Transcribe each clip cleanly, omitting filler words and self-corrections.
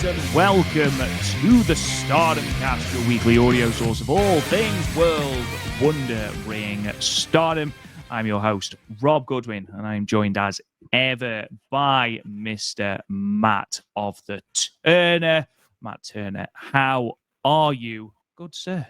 and welcome to the Stardom Cast, your weekly audio source of all things World Wonder Ring Stardom. I'm your host, Rob Goodwin, and I'm joined as ever by Mr. Matt of the Turner. Matt Turner, how are you? Good, sir.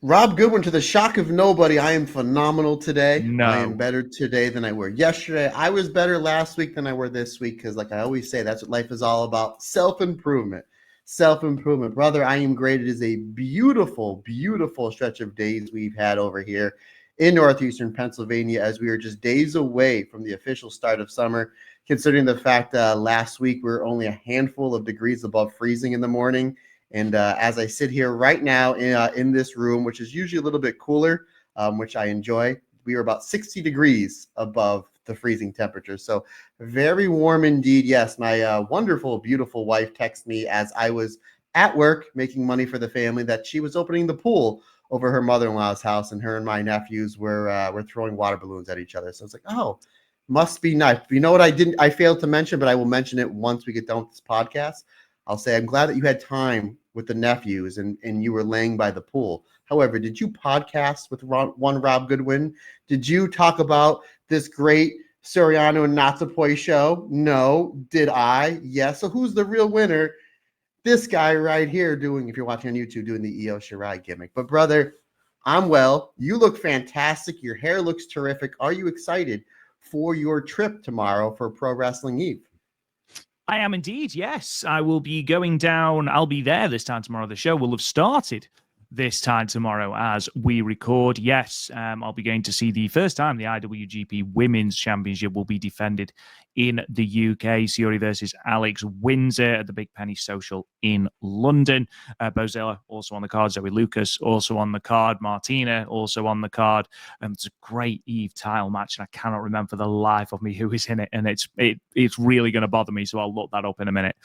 Rob Goodwin, to the shock of nobody, I am phenomenal today. No. I am better today than I were yesterday. I was better last week than I were this week because, like I always say, that's what life is all about. Self-improvement. Self-improvement. Brother, I am great. It is a beautiful, beautiful stretch of days we've had over here in northeastern Pennsylvania as we are just days away from the official start of summer, considering the fact last week we were only a handful of degrees above freezing in the morning. And as I sit here right now in this room, which is usually a little bit cooler, which I enjoy, we are about 60 degrees above the freezing temperature. So very warm indeed. Yes, my wonderful, beautiful wife texted me as I was at work making money for the family that she was opening the pool over her mother-in-law's house, and her and my nephews were throwing water balloons at each other. So it's like, oh, must be nice. You know what I failed to mention, but I will mention it once we get done with this podcast. I'll say I'm glad that you had time with the nephews and you were laying by the pool. However, did you podcast with one Rob Goodwin? Did you talk about this great Soriano and Natsupoi show? No. Did I? Yes. So who's the real winner? This guy right here doing, if you're watching on YouTube, doing the Io Shirai gimmick. But brother, I'm well. You look fantastic. Your hair looks terrific. Are you excited for your trip tomorrow for Pro Wrestling Eve? I am indeed, yes. I will be going down. I'll be there this time tomorrow. The show will have started this time tomorrow as we record. Yes, I'll be going to see the first time the IWGP Women's Championship will be defended in the UK. Saory versus Alex Windsor at the Big Penny Social in London. Bozilla also on the card. Zoe Lucas also on the card. Martina also on the card. It's a great Eve title match, and I cannot remember for the life of me who is in it. And it's really going to bother me, so I'll look that up in a minute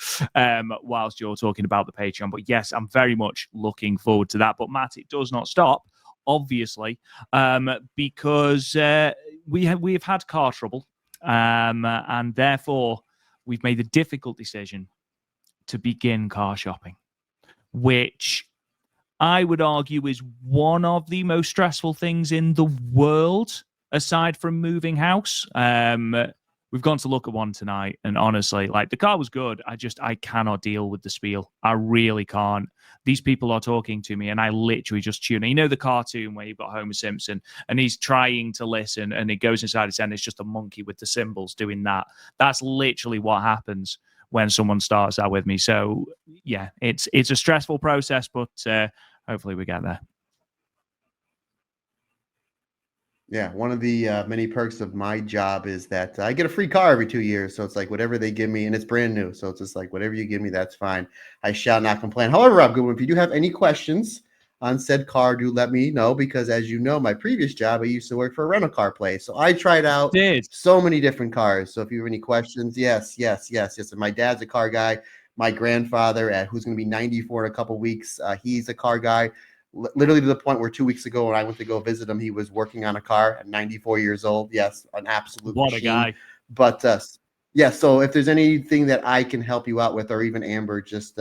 whilst you're talking about the Patreon. But yes, I'm very much looking forward to that. But Matt, it does not stop, obviously, because we have had car trouble. And therefore, we've made the difficult decision to begin car shopping, which I would argue is one of the most stressful things in the world, aside from moving house. We've gone to look at one tonight, and honestly, like, the car was good. I cannot deal with the spiel. I really can't. These people are talking to me, and I literally just tune in. You know the cartoon where you've got Homer Simpson, and he's trying to listen, and it goes inside his head, and it's just a monkey with the symbols doing that. That's literally what happens when someone starts out with me. So, yeah, it's a stressful process, but hopefully we get there. Yeah, one of the many perks of my job is that I get a free car every 2 years. So it's like whatever they give me, and it's brand new. So it's just like whatever you give me, that's fine. I shall not complain. However, Rob Goodwin, if you do have any questions on said car, do let me know, because as you know, my previous job, I used to work for a rental car place. So I tried out so many different cars. So if you have any questions, yes. And my dad's a car guy. My grandfather, who's going to be 94 in a couple weeks, he's a car guy. Literally to the point where 2 weeks ago when I went to go visit him, he was working on a car at 94 years old. Yes, an absolute what machine. A guy. But yeah, so if there's anything that I can help you out with, or even Amber, just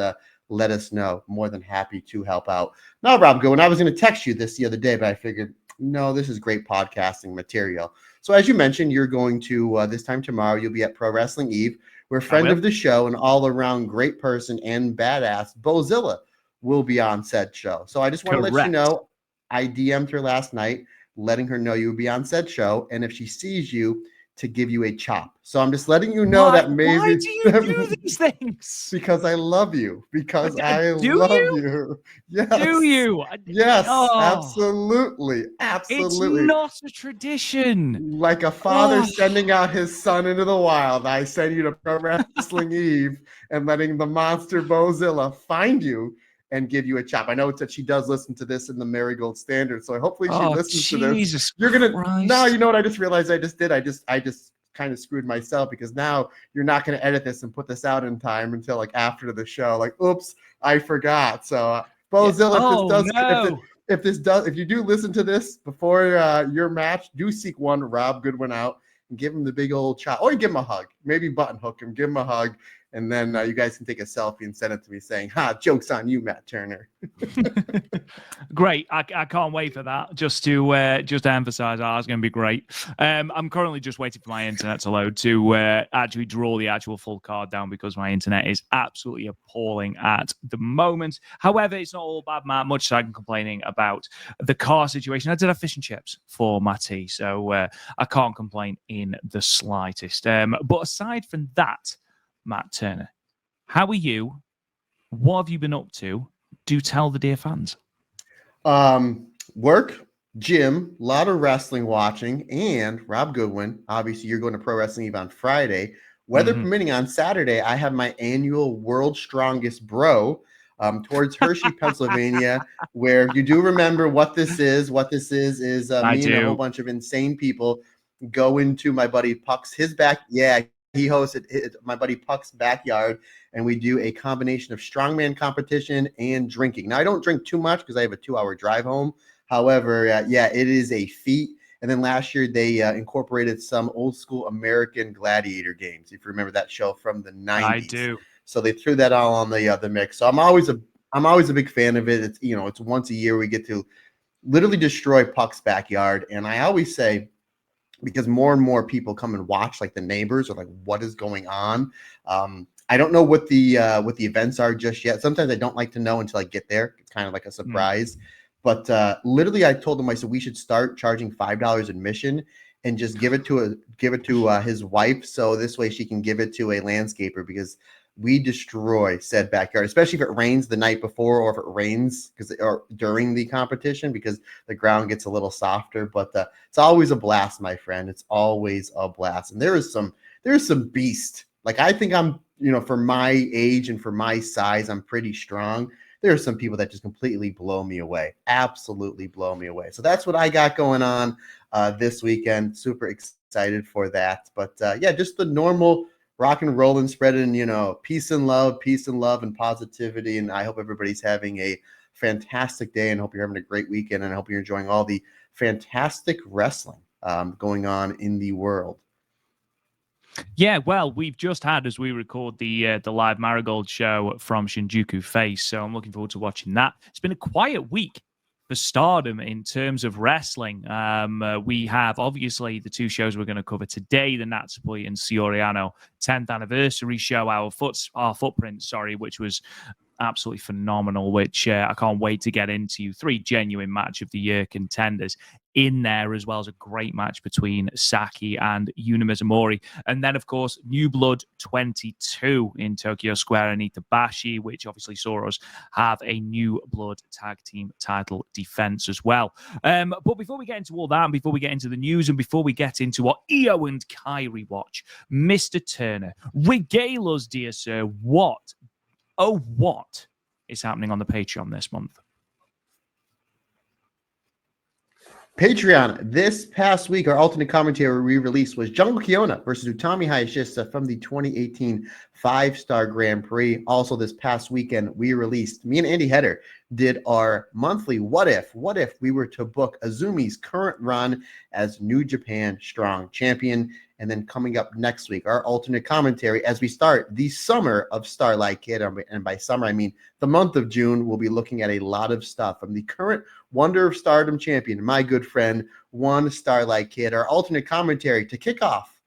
let us know. More than happy to help out. Now, Rob Goodwin, I was going to text you this the other day, but I figured, no, this is great podcasting material. So as you mentioned, you're going to, this time tomorrow, you'll be at Pro Wrestling Eve, where friend of the show and all-around great person and badass, Bozilla, will be on said show. So I just want to let you know, I DM'd her last night, letting her know you will be on said show, and if she sees you, to give you a chop. So I'm just letting you know that maybe. Why do you do these things? Because I love you. Because I love you. Yes. Do you? Yes. Absolutely. Absolutely. It's not a tradition. Like a father sending out his son into the wild, I send you to Pro Wrestling Eve and letting the monster Bozilla find you and give you a chop. I know it's that she does listen to this in the Marigold Standard, so hopefully she listens to this. You're gonna no, you know what I just realized I just did? I just kind of screwed myself, because now you're not gonna edit this and put this out in time until like after the show. Like, oops, I forgot. So Bozilla, if you do listen to this before your match, do seek one Rob Goodwin out and give him the big old chop, or give him a hug. Maybe button hook him, give him a hug, And then you guys can take a selfie and send it to me saying, "Ha, joke's on you, Matt Turner." Great. I can't wait for that. Just to emphasize, it's going to be great. I'm currently just waiting for my internet to load to actually draw the actual full card down because my internet is absolutely appalling at the moment. However, it's not all bad, Matt. Much as I'm complaining about the car situation, I did have fish and chips for my tea, so I can't complain in the slightest. But aside from that, Matt Turner, how are you? What have you been up to? Do tell the dear fans. Work, gym, a lot of wrestling watching, and Rob Goodwin. Obviously, you're going to Pro Wrestling Eve on Friday. Weather permitting, on Saturday, I have my annual World's Strongest Bro towards Hershey, Pennsylvania, where you do remember what this is. What this is me and a whole bunch of insane people go into my buddy Puck's, he hosted my buddy Puck's backyard, and we do a combination of strongman competition and drinking. Now, I don't drink too much because I have a 2-hour drive home. However, it is a feat. And then last year they incorporated some old school American gladiator games, if you remember that show from the 90s. I do. So they threw that all on the mix. So I'm always a big fan of it. It's once a year we get to literally destroy Puck's backyard, and I always say, because more and more people come and watch, like the neighbors are like, what is going on? I don't know what the events are just yet. Sometimes I don't like to know until I get there. It's kind of like a surprise. But literally, I told him, I said we should start charging $5 admission and just give it to his wife, so this way she can give it to a landscaper, because we destroy said backyard, especially if it rains the night before or if it rains or during the competition, because the ground gets a little softer. But it's always a blast, my friend. It's always a blast. And there is some beast. Like, I think I'm, for my age and for my size, I'm pretty strong. There are some people that just completely blow me away. Absolutely blow me away. So that's what I got going on this weekend. Super excited for that. But just the normal rock and roll and spreading, peace and love and positivity. And I hope everybody's having a fantastic day, and hope you're having a great weekend, and I hope you're enjoying all the fantastic wrestling going on in the world. Yeah, well, we've just had, as we record the live Marigold show from Shinjuku Face, so I'm looking forward to watching that. It's been a quiet week for Stardom in terms of wrestling. We have obviously the two shows we're going to cover today: the Natsu and Saory 10th anniversary show, our footprint, which was absolutely phenomenal, which I can't wait to get into. 3 genuine match of the year contenders in there, as well as a great match between Saki and Yuna Mizumori. And then, of course, New Blood 22 in Tokyo Square and Itabashi, which obviously saw us have a New Blood tag team title defense as well. But before we get into all that, and before we get into the news, and before we get into what Io and Kairi watch, Mr. Turner, regale us, dear sir, what is happening on the Patreon this month? Patreon, this past week, our alternate commentary re-release was Jungle Kyona versus Utami Hayashishita from the 2018 5-Star Grand Prix. Also, this past weekend, me and Andy Header did our monthly what if we were to book Azumi's current run as New Japan Strong Champion. And then coming up next week, our alternate commentary as we start the summer of Starlight Kid. And by summer, I mean the month of June. We'll be looking at a lot of stuff from the current Wonder of Stardom champion, my good friend, one Starlight Kid. Our alternate commentary to kick off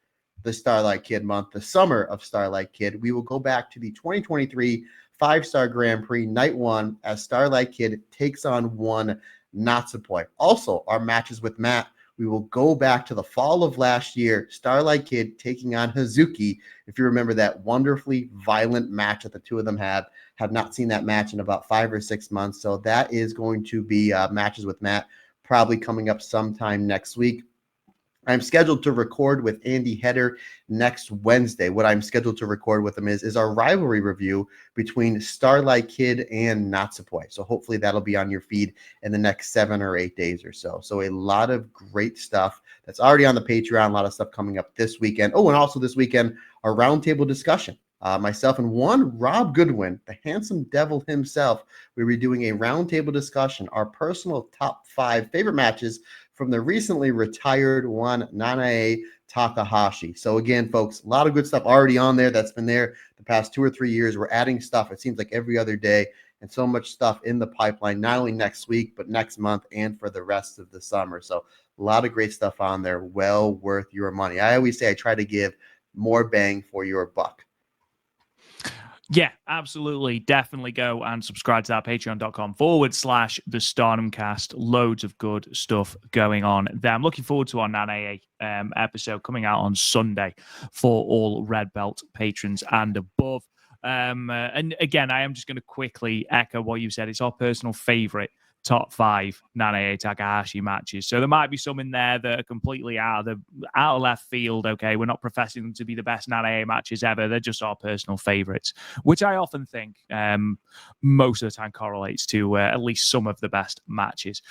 the Starlight Kid month, the summer of Starlight Kid. We will go back to the 2023 5-Star Grand Prix Night 1 as Starlight Kid takes on one Natsupoi. Also, our matches with Matt. We will go back to the fall of last year, Starlight Kid taking on Hazuki. If you remember that wonderfully violent match that the two of them have not seen that match in about 5 or 6 months. So that is going to be matches with Matt, probably coming up sometime next week. I'm scheduled to record with Andy Header next Wednesday. What I'm scheduled to record with him is our rivalry review between Starlight Kid and Natsupoi. So hopefully that'll be on your feed in the next 7 or 8 days or so. So a lot of great stuff that's already on the Patreon, a lot of stuff coming up this weekend. Oh, and also this weekend, our roundtable discussion. Myself and one Rob Goodwin, the handsome devil himself, we'll be doing a roundtable discussion, our personal top 5 favorite matches from the recently retired one, Nanae Takahashi. So again, folks, a lot of good stuff already on there that's been there the past 2 or 3 years. We're adding stuff, it seems like every other day, and so much stuff in the pipeline, not only next week, but next month and for the rest of the summer. So a lot of great stuff on there, well worth your money. I always say I try to give more bang for your buck. Yeah, absolutely. Definitely go and subscribe to that patreon.com/the Stardom Cast. Loads of good stuff going on there. I'm looking forward to our Nanae episode coming out on Sunday for all Red Belt patrons and above. And again, I am just going to quickly echo what you said. It's our personal favorite top 5 Nanae Takahashi matches. So there might be some in there that are completely out of left field. Okay, we're not professing them to be the best Nanae matches ever. They're just our personal favorites, which I often think most of the time correlates to at least some of the best matches.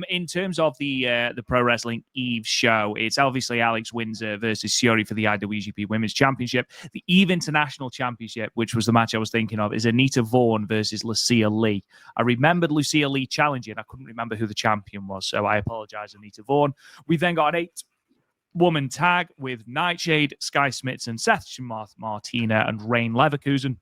In terms of the Pro Wrestling Eve show, it's obviously Alex Windsor versus Saory for the IWGP Women's Championship. The Eve International Championship, which was the match I was thinking of, is Anita Vaughn versus Lucia Lee. I remembered Lucia Lee challenging. I couldn't remember who the champion was, so I apologize, Anita Vaughn. We then got an 8-woman tag with Nightshade, Sky Smithson, Seth Martina, and Rain Leverkusen,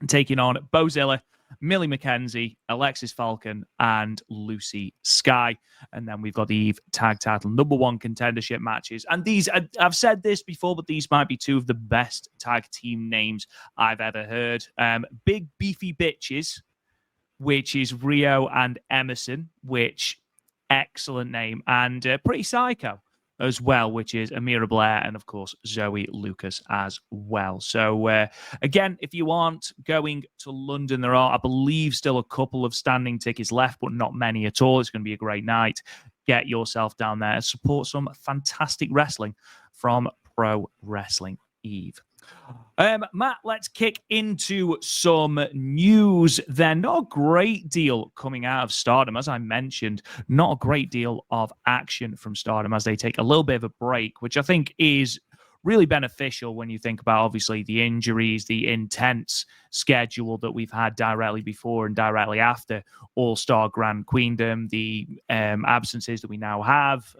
taking on Bozilla, Millie McKenzie, Alexis Falcon, and Lucy Sky. And then we've got the Eve tag title #1 contendership matches. And these, I've said this before, but these might be 2 of the best tag team names I've ever heard. Big Beefy Bitches, which is Rio and Emerson, which excellent name, and Pretty Psycho as well, which is Amira Blair, and of course Zoe Lucas as well. So again, if you aren't going to London, there are, I believe, still a couple of standing tickets left, but not many at all. It's going to be a great night. Get yourself down there and support some fantastic wrestling from Pro Wrestling Eve. Matt, let's kick into some news then. Not a great deal coming out of Stardom. As I mentioned, not a great deal of action from Stardom as they take a little bit of a break, which I think is really beneficial when you think about, obviously, the injuries, the intense schedule that we've had directly before and directly after All-Star Grand Queendom, the absences that we now have,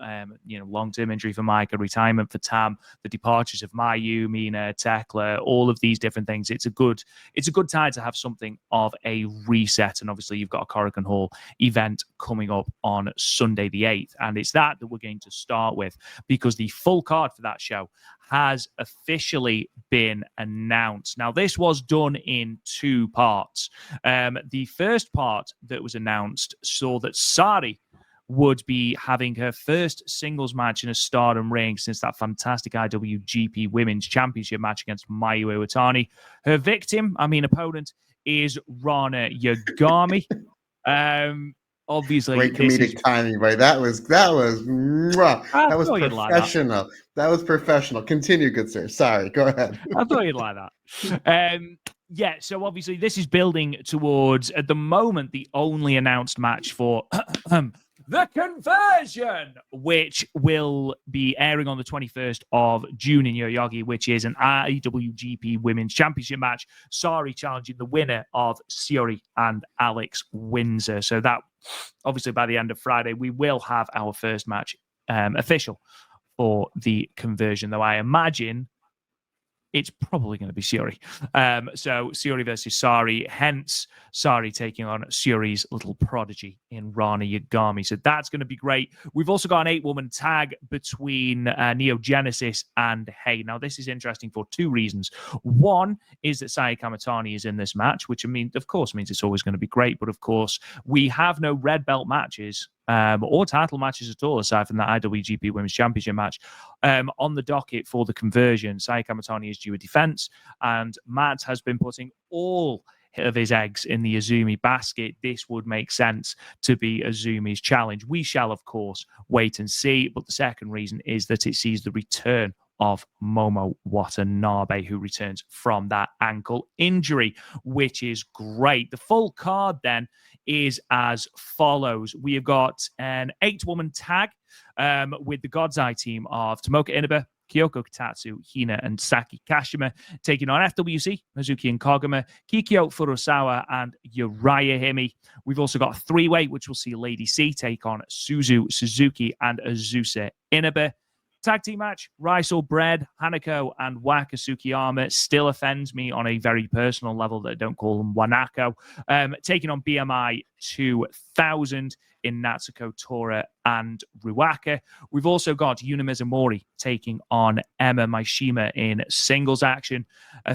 long-term injury for Micah, retirement for Tam, the departures of Mayu, Mina, Tekla, all of these different things. It's a good time to have something of a reset. And obviously, you've got a Korakuen Hall event coming up on Sunday the 8th. And it's that we're going to start with, because the full card for that show has officially been announced. Now, this was done in 2 parts. The first part that was announced saw that Sade would be having her first singles match in a Stardom ring since that fantastic IWGP Women's Championship match against Mayu Iwatani. Her opponent is Rana Yagami. Obviously, great comedic timing, right? That was professional. That was professional. Continue, good sir. Sorry, go ahead. I thought you'd like that. So obviously this is building towards, at the moment, the only announced match for The Conversion, which will be airing on the 21st of June in Yoyogi, which is an IWGP Women's Championship match. Saory challenging the winner of Saory and Alex Windsor. So that, obviously, by the end of Friday, we will have our first match official for The Conversion, though I imagine it's probably going to be Saory. So Saory versus Saory, hence Saory taking on Saory's little prodigy in Rana Yagami. So that's going to be great. We've also got an 8-woman tag between Neo Genesis and Hey. Now, this is interesting for 2 reasons. One is that Saya Kamitani is in this match, which, of course, means it's always going to be great. But, of course, we have no red belt matches or title matches at all, aside from that IWGP Women's Championship match on the docket for The Conversion. Saya Kamitani is due a defense, and Matt has been putting all of his eggs in the Azumi basket. This would make sense to be Azumi's challenge. We shall, of course, wait and see. But the second reason is that it sees the return of Momo Watanabe, who returns from that ankle injury, which is great. The full card then is as follows. We have got an 8-woman tag with the God's Eye team of Tomoka Inaba, Kyoko Kitatsu, Hina, and Saki Kashima, taking on FWC, Mizuki and Koguma, Kikyo Furusawa, and Uriah Hime. We've also got a three-way, which will see Lady C take on Suzu Suzuki and Azusa Inaba. Tag team match, Raiso Bread, Hanako, and Waka Tsukiyama still offends me on a very personal level that I don't call them Wanako. Taking on BMI 2000 in Natsuko Tora and Ruaka. We've also got Yuna Mizumori taking on Emma Maishima in singles action. A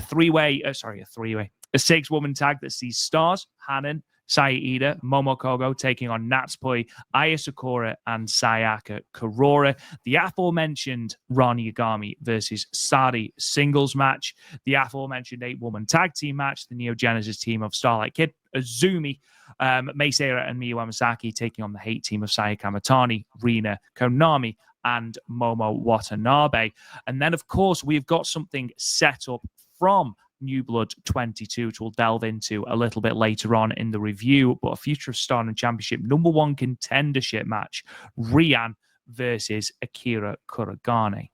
six-woman tag that sees Stars, Hanan, Saida, Momokogo taking on Natsupoi, Aya Sakura, and Sayaka Kurora. The aforementioned Ron Yagami versus Sade singles match. The aforementioned 8-woman tag team match. The Neo Genesis team of Starlight Kid, Azumi, Meisera, and Miyu Amasaki taking on the hate team of Sayaka Matani, Rina, Konami, and Momo Watanabe. And then, of course, we've got something set up from New Blood 22, which we'll delve into a little bit later on in the review, but a Future of Stardom Championship #1 contendership match, Rian versus Akira Kuragane.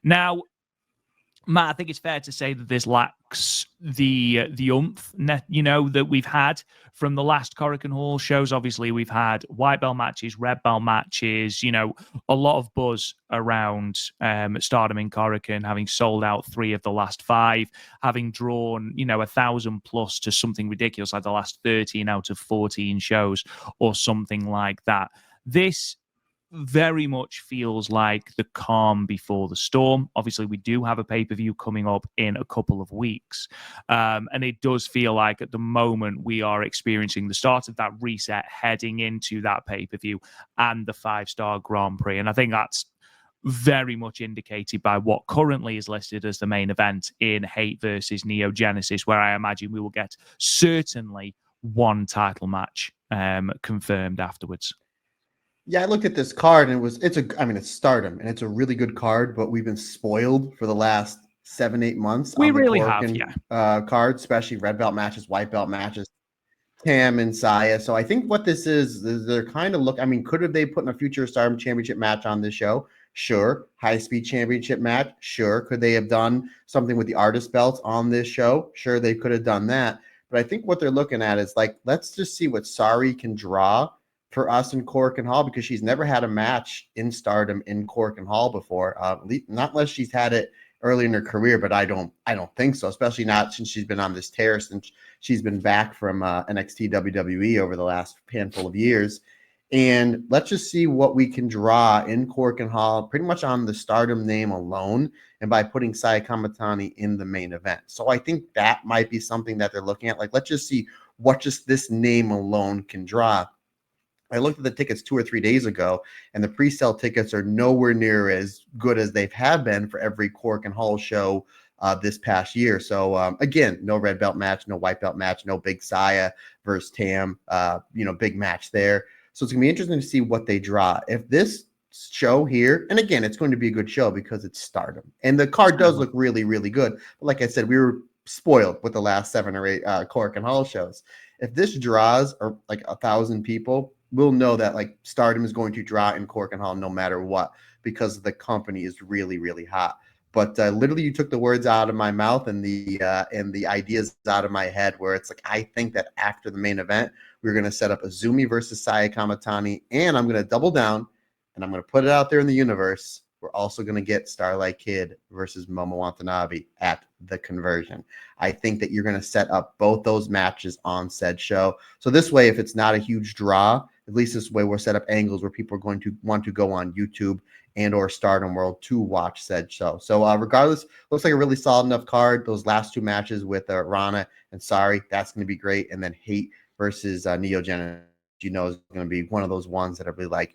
Now, Matt, I think it's fair to say that this lacks the oomph, that we've had from the last Korakuen Hall shows. Obviously, we've had white belt matches, red belt matches, a lot of buzz around Stardom in Korakuen, having sold out 3 of the last 5, having drawn, 1,000 plus to something ridiculous like the last 13 out of 14 shows or something like that. This very much feels like the calm before the storm. Obviously, we do have a pay-per-view coming up in a couple of weeks. And it does feel like at the moment we are experiencing the start of that reset heading into that pay-per-view and the 5-star Grand Prix. And I think that's very much indicated by what currently is listed as the main event in Hate versus Neo Genesis, where I imagine we will get certainly one title match confirmed afterwards. Yeah, I looked at this card and it's Stardom and it's a really good card, but we've been spoiled for the last 7-8 months. We really have, yeah. Cards, especially red belt matches, white belt matches, Tam and Saya. So I think what this is they're kind of could have they put in a future Stardom Championship match on this show? Sure. High speed championship match? Sure. Could they have done something with the artist belts on this show? Sure, they could have done that. But I think what they're looking at is let's just see what Saory can draw for us in Korakuen Hall, because she's never had a match in Stardom in Korakuen Hall before. Not unless she's had it early in her career, but I don't think so, especially not since she's been on this tear since she's been back from NXT WWE over the last handful of years. And let's just see what we can draw in Korakuen Hall, pretty much on the Stardom name alone, and by putting Sayaka Matani in the main event. So I think that might be something that they're looking at. Let's just see what just this name alone can draw. I looked at the tickets 2 or 3 days ago, and the pre-sale tickets are nowhere near as good as they've been for every Korakuen Hall show this past year. So again, no red belt match, no white belt match, no big Saya versus Tam, big match there. So it's gonna be interesting to see what they draw. If this show here, and again, it's going to be a good show because it's Stardom, and the card does look really, really good. But like I said, we were spoiled with the last 7 or 8 Korakuen Hall shows. If this draws 1,000 people, we'll know that Stardom is going to draw in Korakuen Hall no matter what, because the company is really, really hot. But literally, you took the words out of my mouth and the ideas out of my head, where it's I think that after the main event, we're going to set up Azumi versus Sayaka Matani, and I'm going to double down, and I'm going to put it out there in the universe. We're also going to get Starlight Kid versus Momo Watanabe at the Conversion. I think that you're going to set up both those matches on said show. So this way, if it's not a huge draw, at least this way we'll set up angles where people are going to want to go on YouTube and or Stardom World to watch said show. So regardless, looks like a really solid enough card. Those last 2 matches with Rana and Saory, that's going to be great. And then Hate versus Neo Genesis, is going to be one of those ones that are really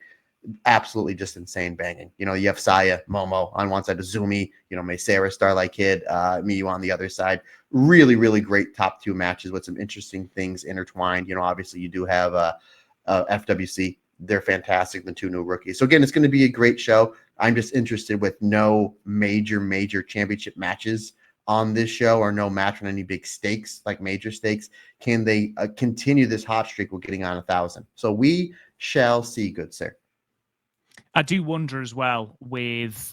absolutely just insane banging. You have Saya, Momo on one side, Azumi, Meisera, Starlight Kid, Miyu on the other side. Really, really great top 2 matches with some interesting things intertwined. Obviously you do have FWC. They're fantastic, the 2 new rookies. So again, it's going to be a great show. I'm just interested with no major championship matches on this show, or no match on any big stakes, major stakes. Can they continue this hot streak with getting on 1,000? So we shall see, good sir. I do wonder as well with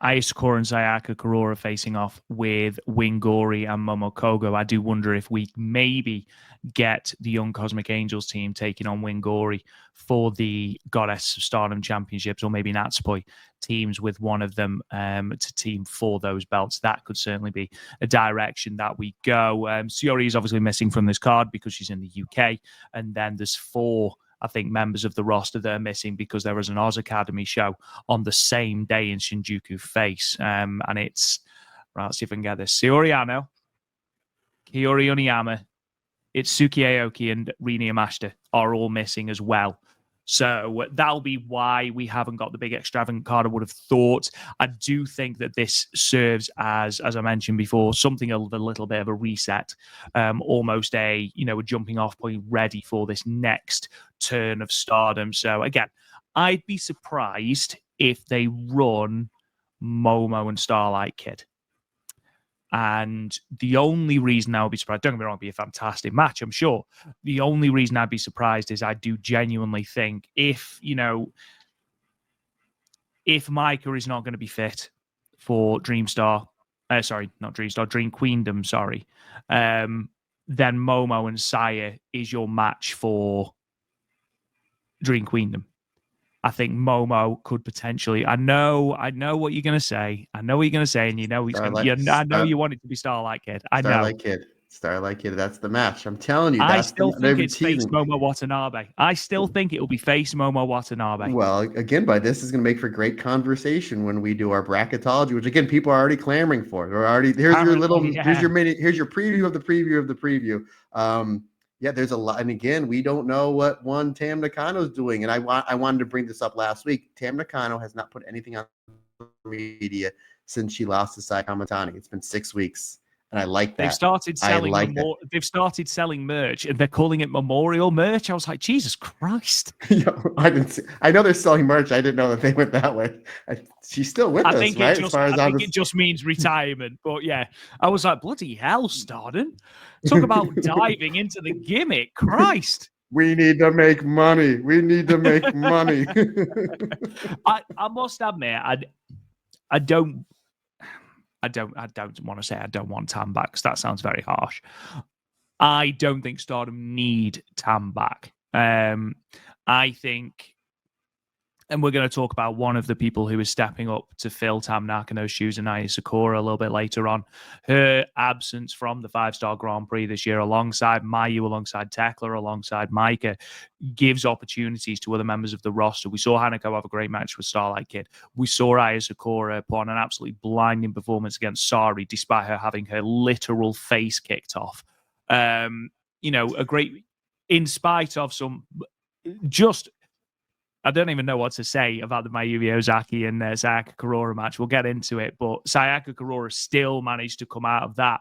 Aya Sakura and Sayaka Kurora facing off with Wingori and Momokogo. I do wonder if we maybe get the Young Cosmic Angels team taking on Wingori for the Goddess of Stardom Championships, or maybe Natsupoi teams with one of them to team for those belts. That could certainly be a direction that we go. Saory is obviously missing from this card because she's in the UK, and then there's 4, I think, members of the roster that are missing because there was an Oz Academy show on the same day in Shinjuku Face. And it's, right, let's see if I can get this. Saori Ano, Kiori Oniyama, Itsuki Aoki, and Rini Yamashita are all missing as well. So that'll be why we haven't got the big extravagant card I would have thought. I do think that this serves as I mentioned before, something a little bit of a reset, almost a jumping off point ready for this next turn of Stardom. So again, I'd be surprised if they run Momo and Starlight Kid. And the only reason I would be surprised, don't get me wrong, it'd be a fantastic match, I'm sure. The only reason I'd be surprised is I do genuinely think if Micah is not going to be fit for Dream Queendom, then Momo and Saya is your match for Dream Queendom. I think Momo could potentially. I know what you're going to say. I know what you're going to say, and he's going to. I know you want it to be Starlight Kid. Starlight Kid. That's the match. I'm telling you. I still think it's face Momo Watanabe. I still think it will be face Momo Watanabe. Well, again, this is going to make for great conversation when we do our bracketology, which again people are already clamoring for. They're already here's your preview of the preview of the preview. Yeah, there's a lot, and again, we don't know what one Tam Nakano's doing. And I wanted to bring this up last week. Tam Nakano has not put anything on media since she lost to Sai Kamatani. It's been 6 weeks, and I like that. They've started selling They've started selling merch, and they're calling it memorial merch. I was like, Jesus Christ! I know they're selling merch. I didn't know that they went that way. She's still with us, right? I think it just means retirement. But yeah, I was like, bloody hell, Stardom! Talk about diving into the gimmick, Christ! We need to make money. I must admit, I don't want to say I don't want Tam back because that sounds very harsh. I don't think Stardom need Tam back. I think, and we're going to talk about one of the people who is stepping up to fill Tam Nakano's shoes, and Aya Sakura, a little bit later on. Her absence from the 5-star Grand Prix this year, alongside Mayu, alongside Tekla, alongside Micah, gives opportunities to other members of the roster. We saw Hanako have a great match with Starlight Kid. We saw Aya Sakura put on an absolutely blinding performance against Saori, despite her having her literal face kicked off. A great, in spite of some just. I don't even know what to say about the Mayuri Ozaki and Sayaka Kurora match. We'll get into it, but Sayaka Kurora still managed to come out of that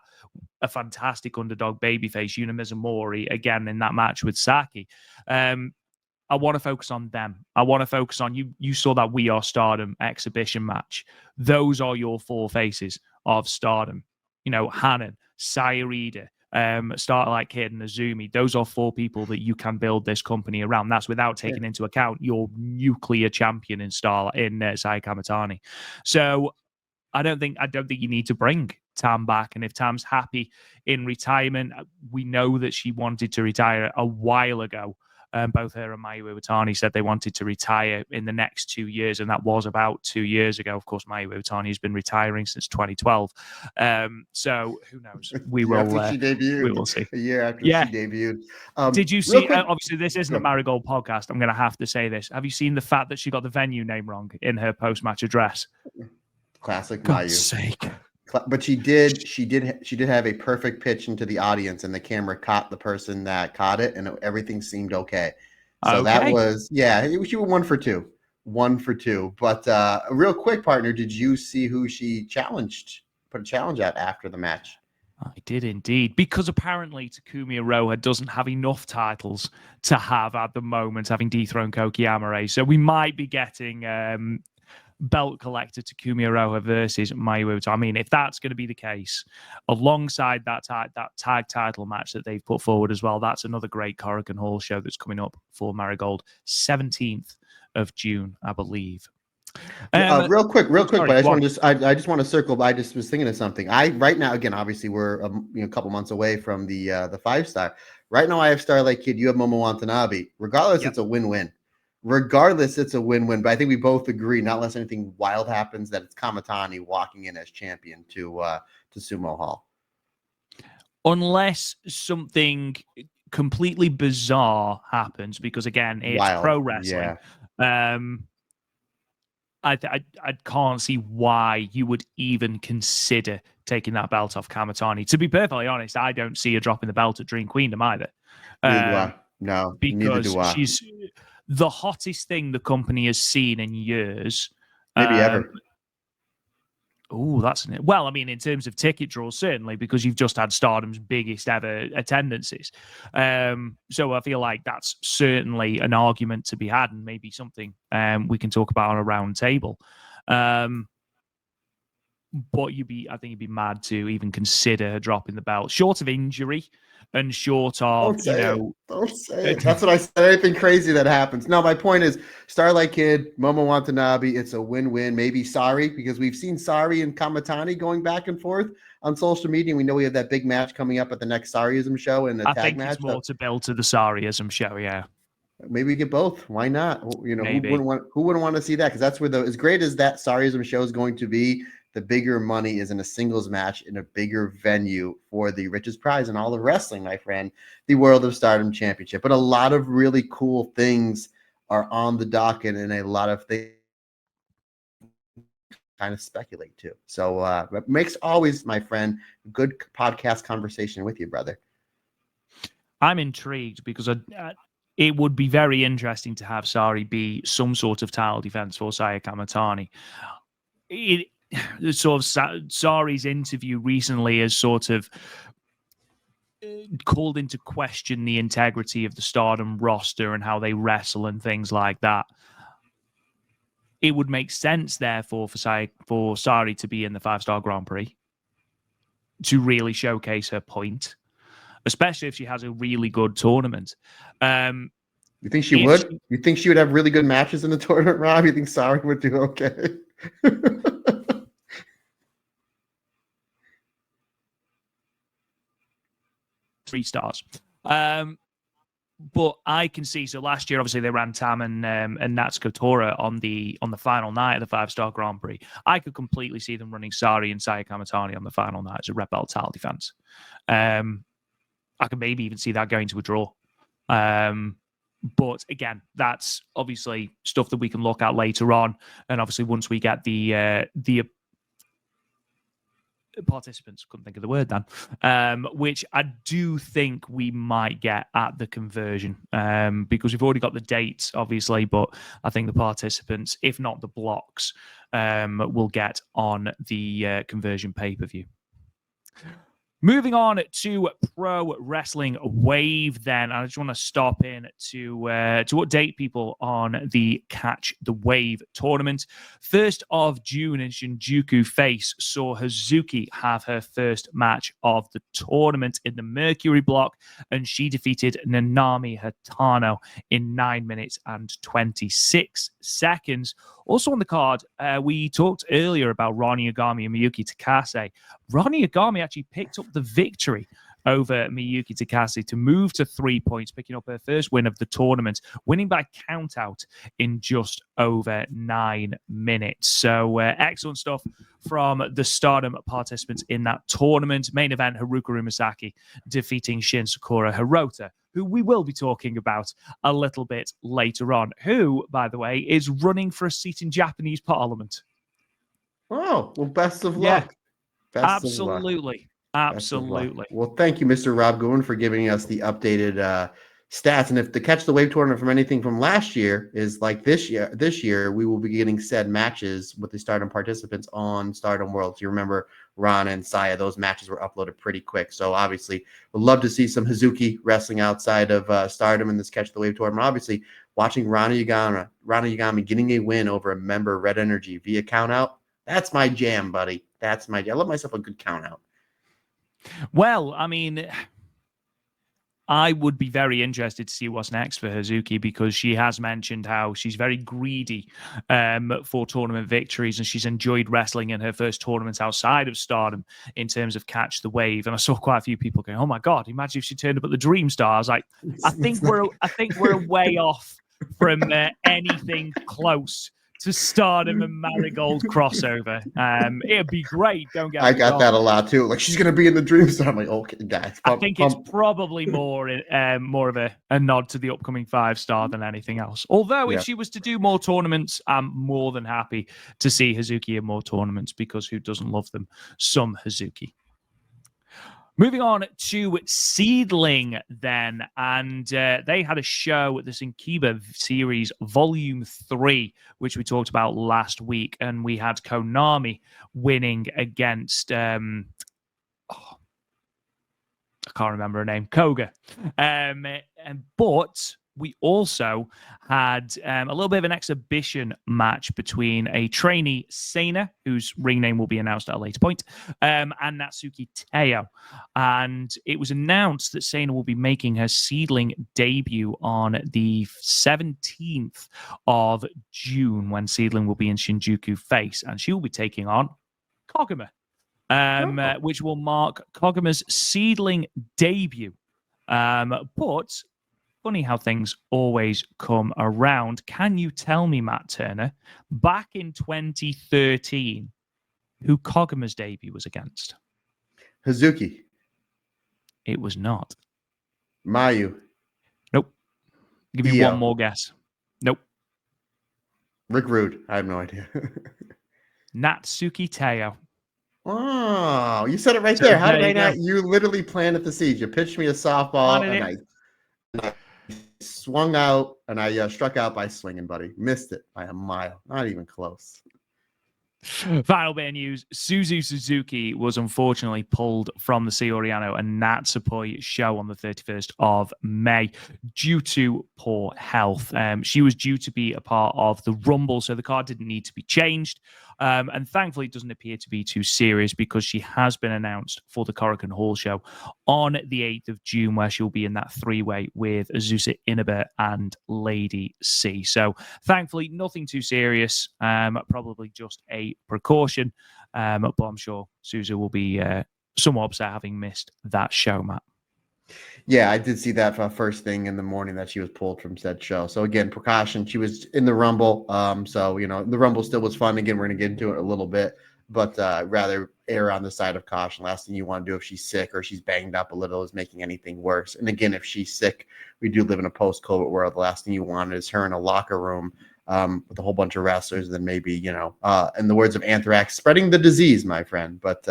a fantastic underdog babyface, Yuna Mizumori, again in that match with Saki. I want to focus on them. I want to focus on you. You saw that We Are Stardom exhibition match. Those are your 4 faces of Stardom. Hanan, Sayarida, Starlight Kid, and Azumi. Those are 4 people that you can build this company around. That's without taking into account your nuclear champion in Sai Kamatani. So I don't think you need to bring Tam back. And if Tam's happy in retirement, we know that she wanted to retire a while ago. Both her and Mayu Iwatani said they wanted to retire in the next 2 years, and that was about 2 years ago. Of course, Mayu Iwatani has been retiring since 2012. So who knows? We will see. A year after she debuted. Did you see? Obviously, this isn't a Marigold podcast. I'm going to have to say this. Have you seen the fact that she got the venue name wrong in her post-match address? Classic Mayu. God's sake. But she did have a perfect pitch into the audience, and the camera caught the person that caught it, and everything seemed okay. So that was she was 1 for 2. 1 for 2. But real quick, partner, did you see who she put a challenge at after the match? I did indeed, because apparently Takumi Iroha doesn't have enough titles to have at the moment, having dethroned Koki Amare. So we might be getting belt collector Takumi Iroha versus Mayu Iwatani. I mean, if that's going to be the case, alongside that tag title match that they've put forward as well, that's another great Korakuen Hall show that's coming up for Marigold, 17th of June, I believe. Real quick, sorry, but I just go on. want to I just want to circle. I just was thinking of something. Right now, again, obviously we're a couple months away from the 5-star. Right now, I have Starlight Kid. You have Momo Watanabe. Regardless, Yep. it's a win-win. Regardless, it's a win-win. But I think we both agree, not unless anything wild happens, that it's Kamatani walking in as champion to Sumo Hall. Unless something completely bizarre happens, because again, it's Wild. pro wrestling. Yeah. I can't see why you would even consider taking that belt off Kamatani. To be perfectly honest, I don't see her dropping the belt at Dream Queendom either. Neither do I. No, neither Because do I. she's the hottest thing the company has seen in years. Maybe ever. Oh, that's well. I mean, in terms of ticket draws, certainly, because you've just had Stardom's biggest ever attendances. So I feel like that's certainly an argument to be had, and maybe something we can talk about on a round table. But I think you'd be mad to even consider dropping the belt, short of injury and short of, Don't say it. That's what I said. Anything crazy that happens. No, my point is Starlight Kid, Momo Watanabe, it's a win-win. Maybe Saory, because we've seen Saory and Kamatani going back and forth on social media. We know we have that big match coming up at the next Saoryism show and a tag match. I think it's more to build to the Saoryism show, yeah. Maybe we get both. Why not? You know, Maybe. who wouldn't want to see that? Because that's where as great as that Saoryism show is going to be, the bigger money is in a singles match in a bigger venue for the richest prize in all of wrestling, my friend, the World of Stardom Championship. But a lot of really cool things are on the docket, and a lot of things kind of speculate too. So it makes always, my friend, good podcast conversation with you, brother. I'm intrigued because it would be very interesting to have Saory be some sort of title defense for Saya Kamatani. Sort of Saory's interview recently has sort of called into question the integrity of the Stardom roster and how they wrestle and things like that. It would make sense, therefore, for Saory to be in the 5-star Grand Prix to really showcase her point, especially if she has a really good tournament. You think she would? You think she would have really good matches in the tournament, Rob? You think Saory would do okay? 3 stars. But I can see. So last year, obviously, they ran Tam and Natsu Sakura on the final night of the 5-star Grand Prix. I could completely see them running Saory and Saya Kamatani on the final night as a Red Belt title defense. I could maybe even see that going to a draw. But again, that's obviously stuff that we can look at later on, and obviously once we get the participants, couldn't think of the word then, which I do think we might get at the conversion, because we've already got the dates, obviously, but I think the participants, if not the blocks, will get on the conversion pay-per-view. Moving on to Pro Wrestling Wave, then I just want to stop in to update people on the Catch the Wave tournament. 1st of June in Shinjuku Face saw Hazuki have her first match of the tournament in the Mercury block, and she defeated Nanami Hatano in 9 minutes and 26 seconds. Also on the card, we talked earlier about Ronnie Yagami and Miyuki Takase. Ronnie Yagami actually picked up the victory over Miyuki Takase to move to 3 points, picking up her first win of the tournament, winning by countout in just over 9 minutes. So excellent stuff from the Stardom participants in that tournament. Main event, Haruka Umasaki defeating Shin Sakura Hirota, who we will be talking about a little bit later on, who, by the way, is running for a seat in Japanese Parliament. Oh, well, best of luck. Best absolutely. Absolutely. Well, thank you, Mr. Rob Goodwin, for giving us the updated stats. And if the Catch the Wave tournament from anything from last year is like this year we will be getting said matches with the Stardom participants on Stardom World. So you remember Ron and Saya, those matches were uploaded pretty quick. So obviously would love to see some Hazuki wrestling outside of Stardom in this Catch the Wave tournament. Obviously watching Ronnie Yagami getting a win over a member Red Energy via countout. That's my jam, buddy. I love myself a good countout. Well, I mean, I would be very interested to see what's next for Hazuki, because she has mentioned how she's very greedy for tournament victories, and she's enjoyed wrestling in her first tournament outside of Stardom in terms of Catch the Wave. And I saw quite a few people going, "Oh my God, imagine if she turned up at the Dream Star." I was like, I think we're a way off from anything close to Stardom and Marigold crossover. It'd be great. Don't get me wrong. I got that a lot too. Like, she's gonna be in the Dream Star. I'm like, okay, guys. I think it's probably more of a nod to the upcoming 5-star than anything else. Although if she was to do more tournaments, I'm more than happy to see Hazuki in more tournaments, because who doesn't love them? Some Hazuki. Moving on to Seedling then, and they had a show at the Sinkiba series Volume 3, which we talked about last week, and we had Konami winning against I can't remember her name, Koga. But we also had a little bit of an exhibition match between a trainee, Sana, whose ring name will be announced at a later point, and Natsuki Teo. And it was announced that Sana will be making her Seedling debut on the 17th of June, when Seedling will be in Shinjuku Face, and she will be taking on Koguma. Which will mark Koguma's Seedling debut. But funny how things always come around. Can you tell me, Matt Turner, back in 2013, who Koguma's debut was against? Hazuki. It was not. Mayu. Nope. Give you one more guess. Nope. Rick Rude. I have no idea. Natsuki Teo. Oh, you said it right there. How did I not? You literally planted the seeds. You pitched me a softball, and I swung out, and I struck out by swinging, buddy. Missed it by a mile. Not even close. Final bit of news. Suzu Suzuki was unfortunately pulled from the Saory and Natsupoi show on the 31st of May due to poor health. She was due to be a part of the Rumble, so the card didn't need to be changed. And thankfully, it doesn't appear to be too serious, because she has been announced for the Korakuen Hall show on the 8th of June, where she'll be in that three-way with Azusa Inaba and Lady C. So thankfully, nothing too serious, probably just a precaution. But I'm sure Suzu will be somewhat upset having missed that show, Matt. Yeah, I did see that first thing in the morning that she was pulled from said show. So again, precaution. She was in the Rumble. So the Rumble still was fun. Again, we're gonna get into it a little bit, but rather err on the side of caution. Last thing you want to do if she's sick or she's banged up a little is making anything worse. And again, if she's sick, we do live in a post-COVID world. The last thing you want is her in a locker room with a whole bunch of wrestlers, then maybe, in the words of Anthrax, spreading the disease, my friend. But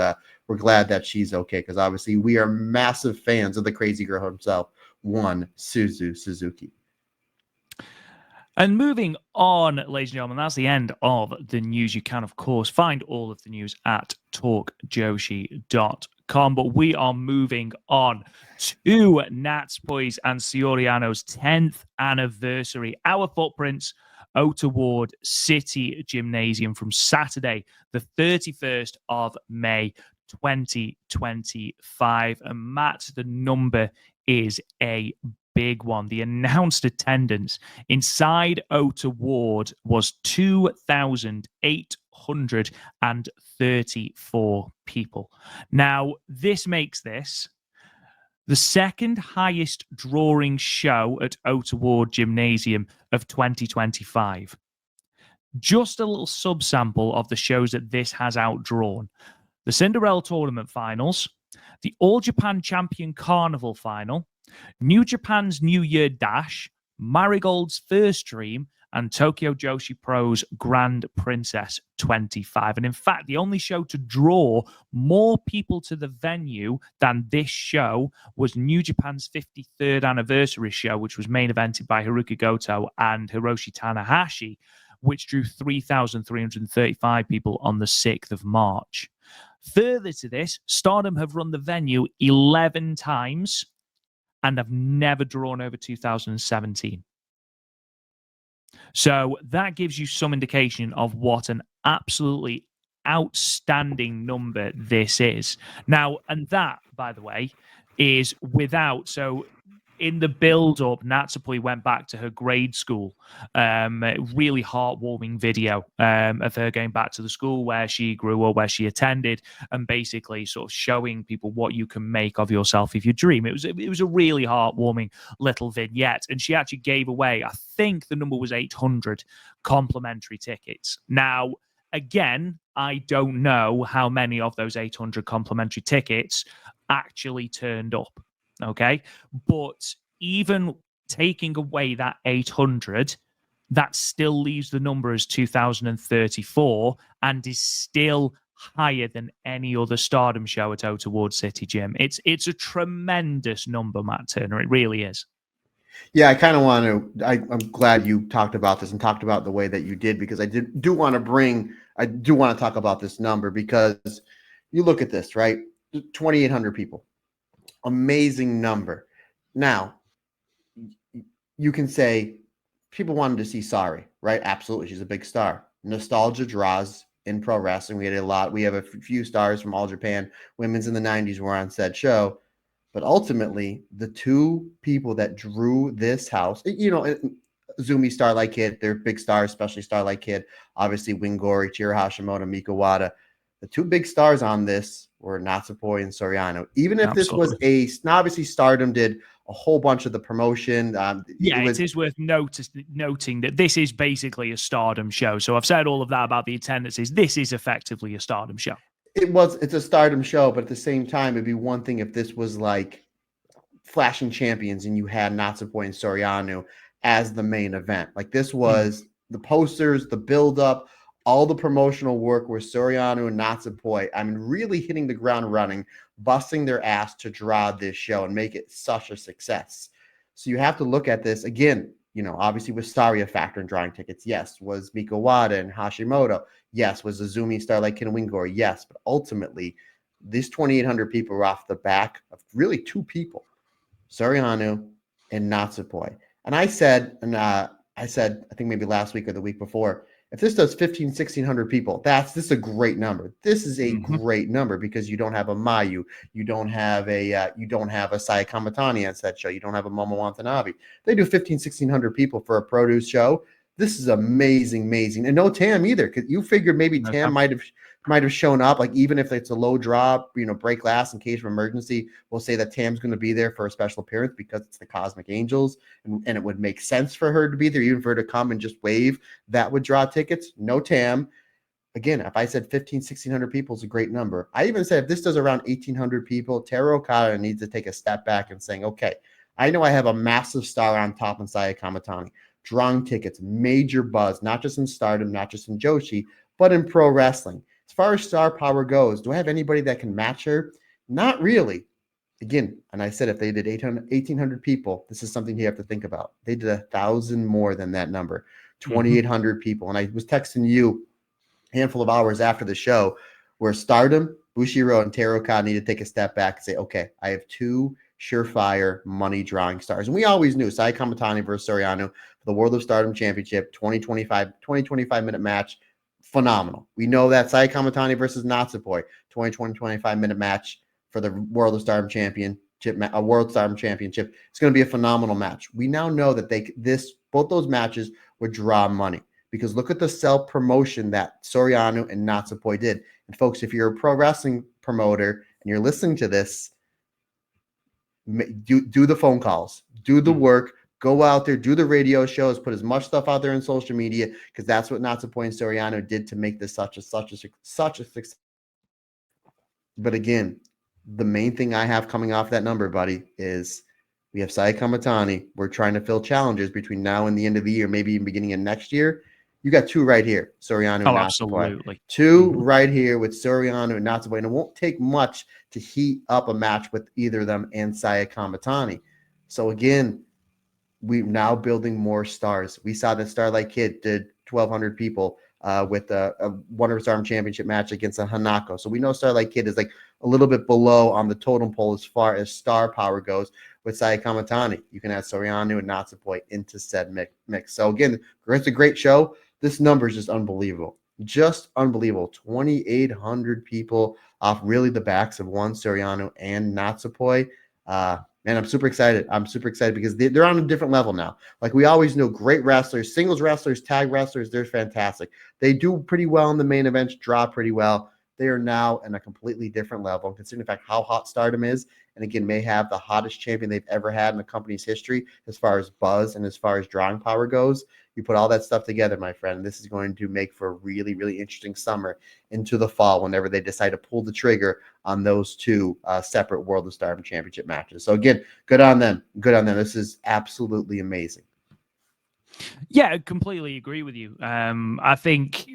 we're glad that she's okay, because obviously we are massive fans of the crazy girl herself, one Suzu Suzuki. And moving on, ladies and gentlemen, that's the end of the news. You can, of course, find all of the news at talkjoshi.com. But we are moving on to Natsupoi's and Saory 10th anniversary. Our footprints, Ota Ward City Gymnasium, from Saturday, the 31st of May, 2025. And Matt, the number is a big one. The announced attendance inside Ota Ward was 2,834 people. Now, this makes this the second highest drawing show at Ota Ward Gymnasium of 2025. Just a little subsample of the shows that this has outdrawn: the Cinderella Tournament Finals, the All Japan Champion Carnival Final, New Japan's New Year Dash, Marigold's First Dream, and Tokyo Joshi Pro's Grand Princess 25. And in fact, the only show to draw more people to the venue than this show was New Japan's 53rd anniversary show, which was main evented by Haruka Goto and Hiroshi Tanahashi, which drew 3,335 people on the 6th of March. Further to this, Stardom have run the venue 11 times and have never drawn over 2,017. So that gives you some indication of what an absolutely outstanding number this is. Now, and that, by the way, is without, so in the build-up, Natsupoi went back to her grade school. Really heartwarming video of her going back to the school where she grew up, where she attended, and basically sort of showing people what you can make of yourself if you dream. It was a really heartwarming little vignette, and she actually gave away, I think the number was 800 complimentary tickets. Now, again, I don't know how many of those 800 complimentary tickets actually turned up. Okay. But even taking away that 800, that still leaves the number as 2034 and is still higher than any other Stardom show at Ota Ward City Gym. It's a tremendous number, Matt Turner. It really is. Yeah, I kind of want to. I'm glad you talked about this and talked about the way that you did, because I do want to talk about this number, because you look at this, right? 2,800 people, amazing number. Now, you can say people wanted to see Saory, right? Absolutely, she's a big star. Nostalgia draws in pro wrestling. We have a few stars from All Japan Women's in the 90s were on said show. But ultimately, the two people that drew this house, Zumi, Starlight Kid, they're big stars, especially Starlight Kid, obviously Wingori, Chiro Hashimoto, Mika Wada. The two big stars on this were Natsupoi and Soriano. Even if Absolutely. this was obviously Stardom did a whole bunch of the promotion. It is worth noting that this is basically a Stardom show. So I've said all of that about the attendances. This is effectively a Stardom show. It's a Stardom show, but at the same time, it'd be one thing if this was like Flashing Champions and you had Natsupoi and Soriano as the main event. Like this was the posters, the build-up, all the promotional work where Soriano and Natsupoi, I mean, really hitting the ground running, busting their ass to draw this show and make it such a success. So you have to look at this again. Obviously was Saory a factor in drawing tickets? Yes. Was Mika Wada and Hashimoto? Yes. Was Azumi, Starlight Kid, and Wingori? Yes. But ultimately, these 2,800 people were off the back of really two people, Soriano and Natsupoi. And I said, I think maybe last week or the week before, if this does 1,600 people, this is a great number. This is a great number because you don't have a Mayu, you don't have a Saya Kamatani on that show, you don't have a Momo Watanabe. They do 1,600 people for a produce show. This is amazing, and no Tam either. Because you figured maybe Tam might have shown up, like even if it's a low draw, break glass in case of emergency. We'll say that Tam's going to be there for a special appearance because it's the Cosmic Angels, and it would make sense for her to be there, even for her to come and just wave. That would draw tickets. No Tam. Again, if I said 1,600 people is a great number. I even said if this does around 1,800 people, Teru Okada needs to take a step back and saying, okay, I know I have a massive star on top in Saya Kamatani. Drawing tickets, major buzz, not just in Stardom, not just in Joshi, but in pro wrestling. As far as star power goes, do I have anybody that can match her? Not really. Again, and I said if they did 1,800 people, this is something you have to think about. They did 1,000 more than that number, 2,800 people. And I was texting you a handful of hours after the show where Stardom, Bushiroad, and Teru Okada need to take a step back and say, okay, I have two surefire money drawing stars. And we always knew Saya Kamatani versus Soriano for the World of Stardom Championship, 25 minute match, phenomenal. We know that Saya Kamatani versus Natsupoi, 25 minute match for the World of Stardom Championship, a World Stardom Championship. It's going to be a phenomenal match. We now know that both those matches would draw money because look at the self-promotion that Soriano and Natsupoi did. And folks, if you're a pro wrestling promoter and you're listening to this, do the phone calls, do the work, go out there, do the radio shows, put as much stuff out there in social media, because that's what Natsupoi and Soriano did to make this such a success. But again, the main thing I have coming off that number, buddy, is we have Saya Kamatani. We're trying to fill challenges between now and the end of the year, maybe even beginning of next year. You got two right here, Soriano and Natsupoi. Absolutely. Two right here with Soriano and Natsupoi. And it won't take much to heat up a match with either of them and Saya Kamatani. So again, we're now building more stars. We saw that Starlight Kid did 1,200 people with a Wonder Stardom Championship match against a Hanako. So we know Starlight Kid is like a little bit below on the totem pole as far as star power goes. With Saya Kamatani, you can add Soriano and Natsupoi into said mix. So again, it's a great show. This number is just unbelievable. Just unbelievable. 2,800 people off really the backs of one Soriano and Natsupoi. Man, I'm super excited. I'm super excited because they're on a different level now. Like we always know, great wrestlers, singles wrestlers, tag wrestlers, they're fantastic. They do pretty well in the main events, draw pretty well. They are now in a completely different level, considering the fact how hot Stardom is, and again, may have the hottest champion they've ever had in the company's history as far as buzz and as far as drawing power goes. You put all that stuff together, my friend, this is going to make for a really, really interesting summer into the fall whenever they decide to pull the trigger on those two separate World of Stardom Championship matches. So again, good on them. Good on them. This is absolutely amazing. Yeah, I completely agree with you. I think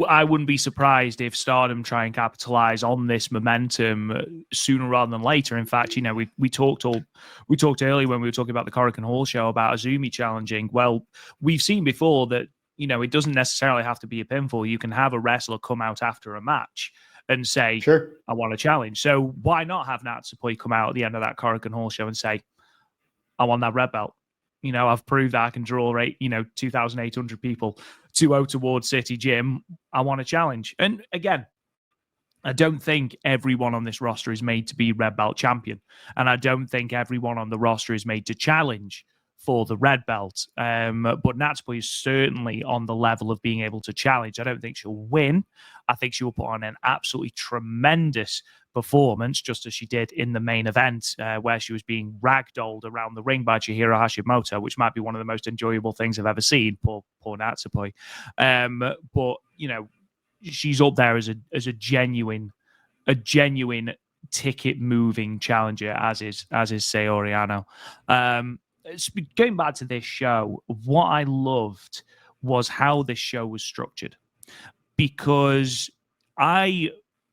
I wouldn't be surprised if Stardom try and capitalize on this momentum sooner rather than later. In fact, we talked earlier when we were talking about the Korakuen Hall show about Azumi challenging. Well, we've seen before that it doesn't necessarily have to be a pinfall. You can have a wrestler come out after a match and say, Sure, I want a challenge. So why not have Natsupoi come out at the end of that Korakuen Hall show and say, I want that red belt. I've proved that I can draw 2,800 people 2-0 towards City Gym. I want a challenge. And again, I don't think everyone on this roster is made to be red belt champion. And I don't think everyone on the roster is made to challenge for the red belt. But Natsupoi is certainly on the level of being able to challenge. I don't think she'll win. I think she will put on an absolutely tremendous performance, just as she did in the main event, where she was being ragdolled around the ring by Chihiro Hashimoto, which might be one of the most enjoyable things I've ever seen. Poor Natsupoi. But she's up there as a genuine ticket moving challenger, as is Saori Ano. Going back to this show, what I loved was how this show was structured, because I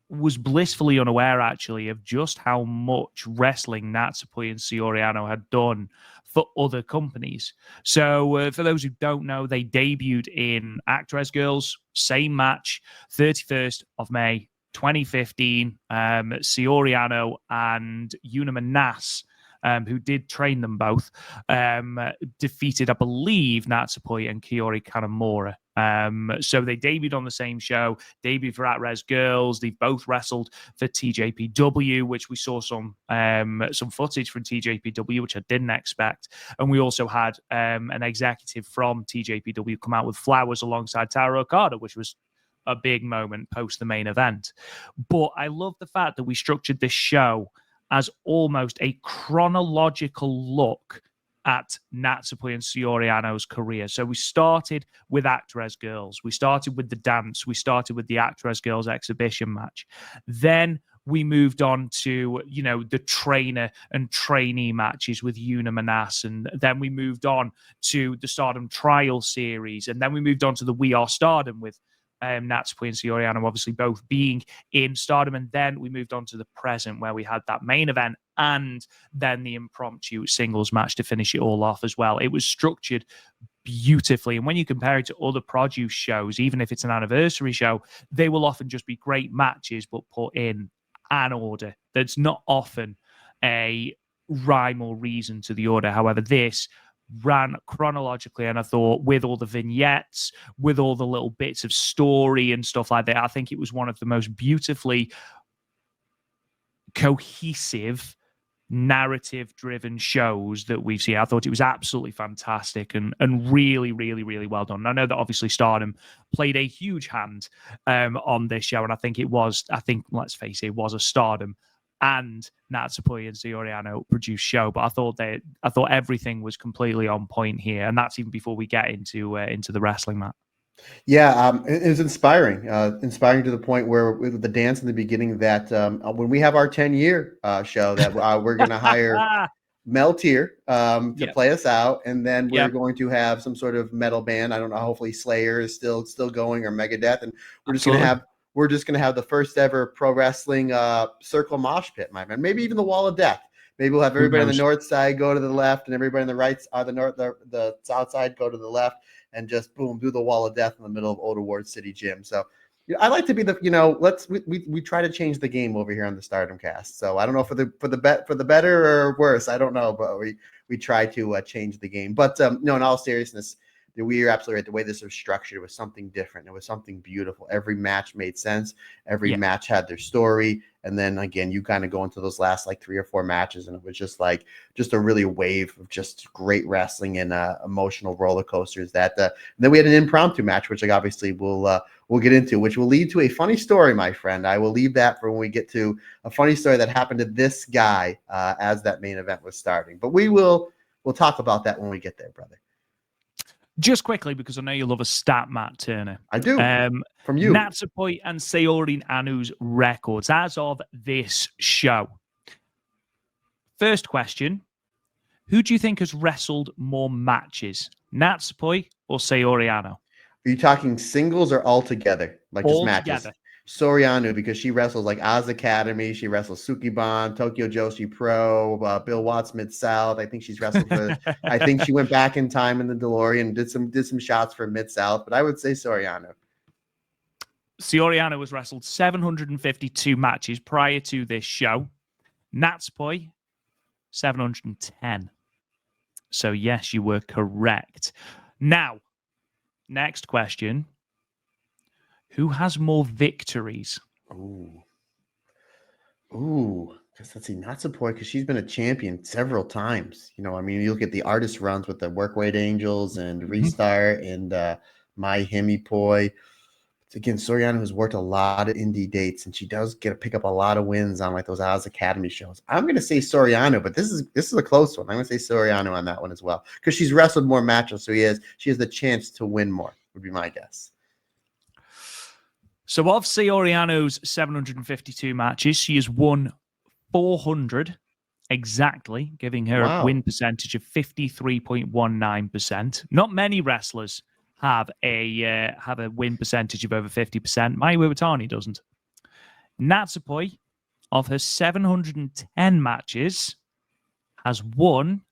was blissfully unaware, actually, of just how much wrestling Natsupoi and Saori Ano had done for other companies. So for those who don't know, they debuted in Actress Girls, same match, 31st of May, 2015. Saori Ano and Yuna Nas, who did train them both, defeated, I believe, Natsupoi and Kiori Kanamura. So they debuted on the same show, debuted for At-Res Girls. They've both wrestled for TJPW, which we saw some footage from TJPW, which I didn't expect. And we also had an executive from TJPW come out with flowers alongside Tara Okada, which was a big moment post the main event. But I love the fact that we structured this show as almost a chronological look at Natsupoi and Saori Ano's career. So we started with Actress Girls. We started with the dance. We started with the Actress Girls exhibition match. Then we moved on to, the trainer and trainee matches with Yuna Manas. And then we moved on to the Stardom Trial Series. And then we moved on to the We Are Stardom with Natsupoi and Saori Ano obviously both being in Stardom. And then we moved on to the present, where we had that main event and then the impromptu singles match to finish it all off as well. It was structured beautifully. And when you compare it to other produce shows, even if it's an anniversary show, they will often just be great matches, but put in an order. There's not often a rhyme or reason to the order. However, this ran chronologically, and I thought, with all the vignettes, with all the little bits of story and stuff like that, I think it was one of the most beautifully cohesive, narrative-driven shows that we've seen. I thought it was absolutely fantastic and really, really, really well done. And I know that obviously Stardom played a huge hand on this show, and I think, let's face it was a Stardom and Natsupoi and Saori Ano produced show, but I thought everything was completely on point here, and that's even before we get into the wrestling match. Yeah, it was inspiring to the point where with the dance in the beginning that when we have our 10-year show that we're going to hire Meltier to play us out, and then we're going to have some sort of metal band. I don't know. Hopefully Slayer is still going, or Megadeth, and we're just going to have the first ever pro wrestling circle mosh pit, my man. Maybe even the Wall of Death. Maybe we'll have everybody on the north side go to the left, and everybody on the right, the south side go to the left, and just boom, do the Wall of Death in the middle of Old Ward City Gym. So I like to be we try to change the game over here on the Stardom Cast. So I don't know for the better or worse. I don't know, but we try to change the game. But no, in all seriousness, we are absolutely right. The way this was structured, it was something different. It was something beautiful. Every match made sense. Every match had their story. And then again, you kind of go into those last like 3 or 4 matches, and it was just a really wave of just great wrestling and emotional roller coasters. Then we had an impromptu match, which obviously we'll get into, which will lead to a funny story, my friend. I will leave that for when we get to a funny story that happened to this guy as that main event was starting. But we'll talk about that when we get there, brother. Just quickly, because I know you love a stat, Matt Turner. I do. From you. Natsupoi and Saory Anu's records as of this show. First question. Who do you think has wrestled more matches, Natsupoi or Saory Anu? Are you talking singles or all together? Like just matches? Together. Saory Anu, because she wrestles like Oz Academy. She wrestles Sukiban, Tokyo Joshi Pro, Bill Watts Mid-South. I think she's wrestled for, I think she went back in time in the DeLorean, did some shots for Mid-South, but I would say Saory Anu. Saory Anu has wrestled 752 matches prior to this show. Natsupoi, 710. So yes, you were correct. Now, next question. Who has more victories? Ooh. Because let's see, Natsupoi, because she's been a champion several times. You look at the artist runs with the Workweight Angels and Restart and My Hemipoi. Again, Saory Anu has worked a lot of indie dates, and she does pick up a lot of wins on like those Oz Academy shows. I'm going to say Saory Anu, but this is a close one. I'm going to say Saory Anu on that one as well, because she's wrestled more matches, so she has the chance to win more, would be my guess. So of Saory Anu's 752 matches, she has won 400 exactly, giving her a win percentage of 53.19%. Not many wrestlers have a win percentage of over 50%. Mai Iwatani doesn't. Natsupoi, of her 710 matches, has won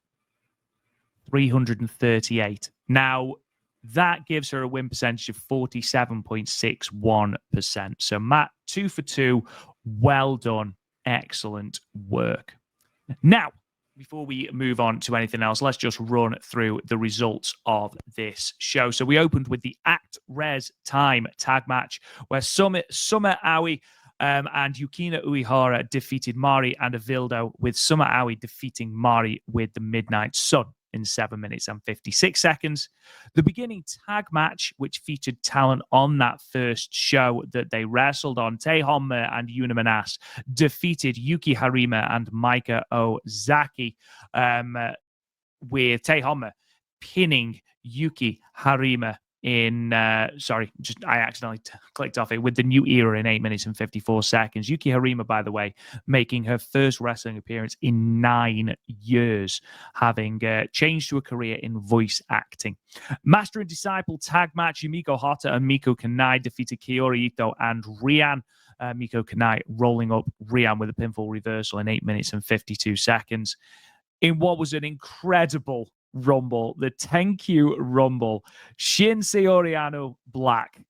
338. Now, that gives her a win percentage of 47.61%. So, Matt, 2 for 2. Well done. Excellent work. Now, before we move on to anything else, let's just run through the results of this show. So we opened with the Act Res Time tag match, where Summer Aoi and Yukina Uehara defeated Mari and Avildo, with Summer Aoi defeating Mari with the Midnight Sun in 7 minutes and 56 seconds. The beginning tag match, which featured talent on that first show that they wrestled on, Tae Honma and Yuna Manas defeated Yuki Harima and Maika Ozaki, with Tae Honma pinning Yuki Harima in I accidentally clicked off it, with the New Era in 8 minutes and 54 seconds. Yuki Harima, by the way, making her first wrestling appearance in 9 years, having changed to a career in voice acting. Master and Disciple tag match, Yumiko Hotta and Miko Kanai defeated Kiori Ito and Rian. Miko Kanai rolling up Rian with a pinfall reversal in 8 minutes and 52 seconds. In what was an incredible Rumble, the Tenkyu Rumble, Shin Saory Anu Black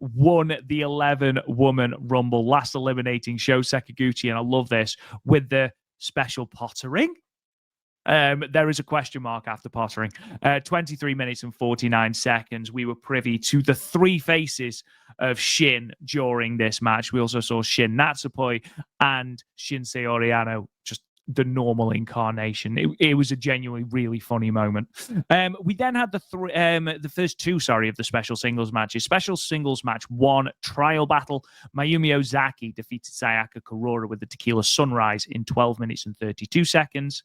won the 11-woman Rumble, last eliminating Sho Sekiguchi, and I love this, with the special pottering. There is a question mark after pottering. 23 minutes and 49 seconds. We were privy to the 3 faces of Shin during this match. We also saw Shin Natsupoi and Shin Saory Anu, just the normal incarnation. It was a genuinely really funny moment. We then had the first 2 of the special singles matches. Special singles match 1, Trial Battle. Mayumi Ozaki defeated Sayaka Kurora with the Tequila Sunrise in 12 minutes and 32 seconds.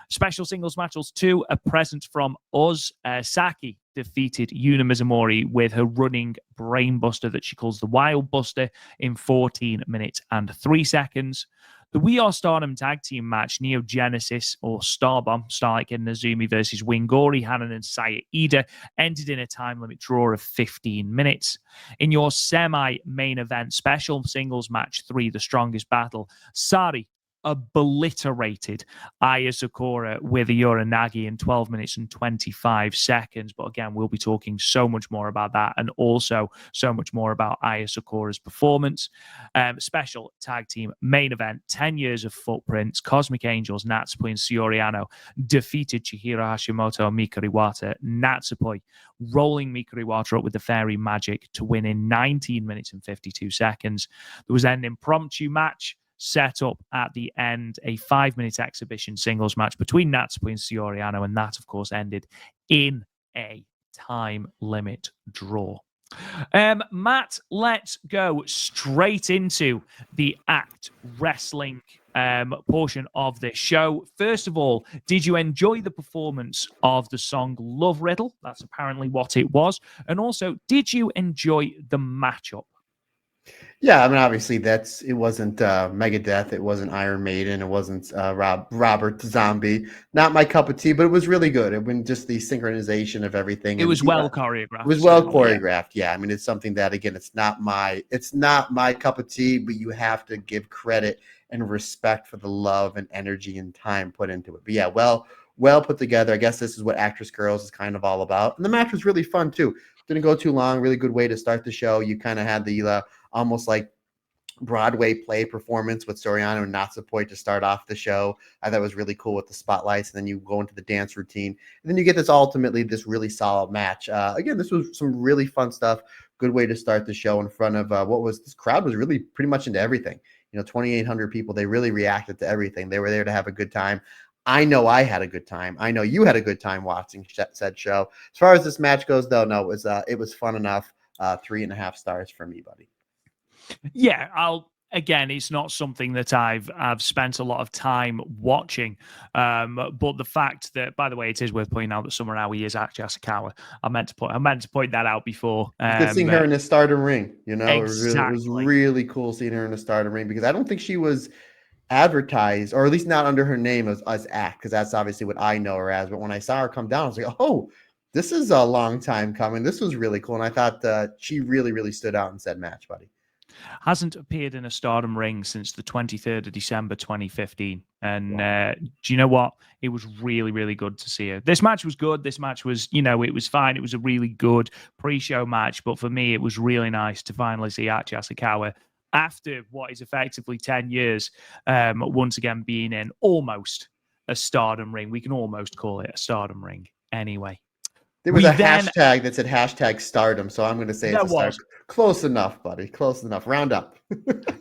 Special singles matches 2, A Present from Us. Saki defeated Yuna Mizumori with her running brainbuster that she calls the Wild Buster in 14 minutes and 3 seconds. The We Are Stardom tag team match, Neo Genesis or Starbomb, Starlight and Nazumi versus Wingori, Hanan and Saya Ida, ended in a time limit draw of 15 minutes. In your semi-main event special singles match 3, The Strongest Battle, Sade obliterated Aya Sakura with a Uranagi in 12 minutes and 25 seconds. But again, we'll be talking so much more about that, and also so much more about Aya Sakura's performance. Special tag team main event, 10 years of footprints, Cosmic Angels, Natsupoi and Saory Anu defeated Chihiro Hashimoto and Mikari Wata. Natsupoi rolling Mikari Wata up with the Fairy Magic to win in 19 minutes and 52 seconds. There was then an impromptu match, set up at the end a 5-minute exhibition singles match between Natsu and Saory, and that, of course, ended in a time limit draw. Matt, let's go straight into the Act Wrestling portion of this show. First of all, did you enjoy the performance of the song Love Riddle? That's apparently what it was. And also, did you enjoy the matchup? Yeah, I mean, obviously it wasn't Megadeth, it wasn't Iron Maiden, it wasn't Robert Zombie. Not my cup of tea, but it was really good. It was just the synchronization of everything. It was well choreographed. choreographed. It was well choreographed. Yeah, I mean, it's something that, again, it's not my cup of tea, but you have to give credit and respect for the love and energy and time put into it. But yeah, well put together. I guess this is what Actress Girls is kind of all about. And the match was really fun too. Didn't go too long. Really good way to start the show. You kind of had the almost like Broadway play performance with Soriano and Natsupoi to start off the show. I thought it was really cool with the spotlights, and then you go into the dance routine, and then you get this really solid match. Again, this was some really fun stuff. Good way to start the show in front of this crowd was really pretty much into everything. 2,800 people. They really reacted to everything. They were there to have a good time. I know I had a good time. I know you had a good time watching said show. As far as this match goes, though, no, it was fun enough. 3.5 stars for me, buddy. Yeah, again, it's not something that I've spent a lot of time watching. But the fact that, by the way, it is worth pointing out that Summer Aoi is actually Aya Sakura. I meant to point that out before. Good seeing her in a Stardom ring. Exactly. It was really cool seeing her in a Stardom ring, because I don't think she was advertised, or at least not under her name as Act, because that's obviously what I know her as. But when I saw her come down, I was like, oh, this is a long time coming. This was really cool, and I thought she really, really stood out in said match, buddy. Hasn't appeared in a Stardom ring since the 23rd of December 2015. And do you know what? It was really, really good to see her. This match was good. This match was, it was fine. It was a really good pre-show match. But for me, it was really nice to finally see Aya Sakura after what is effectively 10 years, once again being in almost a Stardom ring. We can almost call it a Stardom ring anyway. There was hashtag that said hashtag Stardom, so I'm going to say it's a Stardom. Close enough, buddy. Close enough. Round up.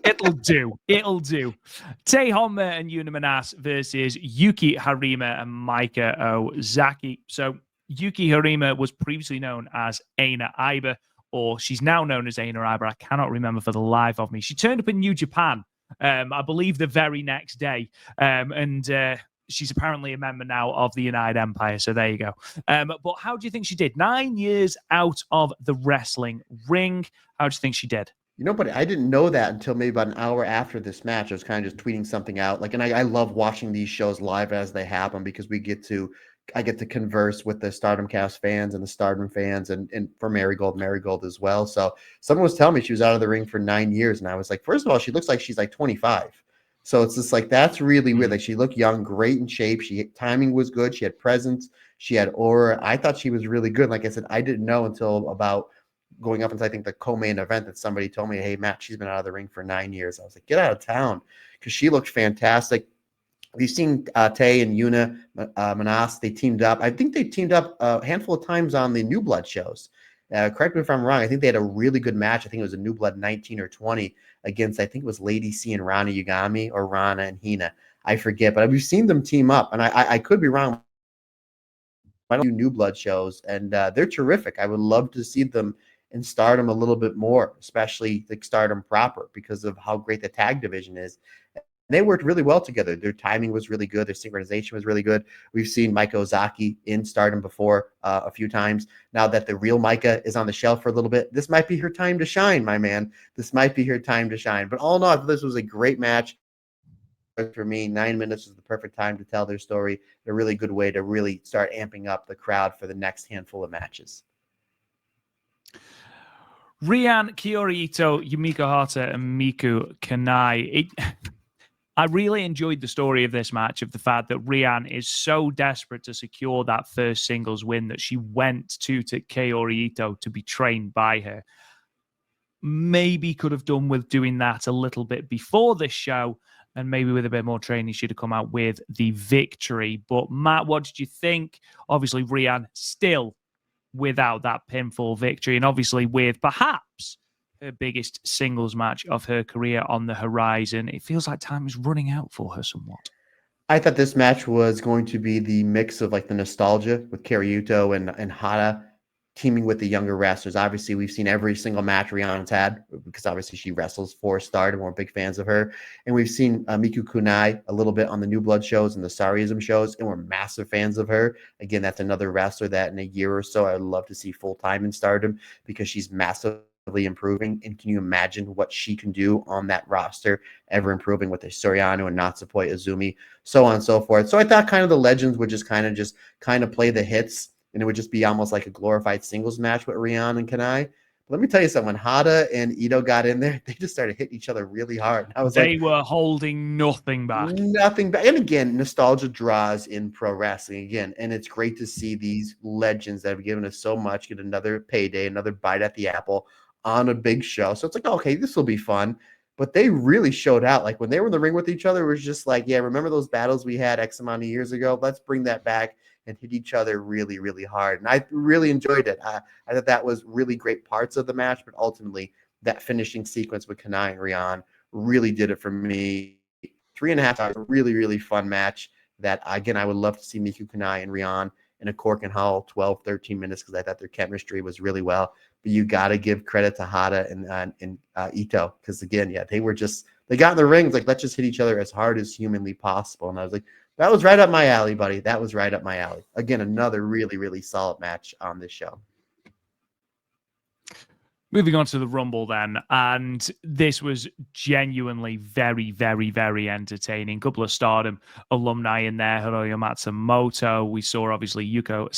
It'll do. Tei Honma and Yuna Manas versus Yuki Harima and Maika Ozaki. So Yuki Harima was previously known as Aina Iba, or she's now known as Aina Iba. I cannot remember for the life of me. She turned up in New Japan, I believe the very next day, and she's apparently a member now of the United Empire. So there you go. But how do you think she did? 9 years out of the wrestling ring. How do you think she did? But I didn't know that until maybe about an hour after this match. I was kind of just tweeting something out. And I love watching these shows live as they happen, because I get to converse with the Stardom Cast fans and the Stardom fans, and for Marigold as well. So someone was telling me she was out of the ring for 9 years. And I was like, first of all, she looks like she's like 25. So it's just like, that's really weird. Like, she looked young, great in shape. Timing was good. She had presence. She had aura. I thought she was really good. Like I said, I didn't know until about going up into, I think, the co-main event, that somebody told me, hey, Matt, she's been out of the ring for 9 years. I was like, get out of town, because she looked fantastic. We've seen Tei and Yuna Manas. They teamed up. I think they teamed up a handful of times on the New Blood shows. Correct me if I'm wrong. I think they had a really good match. I think it was a New Blood 19 or 20 against, I think it was Lady C and Rana Yagami, or Rana and Hina. I forget, but we've seen them team up, and I could be wrong. I don't do New Blood shows, and they're terrific. I would love to see them in Stardom a little bit more, especially the Stardom proper, because of how great the tag division is. They worked really well together. Their timing was really good. Their synchronization was really good. We've seen Maika Ozaki in Stardom before a few times. Now that the real Maika is on the shelf for a little bit, this might be her time to shine, my man. This might be her time to shine. But all in all, I thought this was a great match. For me, 9 minutes is the perfect time to tell their story. A really good way to really start amping up the crowd for the next handful of matches. Rian, Kiori Ito, Yumiko Hata, and Miku Kanai. I really enjoyed the story of this match, of the fact that Rian is so desperate to secure that first singles win that she went to Kaori Ito to be trained by her. Maybe could have done with doing that a little bit before this show, and maybe with a bit more training, she'd have come out with the victory. But Matt, what did you think? Obviously, Rian still without that pinfall victory, and obviously with perhaps her biggest singles match of her career on the horizon. It feels like time is running out for her somewhat. I thought this match was going to be the mix of like the nostalgia with Karyuto and Hana teaming with the younger wrestlers. Obviously, we've seen every single match Rihanna's had because obviously she wrestles for Stardom. We're big fans of her. And we've seen Miku Kunai a little bit on the New Blood shows and the Saoryism shows, and we're massive fans of her. Again, that's another wrestler that in a year or so I'd love to see full-time in Stardom because she's massively improving. And can you imagine what she can do on that roster, ever improving with the Soriano and Natsupoi Izumi, so on and so forth. So I thought kind of the legends would just kind of play the hits, and it would just be almost like a glorified singles match with Rihanna and Kanai. But let me tell you something. When Hada and Ito got in there, they just started hitting each other really hard. And I was they were holding nothing back. Nothing back. And again, nostalgia draws in pro wrestling again. And it's great to see these legends that have given us so much get another payday, another bite at the apple on a big show. So it's like, okay, this will be fun. But they really showed out. Like when they were in the ring with each other, it was just like, yeah, remember those battles we had X amount of years ago? Let's bring that back and hit each other really, really hard. And I really enjoyed it. I thought that was really great parts of the match, but ultimately that finishing sequence with Kanai and Rion really did it for me. 3.5 hours, a really, really fun match that, again, I would love to see Miku Kanai and Rion in a Cork and Hall 12, 13 minutes because I thought their chemistry was really well. But you got to give credit to Hada and Ito because, again, yeah, they got in the ring. Like, let's just hit each other as hard as humanly possible. And I was like, that was right up my alley, buddy. That was right up my alley. Again, another really, really solid match on this show. Moving on to the Rumble then, and this was genuinely very, very, very entertaining. Couple of Stardom alumni in there, Hiroyo Matsumoto. We saw obviously Yuko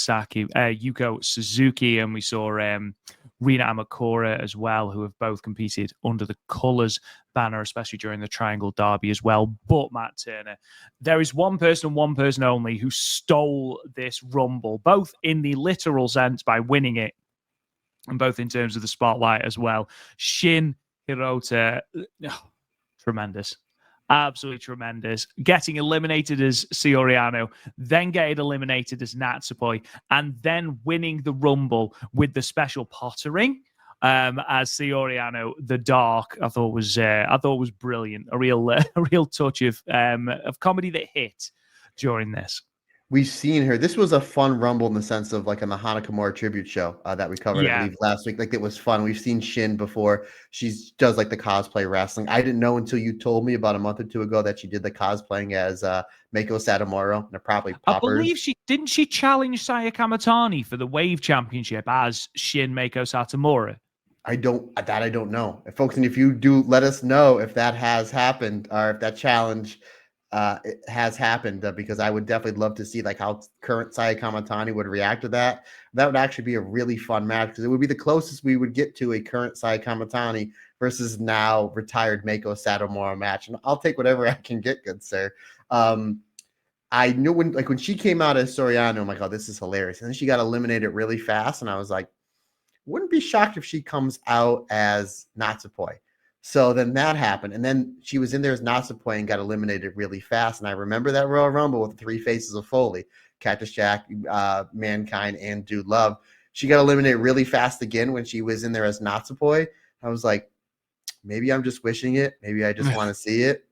Suzuki, and we saw Rina Amakura as well, who have both competed under the Colours banner, especially during the Triangle Derby as well. But Matt Turner, there is one person and one person only who stole this Rumble, both in the literal sense by winning it, and both in terms of the spotlight as well. Shin Hirota, tremendous. Absolutely tremendous. Getting eliminated as Saory, then getting eliminated as Natsupoi, and then winning the Rumble with the special pottering as Saory, the Dark. I thought was brilliant. A real touch of comedy that hit during this. We've seen her. This was a fun Rumble in the sense of like on the Hana Kimura tribute show that we covered, I believe, last week. Like it was fun. We've seen Shin before. She does like the cosplay wrestling. I didn't know until you told me about a month or two ago that she did the cosplaying as Meiko Satomura. And probably poppers. I believe she challenge Saya Kamatani for the Wave Championship as Shin Meiko Satomura. I don't know, folks. And if you do, let us know if that has happened or if that challenge it has happened because I would definitely love to see like how current Saya Kamatani would react to that. That would actually be a really fun match because it would be the closest we would get to a current Saya Kamatani versus now retired Meiko Satomura match. And I'll take whatever I can get, good sir. I knew when she came out as Soriano, I'm like, oh, this is hilarious. And then she got eliminated really fast. And I was like, wouldn't be shocked if she comes out as Natsupoi. So then that happened. And then she was in there as Natsupoi and got eliminated really fast. And I remember that Royal Rumble with the three faces of Foley, Cactus Jack, Mankind, and Dude Love. She got eliminated really fast again when she was in there as Natsupoi. I was like, maybe I'm just wishing it. Maybe I just want to see it.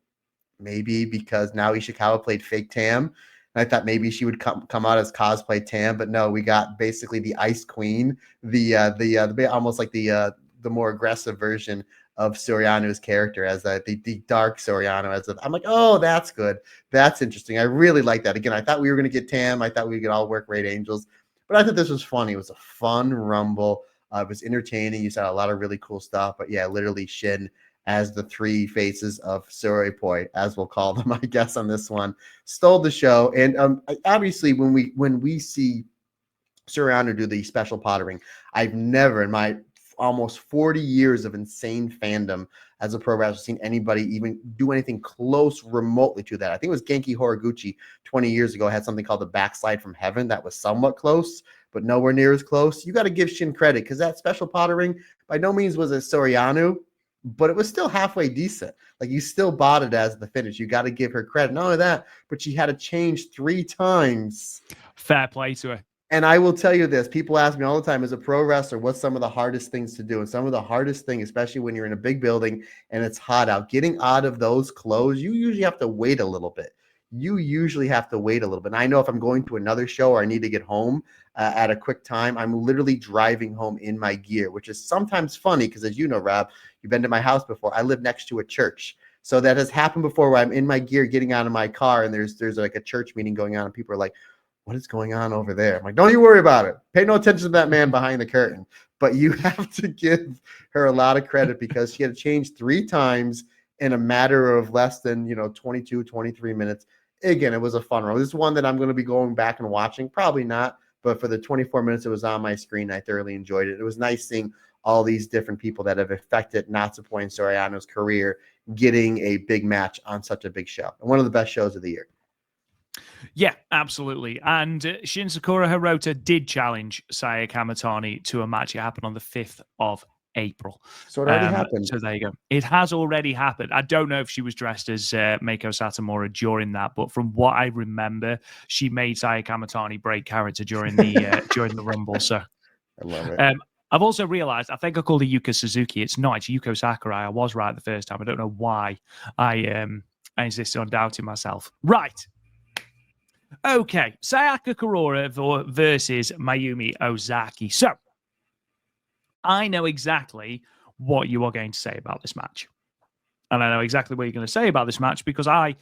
Maybe because now Ishikawa played fake Tam. And I thought maybe she would come out as cosplay Tam. But no, we got basically the Ice Queen, the almost like the more aggressive version of Soriano's character as the dark Soriano. I'm like, oh, that's good. That's interesting. I really like that. Again, I thought we were going to get Tam. I thought we could all work Raid Angels. But I thought this was funny. It was a fun Rumble. It was entertaining. You saw a lot of really cool stuff. But yeah, literally Shin as the three faces of Saory, as we'll call them, I guess, on this one, stole the show. And obviously, when we see Soriano do the special pottering, I've never in my almost 40 years of insane fandom as a pro wrestler seen anybody even do anything close remotely to that. I think it was Genki Horiguchi 20 years ago had something called the backslide from heaven that was somewhat close, but nowhere near as close. You got to give Shin credit because that special pottering by no means was a Soriano, but it was still halfway decent. Like you still bought it as the finish. You got to give her credit. Not only that, but she had to change 3 times. Fair play to her. And I will tell you this, people ask me all the time, as a pro wrestler, what's some of the hardest things to do? And some of the hardest thing, especially when you're in a big building and it's hot out, getting out of those clothes, you usually have to wait a little bit. And I know if I'm going to another show or I need to get home at a quick time, I'm literally driving home in my gear, which is sometimes funny because, as you know, Rob, you've been to my house before. I live next to a church. So that has happened before where I'm in my gear getting out of my car and there's like a church meeting going on and people are like, what is going on over there? I'm like, don't you worry about it. Pay no attention to that man behind the curtain. But you have to give her a lot of credit because she had to change 3 times in a matter of less than, 22, 23 minutes. Again, it was a fun run. This is one that I'm going to be going back and watching. Probably not. But for the 24 minutes it was on my screen, I thoroughly enjoyed it. It was nice seeing all these different people that have affected Natsu and Saory's career getting a big match on such a big show. And one of the best shows of the year. Yeah, absolutely. And Shin Sakura Hirota did challenge Saya Kamatani to a match. It happened on the 5th of April. So it already happened. So there you go. It has already happened. I don't know if she was dressed as Meiko Satomura during that, but from what I remember, she made Saya Kamatani break character during the during the Rumble. So I love it. I've also realized, I think I called her Yuka Suzuki. It's not. It's Yuko Sakurai. I was right the first time. I don't know why I insisted on doubting myself. Right. Okay, Sayaka Kurora versus Mayumi Ozaki. So, I know exactly what you are going to say about this match. And I know exactly what you're going to say about this match because I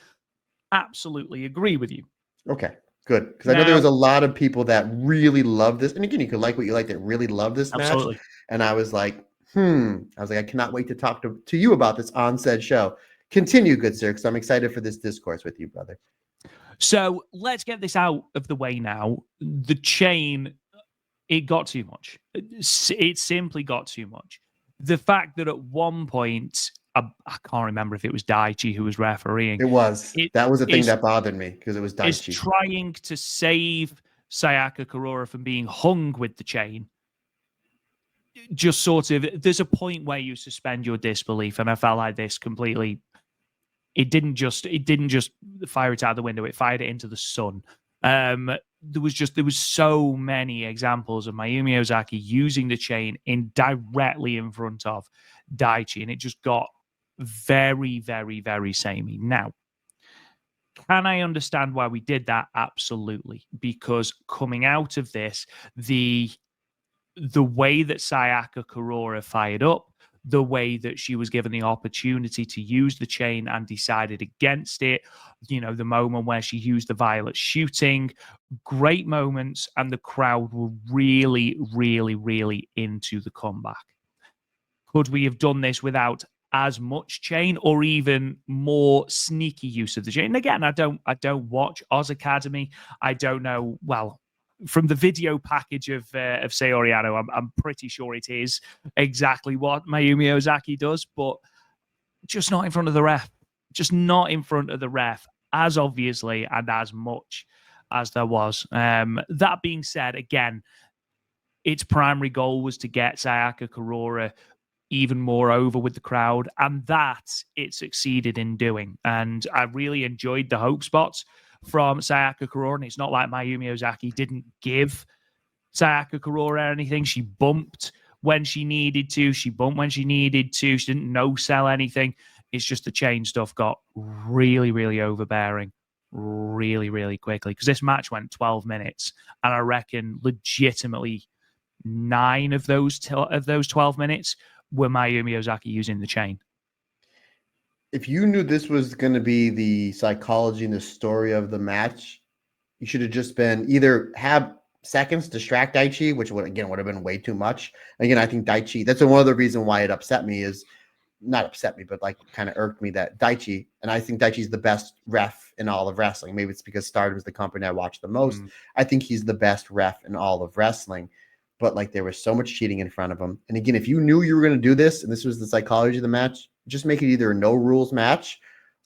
absolutely agree with you. Okay, good. Because I know there was a lot of people that really love this. And again, you could like what you like that really love this match. And I was like, I cannot wait to talk to you about this on said show. Continue, good sir, because I'm excited for this discourse with you, brother. So let's get this out of the way now. The chain, it got too much. It simply got too much. The fact that at one point, I can't remember if it was Daichi who was refereeing. It was. That was the thing that bothered me because it was Daichi. Is trying to save Sayaka Kurora from being hung with the chain. Just sort of, there's a point where you suspend your disbelief, and I felt like this completely. It didn't just fire it out the window. It fired it into the sun. There was so many examples of Mayumi Ozaki using the chain directly in front of Daichi, and it just got very, very, very samey. Now, can I understand why we did that? Absolutely, because coming out of this, the way that Sayaka Kurora fired up, the way that she was given the opportunity to use the chain and decided against it, the moment where she used the violet shooting, great moments, and the crowd were really, really, really into the comeback. Could we have done this without as much chain or even more sneaky use of the chain? And again, I don't watch Oz Academy. I don't know, well, from the video package of Saori Anou, I'm pretty sure it is exactly what Mayumi Ozaki does, but just not in front of the ref. Just not in front of the ref, as obviously and as much as there was. That being said, again, its primary goal was to get Sayaka Kurora even more over with the crowd, and that it succeeded in doing. And I really enjoyed the hope spots from Sayaka Kurora. And it's not like Mayumi Ozaki didn't give Sayaka Kurora anything. She bumped when she needed to. She bumped when she needed to. She didn't no-sell anything. It's just the chain stuff got really, really overbearing really, really quickly because this match went 12 minutes. And I reckon legitimately 9 of those 12 minutes were Mayumi Ozaki using the chain. If you knew this was going to be the psychology and the story of the match, you should have just been either have seconds distract Daichi, which would have been way too much. Again, I think Daichi, that's one other reason why it upset me is not upset me, but like kind of irked me that Daichi, and I think Daichi's the best ref in all of wrestling. Maybe it's because Stardom is the company I watch the most. I think he's the best ref in all of wrestling. But like there was so much cheating in front of him. And again, if you knew you were going to do this and this was the psychology of the match, just make it either a no rules match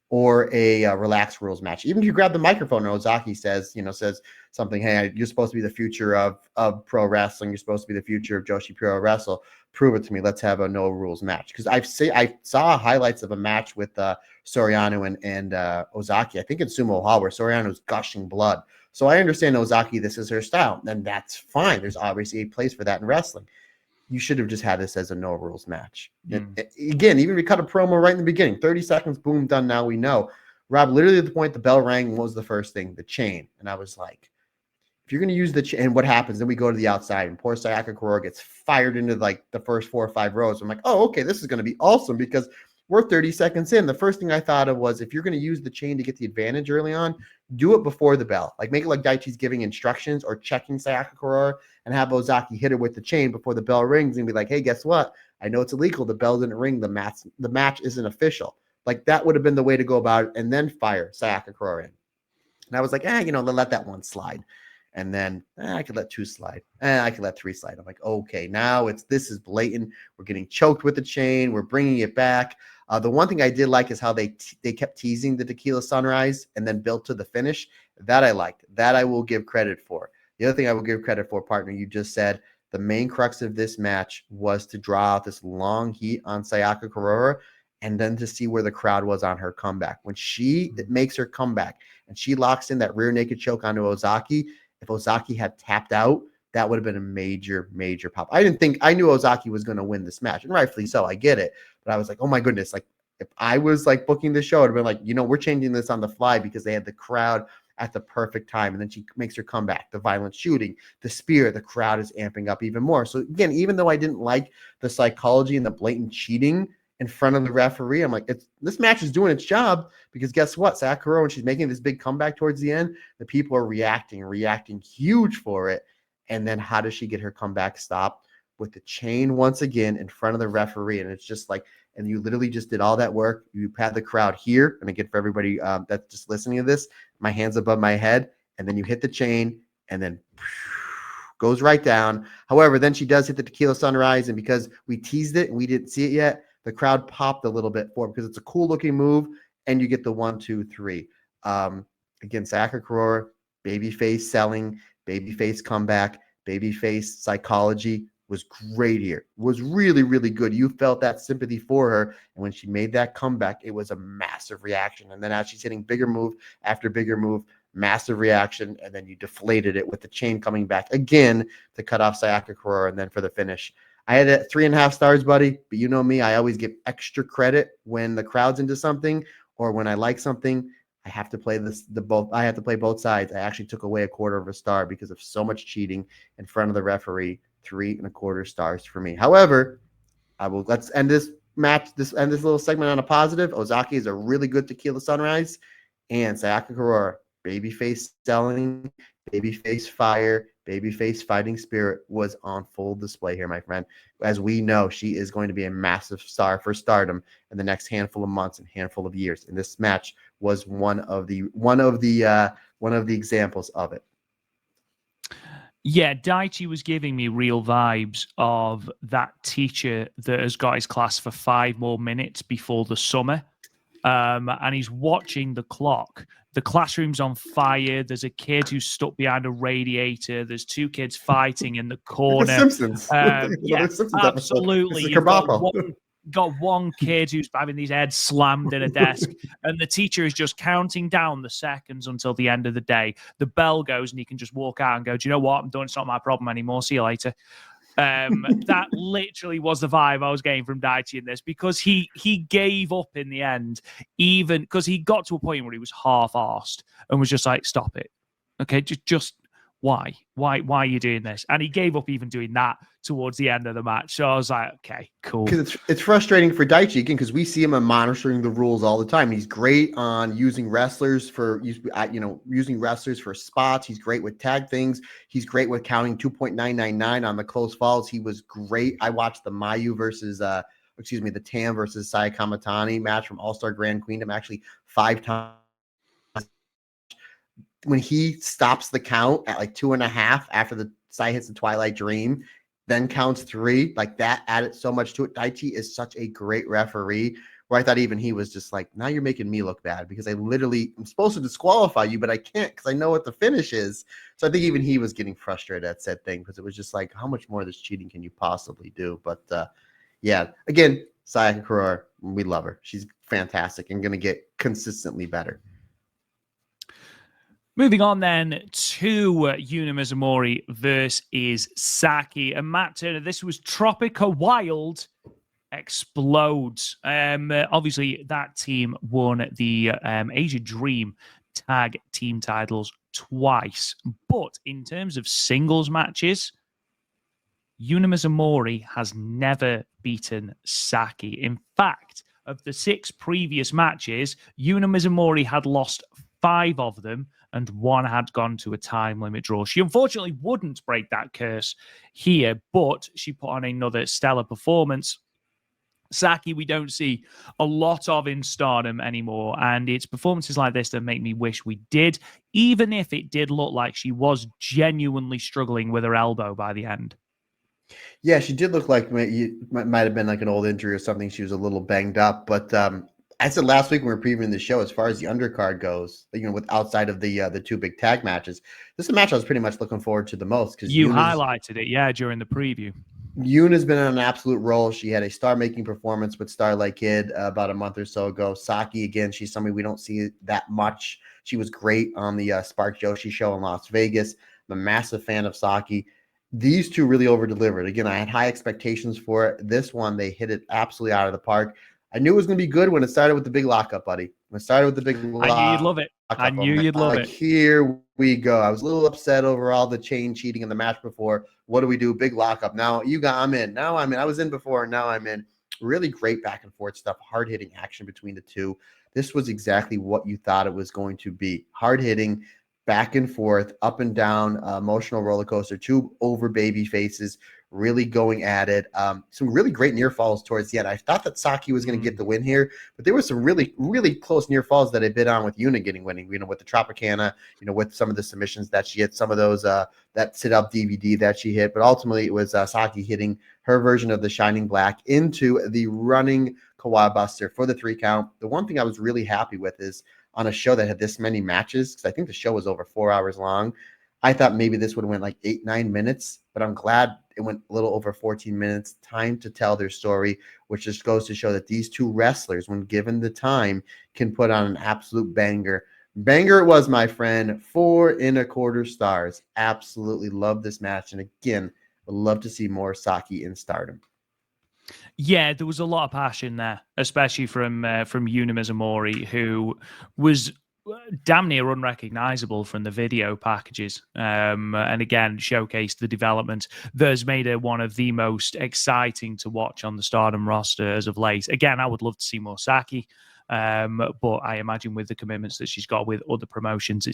or a relaxed rules match. Even if you grab the microphone and Ozaki says something, hey, you're supposed to be the future of pro wrestling. You're supposed to be the future of Joshi Pro Wrestle. Prove it to me. Let's have a no rules match. Because I saw highlights of a match with Saory Anou and Ozaki. I think in Sumo Hall where Saory Anou was gushing blood So I understand Ozaki, this is her style, and that's fine. There's obviously a place for that in wrestling. You should have just had this as a no rules match. Again, even if we cut a promo right in the beginning, 30 seconds, boom, done. Now we know. Rob, literally at the point the bell rang, what was the first thing? The chain. And I was like, if you're going to use the chain, and what happens? Then we go to the outside, and poor Sayaka Kurora gets fired into like the first 4 or 5 rows. I'm like, oh, okay, this is going to be awesome because we're 30 seconds in. The first thing I thought of was if you're going to use the chain to get the advantage early on, do it before the bell. Like make it like Daichi's giving instructions or checking Sayaka Kurora and have Ozaki hit her with the chain before the bell rings and be like, hey, guess what? I know it's illegal. The bell didn't ring. The match isn't official. Like that would have been the way to go about it, and then fire Sayaka Kurora in. And I was like, let that one slide. And then I could let 2 slide. I could let 3 slide. I'm like, okay, now this is blatant. We're getting choked with the chain. We're bringing it back. The one thing I did like is how they kept teasing the tequila sunrise and then built to the finish. That I liked. That I will give credit for. The other thing I will give credit for, partner, you just said, the main crux of this match was to draw out this long heat on Sayaka Kurora and then to see where the crowd was on her comeback. When she makes her comeback and she locks in that rear naked choke onto Ozaki, if Ozaki had tapped out, that would have been a major, major pop. I knew Ozaki was going to win this match, and rightfully so. I get it. But I was like, oh my goodness. Like, if I was like booking the show, I'd have been like, we're changing this on the fly because they had the crowd at the perfect time. And then she makes her comeback, the violent shooting, the spear, the crowd is amping up even more. So again, even though I didn't like the psychology and the blatant cheating in front of the referee, I'm like, this match is doing its job because guess what? Sakura, when she's making this big comeback towards the end, the people are reacting huge for it. And then how does she get her comeback stopped? With the chain once again in front of the referee. And it's just like, and you literally just did all that work. You had the crowd here. And again, for everybody that's just listening to this, my hands above my head, and then you hit the chain and then goes right down. However, then she does hit the tequila sunrise. And because we teased it and we didn't see it yet, the crowd popped a little bit for it because it's a cool looking move. And you get the 1, 2, 3. Again, Sayaka Kurora, babyface selling, babyface comeback, babyface psychology was great here. Was really, really good. You felt that sympathy for her. And when she made that comeback, it was a massive reaction. And then as she's hitting bigger move after bigger move, massive reaction. And then you deflated it with the chain coming back again to cut off Sayaka Kurora. And then for the finish, I had it 3.5 stars, buddy. But you know me, I always give extra credit when the crowd's into something or when I like something. I have to play I have to play both sides. I actually took away 1/4 star because of so much cheating in front of the referee. 3.25 stars for me. However, let's end this match, end this little segment on a positive. Ozaki is a really good tequila sunrise, and Sayaka Kurora, babyface selling, babyface fire, babyface fighting spirit was on full display here, my friend. As we know, she is going to be a massive star for Stardom in the next handful of months and handful of years. And this match was one of the examples of it. Yeah, Daichi was giving me real vibes of that teacher that has got his class for 5 more minutes before the summer. And he's watching the clock. The classroom's on fire. There's a kid who's stuck behind a radiator. There's 2 kids fighting in the corner. The Simpsons. Yeah, Simpsons absolutely. You've got one kid who's having his head slammed in a desk, and the teacher is just counting down the seconds until the end of the day. The bell goes, and he can just walk out and go, do you know what? I'm done. It's not my problem anymore. See you later. That literally was the vibe I was getting from Daichi in this, because he gave up in the end, even because he got to a point where he was half-arsed and was just like, stop it. Okay, just why are you doing this? And he gave up even doing that towards the end of the match. So I was like, okay, cool. Because it's frustrating for Daichi again, because we see him monitoring the rules all the time. He's great on using wrestlers for spots. He's great with tag things. He's great with counting 2.999 on the close falls. He was great. I watched the Mayu versus the Tam versus Saya Kamatani match from All-Star Grand Queendom actually 5 times. When he stops the count at like 2.5 after the Sai hits the Twilight Dream, then counts 3, like that added so much to it. Daichi is such a great referee, where I thought even he was just like, now you're making me look bad because I'm supposed to disqualify you, but I can't because I know what the finish is. So I think even he was getting frustrated at said thing, because it was just like, how much more of this cheating can you possibly do? But yeah, again, Sayaka Kurora, we love her. She's fantastic and going to get consistently better. Moving on then to Yuna Mizumori versus Saki. And Matt Turner, this was Tropica Wild Explodes. Obviously, that team won the Asia Dream tag team titles twice. But in terms of singles matches, Yuna Mizumori has never beaten Saki. In fact, of the 6 previous matches, Yuna Mizumori had lost 5 of them, and 1 had gone to a time limit draw. She unfortunately wouldn't break that curse here, but she put on another stellar performance. Saki, we don't see a lot of in Stardom anymore, and it's performances like this that make me wish we did, even if it did look like she was genuinely struggling with her elbow by the end. Yeah, she did look like might have been like an old injury or something. She was a little banged up, but I said last week when we were previewing the show, as far as the undercard goes, with outside of the 2 big tag matches, this is a match I was pretty much looking forward to the most because you highlighted it, yeah, during the preview. Yuna's been on an absolute roll. She had a star-making performance with Starlight Kid about a month or so ago. Saki, again, she's somebody we don't see that much. She was great on the Spark Joshi show in Las Vegas. I'm a massive fan of Saki. These two really over-delivered. Again, I had high expectations for it. This one, they hit it absolutely out of the park. I knew it was going to be good when it started with the big lockup, buddy. When it started with the big lockup. I knew you'd love it. I knew you'd love it. Here we go. I was a little upset over all the chain cheating in the match before. What do we do? Big lockup. Now I'm in. Now I'm in. I was in before. Now I'm in. Really great back and forth stuff. Hard-hitting action between the two. This was exactly what you thought it was going to be. Hard-hitting, back and forth, up and down, emotional roller coaster. 2 over baby faces, really going at it. Some really great near falls towards the end. I thought that Saki was going to get the win here, but there were some really, really close near falls that I bid on with Yuna getting winning. With the Tropicana, with some of the submissions that she hit, some of those that sit up DVD that she hit, but ultimately it was Saki hitting her version of the Shining Black into the running Kawa Buster for the 3 count. The one thing I was really happy with is on a show that had this many matches, because I think the show was over 4 hours long. I thought maybe this would have went like 8-9 minutes, but I'm glad it went a little over 14 minutes. Time to tell their story, which just goes to show that these 2 wrestlers, when given the time, can put on an absolute banger. Banger it was, my friend. 4 1/4 stars. Absolutely love this match. And again, would love to see more Saki in Stardom. Yeah, there was a lot of passion there, especially from Yuna Mizumori, who was damn near unrecognizable from the video packages, and again showcased the development that has made her one of the most exciting to watch on the Stardom roster as of late. Again, I would love to see more Saki, but I imagine with the commitments that she's got with other promotions,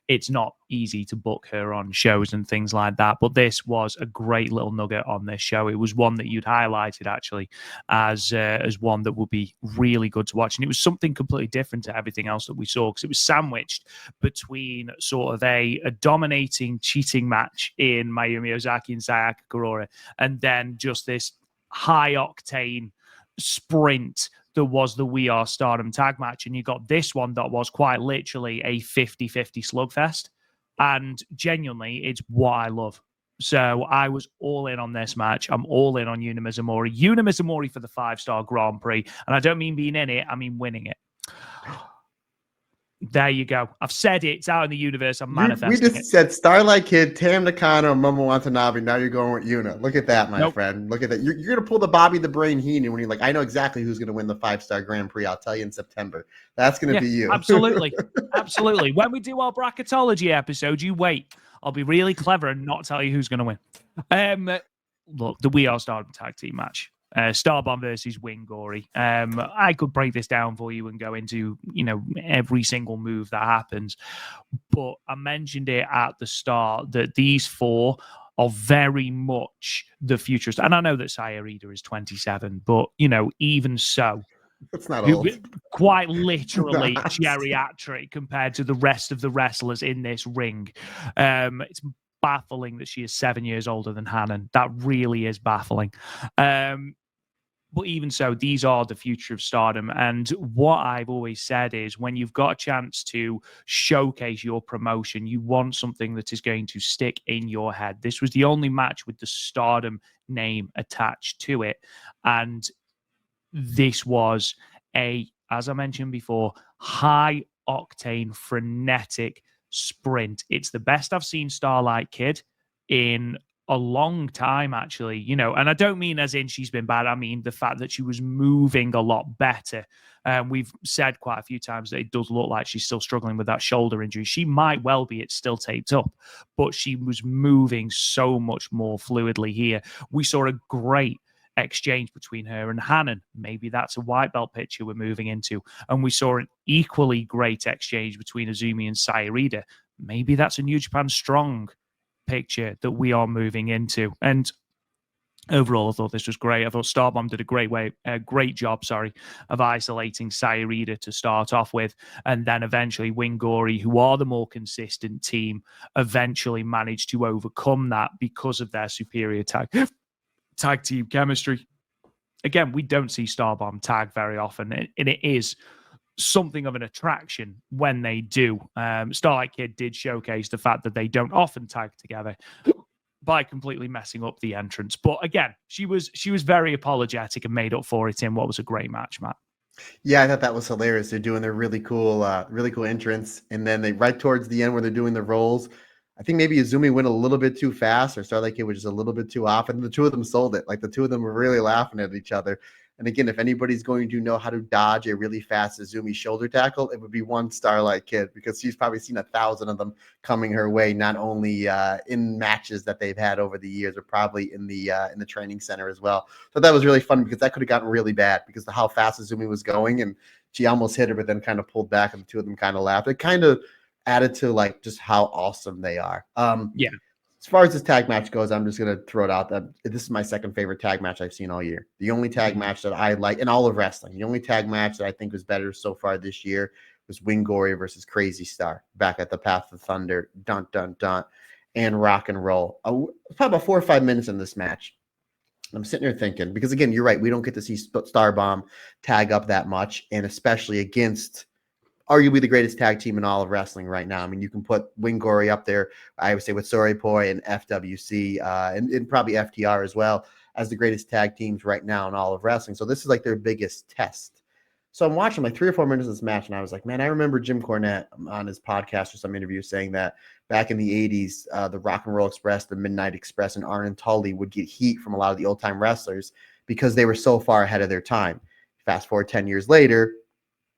it's not easy to book her on shows and things like that. But this was a great little nugget on this show. It was one that you'd highlighted actually as one that would be really good to watch. And it was something completely different to everything else that we saw, because it was sandwiched between sort of a dominating cheating match in Mayumi Ozaki and Aya Sakura, and then just this high octane sprint that was the We Are Stardom tag match. And you got this one that was quite literally a 50-50 slugfest. And genuinely, it's what I love. So I was all in on this match. I'm all in on Yuna Mizumori. Yuna Mizumori for the 5-star Grand Prix. And I don't mean being in it, I mean winning it. There you go. I've said it. It's out in the universe. I'm manifesting We just said Starlight Kid, Tam Nakano, Momo Watanabe. Now you're going with Yuna. Look at that, my friend. Look at that. You're going to pull the Bobby the Brain Heenan when you're like, I know exactly who's going to win the 5-star Grand Prix. I'll tell you in September. That's going to be you. Absolutely. Absolutely. When we do our bracketology episode, you wait. I'll be really clever and not tell you who's going to win. Look, the We Are Stardom tag team match. Starbomb versus Wingori. I could break this down for you and go into, every single move that happens. But I mentioned it at the start that these 4 are very much the future. And I know that Sayarida is 27, but, even so, that's not old. Quite literally geriatric compared to the rest of the wrestlers in this ring. It's baffling that she is 7 years older than Hanan. That really is baffling. But even so, these are the future of Stardom. And what I've always said is when you've got a chance to showcase your promotion, you want something that is going to stick in your head. This was the only match with the Stardom name attached to it. And this was as I mentioned before, high octane, frenetic sprint. It's the best I've seen Starlight Kid in a long time, actually, and I don't mean as in she's been bad. I mean the fact that she was moving a lot better. We've said quite a few times that it does look like she's still struggling with that shoulder injury. She might well be, it's still taped up, but she was moving so much more fluidly here. We saw a great exchange between her and Hanan. Maybe that's a white belt picture we're moving into. And we saw an equally great exchange between Azumi and Saory. Maybe that's a New Japan Strong picture that we are moving into. And overall, I thought this was great. I thought Stardom did a great job, of isolating Saory to start off with, and then eventually Wingori, who are the more consistent team, eventually managed to overcome that because of their superior tag team chemistry. Again, we don't see Starbomb tag very often, and it is something of an attraction when they do. Starlight Kid did showcase the fact that they don't often tag together by completely messing up the entrance. But again, she was very apologetic and made up for it in what was a great match, Matt. Yeah, I thought that was hilarious. They're doing their really cool entrance, and then they right towards the end where they're doing the rolls. I think maybe Azumi went a little bit too fast, or Starlight Kid was just a little bit too off, and the two of them sold it. Like the two of them were really laughing at each other. And again, if anybody's going to know how to dodge a really fast Azumi shoulder tackle, it would be one Starlight Kid, because she's probably seen 1,000 of them coming her way, not only in matches that they've had over the years, but probably in the training center as well. So that was really fun, because that could have gotten really bad because of how fast Azumi was going, and she almost hit her, but then kind of pulled back, and the two of them kind of laughed. It kind of added to like just how awesome they are. Yeah. As far as this tag match goes, I'm just going to throw it out that this is my second favorite tag match I've seen all year. The only tag match that I like in all of wrestling, the only tag match that I think was better so far this year was Wingori versus Crazy Star back at the Path of Thunder, dun, dun, dun, and Rock and Roll. Probably about 4 or 5 minutes in this match. I'm sitting here thinking, because again, you're right, we don't get to see Starbomb tag up that much, and especially against arguably the greatest tag team in all of wrestling right now. I mean, you can put Wingori up there, I would say, with Soripoi and FWC, and probably FTR as well, as the greatest tag teams right now in all of wrestling. So this is like their biggest test. So I'm watching like 3 or 4 minutes of this match, and I was like, man, I remember Jim Cornette on his podcast or some interview saying that back in the 80s, the Rock and Roll Express, the Midnight Express, and Arn and Tully would get heat from a lot of the old-time wrestlers because they were so far ahead of their time. Fast forward 10 years later,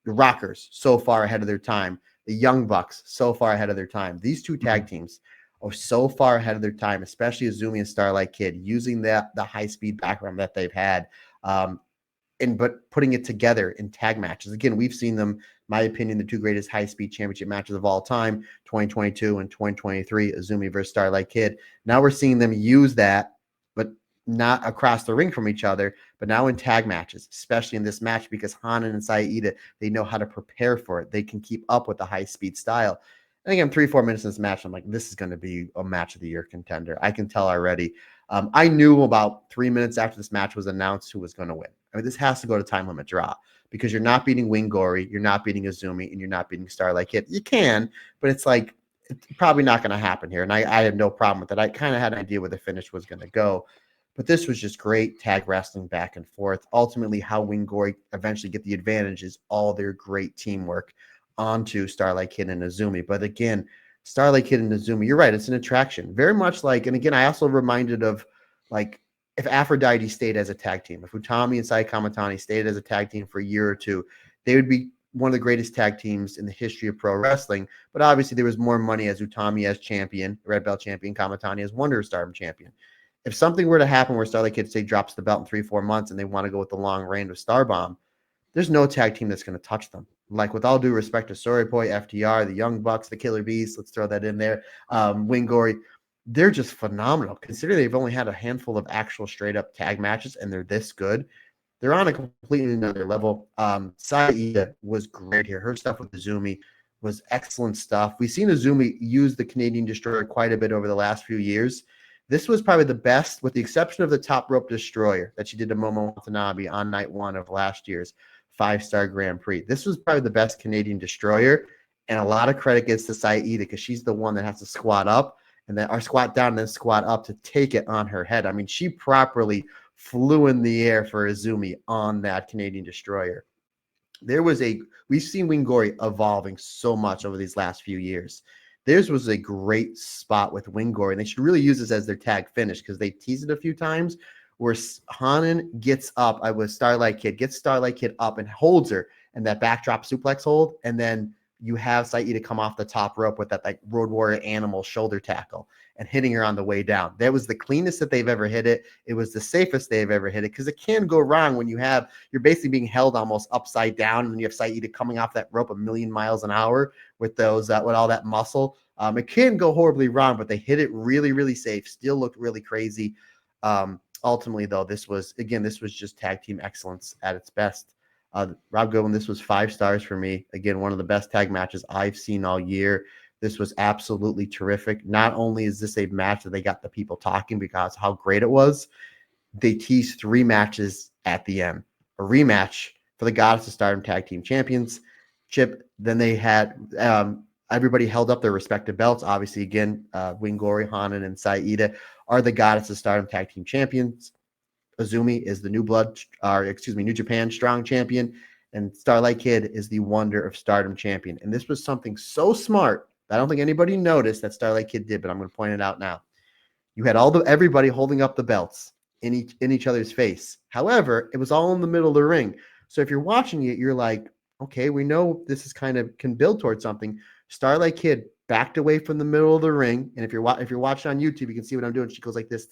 the Rockers, so far ahead of their time. The Young Bucks, so far ahead of their time. These two tag teams are so far ahead of their time, especially Azumi and Starlight Kid, using the high-speed background that they've had, but putting it together in tag matches. Again, we've seen them, my opinion, the two greatest high-speed championship matches of all time, 2022 and 2023, Azumi versus Starlight Kid. Now we're seeing them use that, but not across the ring from each other, but now in tag matches, especially in this match, because Hanan and Saida, they know how to prepare for it. They can keep up with the high-speed style. And again, 3-4 minutes in this match, I'm like, this is going to be a match of the year contender. I can tell already. I knew about 3 minutes after this match was announced who was going to win. I mean, this has to go to time limit draw, because you're not beating Wingori, you're not beating Azumi, and you're not beating Starlight Kid. You can, but it's like, it's probably not going to happen here. And I had no problem with it. I kind of had an idea where the finish was going to go. But this was just great tag wrestling back and forth. Ultimately, how Wingori eventually get the advantage is all their great teamwork onto Starlight Kid and Azumi. But again, Starlight Kid and Azumi, you're right, it's an attraction. Very much like, and again, I also reminded of, like, if Aphrodite stayed as a tag team, if Utami and Sai Kamatani stayed as a tag team for a year or two, they would be one of the greatest tag teams in the history of pro wrestling. But obviously, there was more money as Utami as champion, Red Belt champion, Kamatani as Wonder Stardom champion. If something were to happen where Starlight Kid, say, drops the belt in 3-4 months and they want to go with the long reign of Starbomb, there's no tag team that's going to touch them. Like, with all due respect to Soripoi, FTR, the Young Bucks, the Killer Bees, let's throw that in there, Wingori, they're just phenomenal. Considering they've only had a handful of actual straight-up tag matches and they're this good, they're on a completely another level. Saida was great here. Her stuff with Azumi was excellent stuff. We've seen Azumi use the Canadian Destroyer quite a bit over the last few years. This was probably the best, with the exception of the top rope destroyer that she did to Momo Watanabe on night 1 of last year's 5-star Grand Prix. This was probably the best Canadian destroyer, and a lot of credit gets to Saida, because she's the one that has to squat up and then, or squat down and then squat up to take it on her head. I mean, she properly flew in the air for Azumi on that Canadian destroyer. We've seen Wingori evolving so much over these last few years. Theirs was a great spot with Wingori, and they should really use this as their tag finish because they teased it a few times where Hanan gets up. I was Starlight Kid, gets Starlight Kid up and holds her and that backdrop suplex hold, and then you have Saida come off the top rope with that like Road Warrior animal shoulder tackle and hitting her on the way down. That was the cleanest that they've ever hit it. It was the safest they've ever hit it because it can go wrong when you're basically being held almost upside down, and then you have Saida coming off that rope a million miles an hour with those with all that muscle. It can go horribly wrong, but they hit it really, really safe. Still looked really crazy. Ultimately, though, this was just tag team excellence at its best. Rob Goodwin, this was 5 stars for me. Again, one of the best tag matches I've seen all year. This was absolutely terrific. Not only is this a match that they got the people talking because how great it was, they teased 3 matches at the end. A rematch for the Goddess of Stardom Tag Team Championship. Then they had everybody held up their respective belts. Obviously, again, Wingori, Hanan, and Saida are the Goddess of Stardom Tag Team Champions. Azumi is the New Japan Strong Champion, and Starlight Kid is the Wonder of Stardom Champion. And this was something so smart that I don't think anybody noticed that Starlight Kid did, but I'm going to point it out now. You had everybody holding up the belts in each other's face. However, it was all in the middle of the ring. So if you're watching it, you're like, okay, we know this is can build towards something. Starlight Kid backed away from the middle of the ring, and if you're watching on YouTube, you can see what I'm doing. She goes like this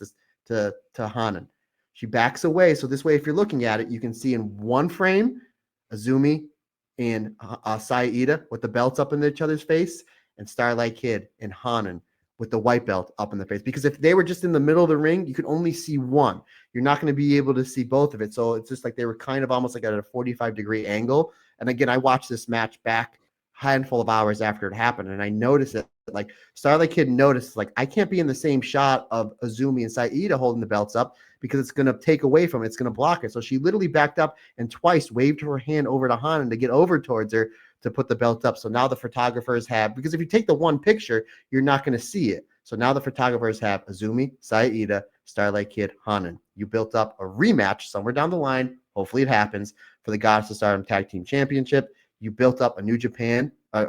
to Hanan. She backs away, so this way, if you're looking at it, you can see in one frame Azumi and Saida with the belts up in each other's face, and Starlight Kid and Hanan with the white belt up in the face. Because if they were just in the middle of the ring, you could only see one. You're not going to be able to see both of it. So it's just like they were kind of almost like at a 45-degree angle. And again, I watched this match back a handful of hours after it happened, and I noticed it. Like Starlight Kid noticed, like, I can't be in the same shot of Azumi and Saida holding the belts up because it's going to take away from it. It's going to block it. So she literally backed up and twice waved her hand over to Hanan to get over towards her to put the belt up. So now the photographers have, because if you take the one picture, you're not going to see it. So now the photographers have Azumi, Saida, Starlight Kid, Hanan. You built up a rematch somewhere down the line. Hopefully it happens for the Goddess of Stardom Tag Team Championship. You built up a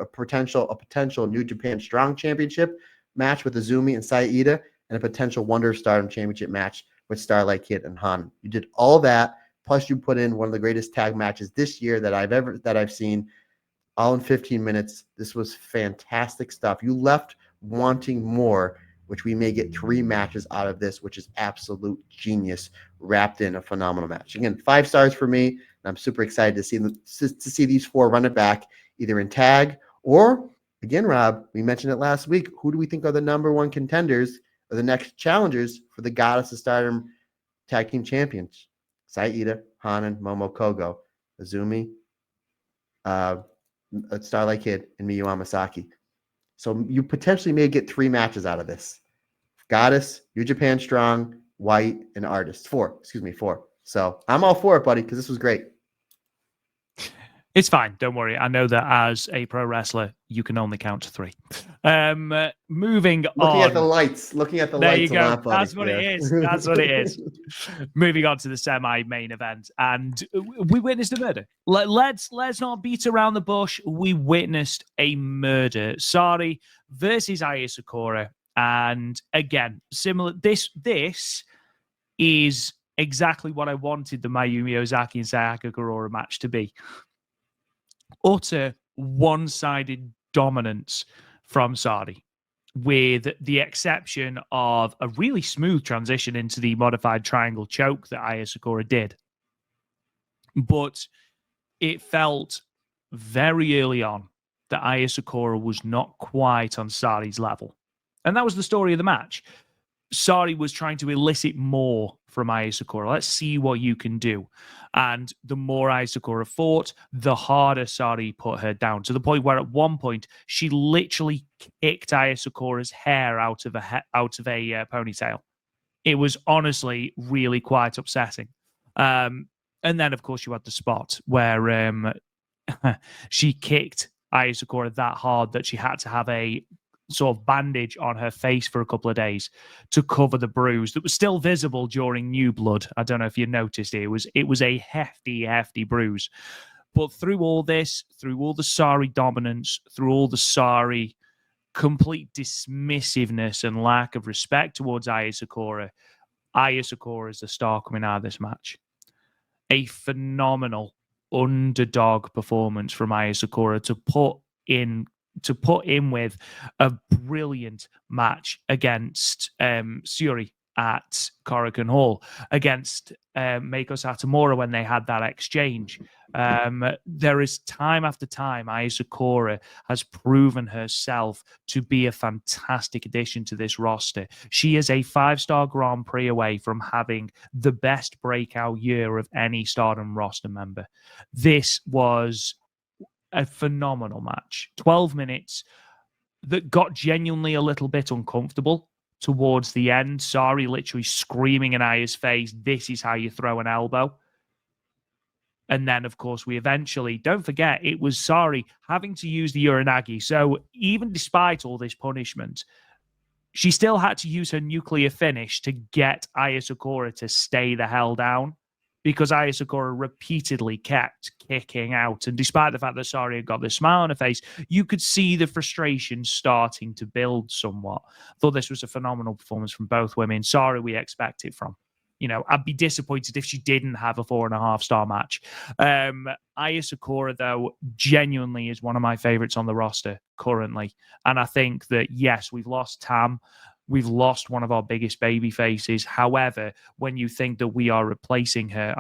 potential New Japan Strong Championship match with Azumi and Saida, and a potential Wonder of Stardom Championship match with Starlight Kid and Hanan. You did all that, plus you put in one of the greatest tag matches this year that I've seen, all in 15 minutes. This was fantastic stuff. You left wanting more, which we may get 3 matches out of this, which is absolute genius wrapped in a phenomenal match. Again, 5 stars for me, and I'm super excited to see these 4 run it back either in tag or, again, Rob, we mentioned it last week. Who do we think are the number 1 contenders or the next challengers for the Goddess of Stardom Tag Team Champions? Saida, Hanan, Momo Kogo, Azumi, Starlight Kid, and Miyu Amasaki. So you potentially may get 3 matches out of this. Goddess, New Japan Strong, White, and Artist. 4. So I'm all for it, buddy, because this was great. It's fine. Don't worry. I know that as a pro wrestler, you can only count to 3. Moving on. Looking at the lights. There you go. That's what it is. That's what it is. Moving on to the semi-main event. And we witnessed a murder. Let's not beat around the bush. We witnessed a murder. Saory versus Aya Sakura. And again, similar. This is exactly what I wanted the Mayumi Ozaki and Sayaka Kurora match to be. Utter one-sided dominance from Sade, with the exception of a really smooth transition into the modified triangle choke that Aya Sakura did. But it felt very early on that Aya Sakura was not quite on Sade's level. And that was the story of the match. Sade was trying to elicit more from Aya Sakura. Let's see what you can do. And the more Aya Sakura fought, the harder Sade put her down, to the point where at one point she literally kicked Aya Sakura's hair out of a ponytail. It was honestly really quite upsetting. And then, of course, you had the spot where she kicked Aya Sakura that hard that she had to have a sort of bandage on her face for a couple of days to cover the bruise that was still visible during New Blood. I don't know if you noticed it. It was a hefty bruise. But through all this, through all the Saory dominance, through all the Saory complete dismissiveness and lack of respect towards Aya Sakura. Aya Sakura is the star coming out of this match. A phenomenal underdog performance from Aya Sakura to put in with a brilliant match against Saory at Korakuen Hall, against Meiko Satomura when they had that exchange. There is time after time, Aya Sakura has proven herself to be a fantastic addition to this roster. She is a 5-star Grand Prix away from having the best breakout year of any Stardom roster member. This was a phenomenal match. 12 minutes that got genuinely a little bit uncomfortable towards the end. Saory literally screaming in Aya's face, "This is how you throw an elbow." And then, of course, we eventually, don't forget, it was Saory having to use the Uranagi. So even despite all this punishment, she still had to use her nuclear finish to get Aya Sakura to stay the hell down, because Aya Sakura repeatedly kept kicking out. And despite the fact that Saory had got this smile on her face, you could see the frustration starting to build somewhat. Thought this was a phenomenal performance from both women. Saory, we expect it from. I'd be disappointed if she didn't have a 4.5-star match. Aya Sakura, though, genuinely is one of my favorites on the roster currently. And I think that, yes, we've lost Tam. We've lost one of our biggest baby faces. However, when you think that we are replacing her,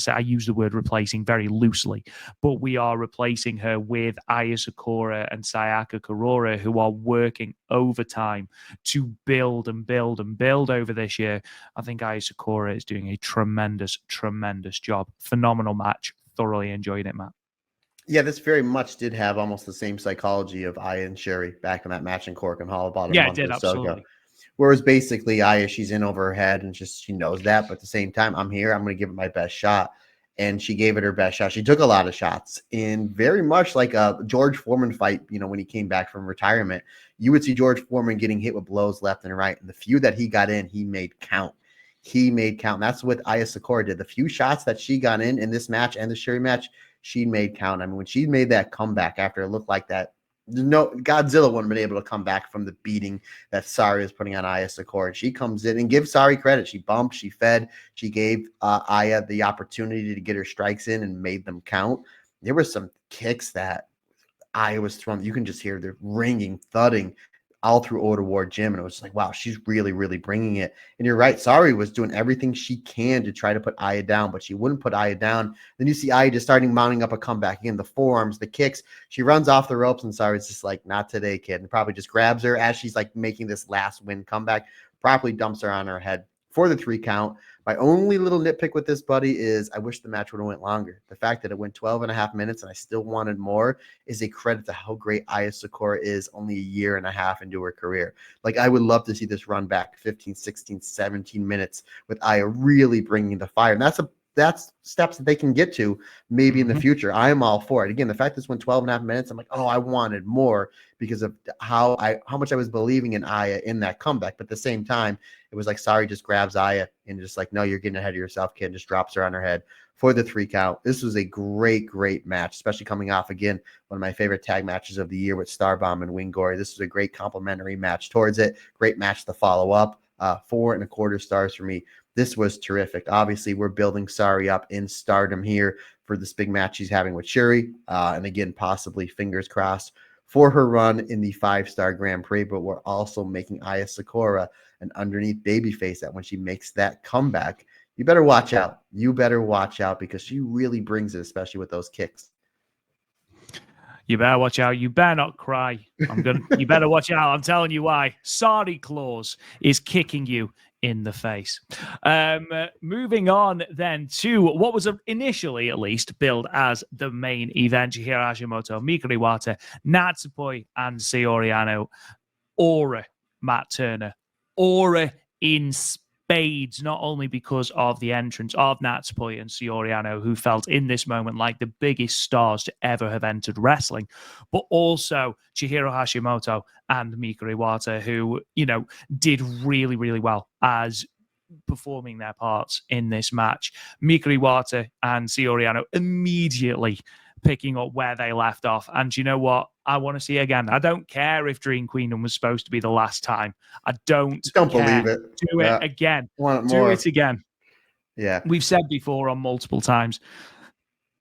I use the word replacing very loosely, but we are replacing her with Aya Sakura and Sayaka Kurora, who are working overtime to build and build and build over this year. I think Aya Sakura is doing a tremendous, tremendous job. Phenomenal match. Thoroughly enjoyed it, Matt. Yeah, this very much did have almost the same psychology of Aya and Sherry back in that match in Korakuen Hall about a month or so ago. Whereas basically Aya, she's in over her head and she knows that. But at the same time, I'm here. I'm going to give it my best shot. And she gave it her best shot. She took a lot of shots. And very much like a George Foreman fight, when he came back from retirement, you would see George Foreman getting hit with blows left and right. And the few that he got in, he made count. And that's what Aya Sakura did. The few shots that she got in this match and the Sherry match, she made count. I mean, when she made that comeback after it looked like that, no, Godzilla wouldn't have been able to come back from the beating that Saory was putting on Aya Sakura. She comes in and gives Saory credit. She bumped, she fed, she gave Aya the opportunity to get her strikes in and made them count. There were some kicks that Aya was throwing. You can just hear the ringing, thudding all through Oda Ward Gym. And it was like, wow, she's really, really bringing it. And you're right. Saory was doing everything she can to try to put Aya down, but she wouldn't put Aya down. Then you see Aya just starting mounting up a comeback. Again, the forearms, the kicks. She runs off the ropes, and Saory's just like, not today, kid. And probably just grabs her as she's like making this last win comeback, properly dumps her on her head for the 3 count. My only little nitpick with this, buddy, is I wish the match would have went longer. The fact that it went 12.5 minutes and I still wanted more is a credit to how great Aya Sakura is only a year and a half into her career. Like, I would love to see this run back 15, 16, 17 minutes with Aya really bringing the fire. And that's steps that they can get to maybe in the future. I am all for it. Again, the fact this went 12.5 minutes, I'm like, oh, I wanted more because of how much I was believing in Aya in that comeback. But at the same time, it was like Saory just grabs Aya and just like, no, you're getting ahead of yourself, kid, and just drops her on her head for the 3 count. This was a great, great match, especially coming off, again, one of my favorite tag matches of the year with Starbomb and Wingori. This was a great complimentary match towards it. Great match to follow up. 4.25 stars for me. This was terrific. Obviously, we're building Saory up in Stardom here for this big match she's having with Sherry. And again, possibly, fingers crossed, for her run in the 5-star Grand Prix. But we're also making Aya Sakura an underneath babyface that when she makes that comeback, you better watch out. You better watch out because she really brings it, especially with those kicks. You better watch out. You better not cry. You better watch out. I'm telling you why. Sade Claus is kicking you in the face. Moving on then to what was initially, at least, billed as the main event. Chihiro Hashimoto, Mikuri Iwata, Natsupoi, and Saory. Aura, Matt Turner. Aura in spades, not only because of the entrance of Natsupoi and Saory, who felt in this moment like the biggest stars to ever have entered wrestling, but also Chihiro Hashimoto and Mikuri Iwata, who, did really, really well as performing their parts in this match. Mikuri Iwata and Saory immediately picking up where they left off. And you know what? I want to see again. I don't care if Dream Queendom was supposed to be the last time. I don't believe it. Do it again. Want it Do more. it again. Yeah. We've said before on multiple times,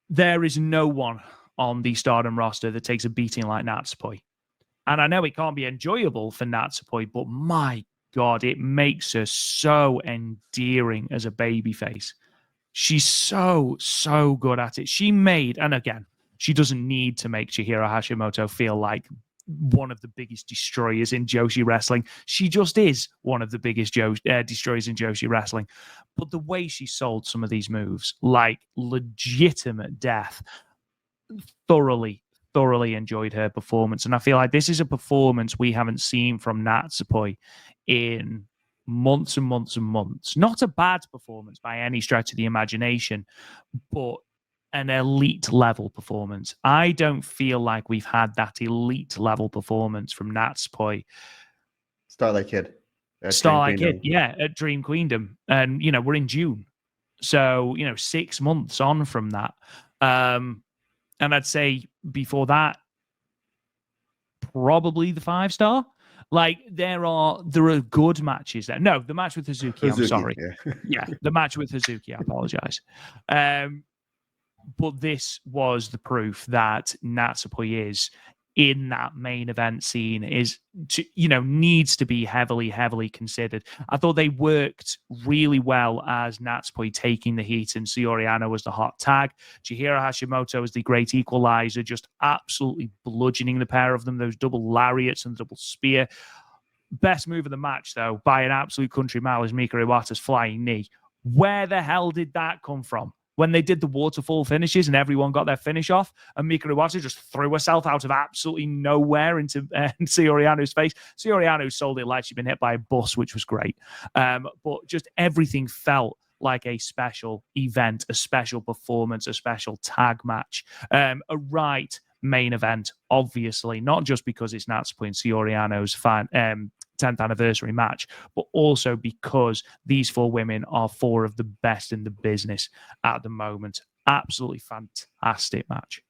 there is no one on the Stardom roster that takes a beating like Natsupoi. And I know it can't be enjoyable for Natsupoi, but my God, it makes her so endearing as a babyface. She's so good at it. She made, and again, she doesn't need to make Chihiro Hashimoto feel like one of the biggest destroyers in Joshi wrestling. She just is one of the biggest destroyers in Joshi wrestling. But the way she sold some of these moves, like legitimate death, thoroughly enjoyed her performance. And I feel like this is a performance we haven't seen from Natsupoi in months and months and months. Not a bad performance by any stretch of the imagination, but an elite level performance. I don't feel like we've had that elite level performance from Natsupoi. Starlight Kid. Starlight Kid, yeah, at Dream Queendom. And, we're in June. So, 6 months on from that. And I'd say before that, probably the 5-star. Like there are good matches there. No, the match with Hazuki. I'm sorry. Yeah, the match with Hazuki. I apologize. But this was the proof that Natsupoi is in that main event scene needs to be heavily considered. I thought they worked really well as Natsupoi taking the heat and Saory Anou was the hot tag. Chihiro Hashimoto as the great equalizer, just absolutely bludgeoning the pair of them, those double lariats and double spear. Best move of the match, though, by an absolute country mile is Mika Iwata's flying knee. Where the hell did that come from? When they did the waterfall finishes and everyone got their finish off, and Mika Iwata just threw herself out of absolutely nowhere into Saory Anou's face. Saory Anou sold it like she'd been hit by a bus, which was great. But just everything felt like a special event, a special performance, a special tag match, a right main event, obviously, not just because it's Natsuko and Saory Anou's 10th anniversary match, but also because these 4 women are 4 of the best in the business at the moment. Absolutely fantastic match.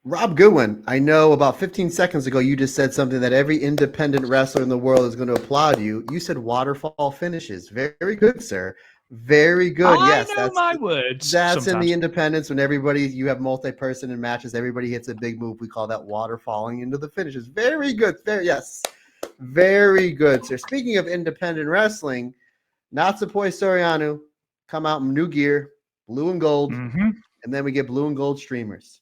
Rob Goodwin, I know about 15 seconds ago you just said something that every independent wrestler in the world is going to applaud you. You said waterfall finishes. Very good, sir. Very good. I know my words. That's sometimes. In the independents when you have multi-person in matches, everybody hits a big move. We call that waterfalling into the finishes. Very good. Yes. Very good, sir. Speaking of independent wrestling, Natsupoi Saory Anou come out in new gear, blue and gold, and then we get blue and gold streamers.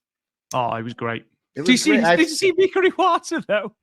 Oh, it was great. Did you see Mika Iwata though?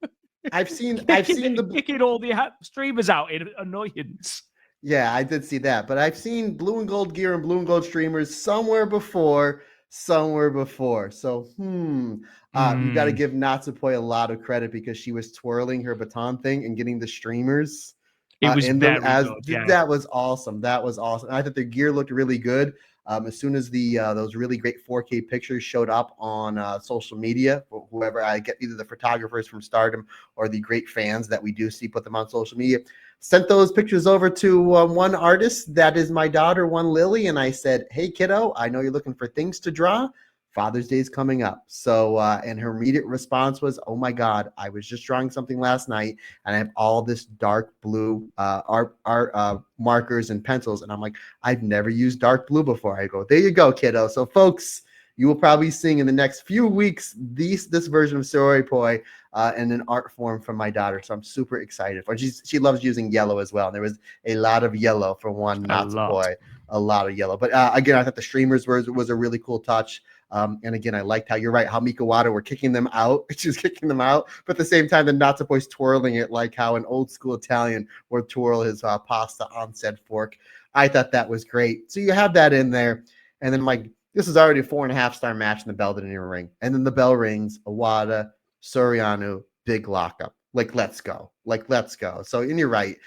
I've seen the kicking all the streamers out in annoyance. Yeah, I did see that, but I've seen blue and gold gear and blue and gold streamers somewhere before. So, you got to give Natsupoi a lot of credit because she was twirling her baton thing and getting the streamers. It was in very them good. Yeah. That was awesome. I thought the gear looked really good. As soon as those really great 4K pictures showed up on social media, whoever I get, either the photographers from Stardom or the great fans that we do see put them on social media, sent those pictures over to one artist that is my daughter, one Lily, and I said, "Hey kiddo, I know you're looking for things to draw. Father's Day is coming up." So, and her immediate response was, "Oh my God, I was just drawing something last night and I have all this dark blue art markers and pencils." And I'm like, "I've never used dark blue before." I go, "There you go, kiddo." So folks, you will probably see in the next few weeks this version of Saory Poi in an art form from my daughter. So I'm super excited for it. She loves using yellow as well. And there was a lot of yellow for one Natsupoi. A lot of yellow. But again, I thought the streamers was a really cool touch. And again, I liked how you're right, how Mika Iwata were kicking them out. She was kicking them out. But at the same time, the Natsupoi's twirling it like how an old school Italian would twirl his pasta on said fork. I thought that was great. So you have that in there. And then this is already a 4.5-star match, and the bell didn't even ring. And then the bell rings, Iwata, Saory Anou, big lockup. Let's go. So, and you're right.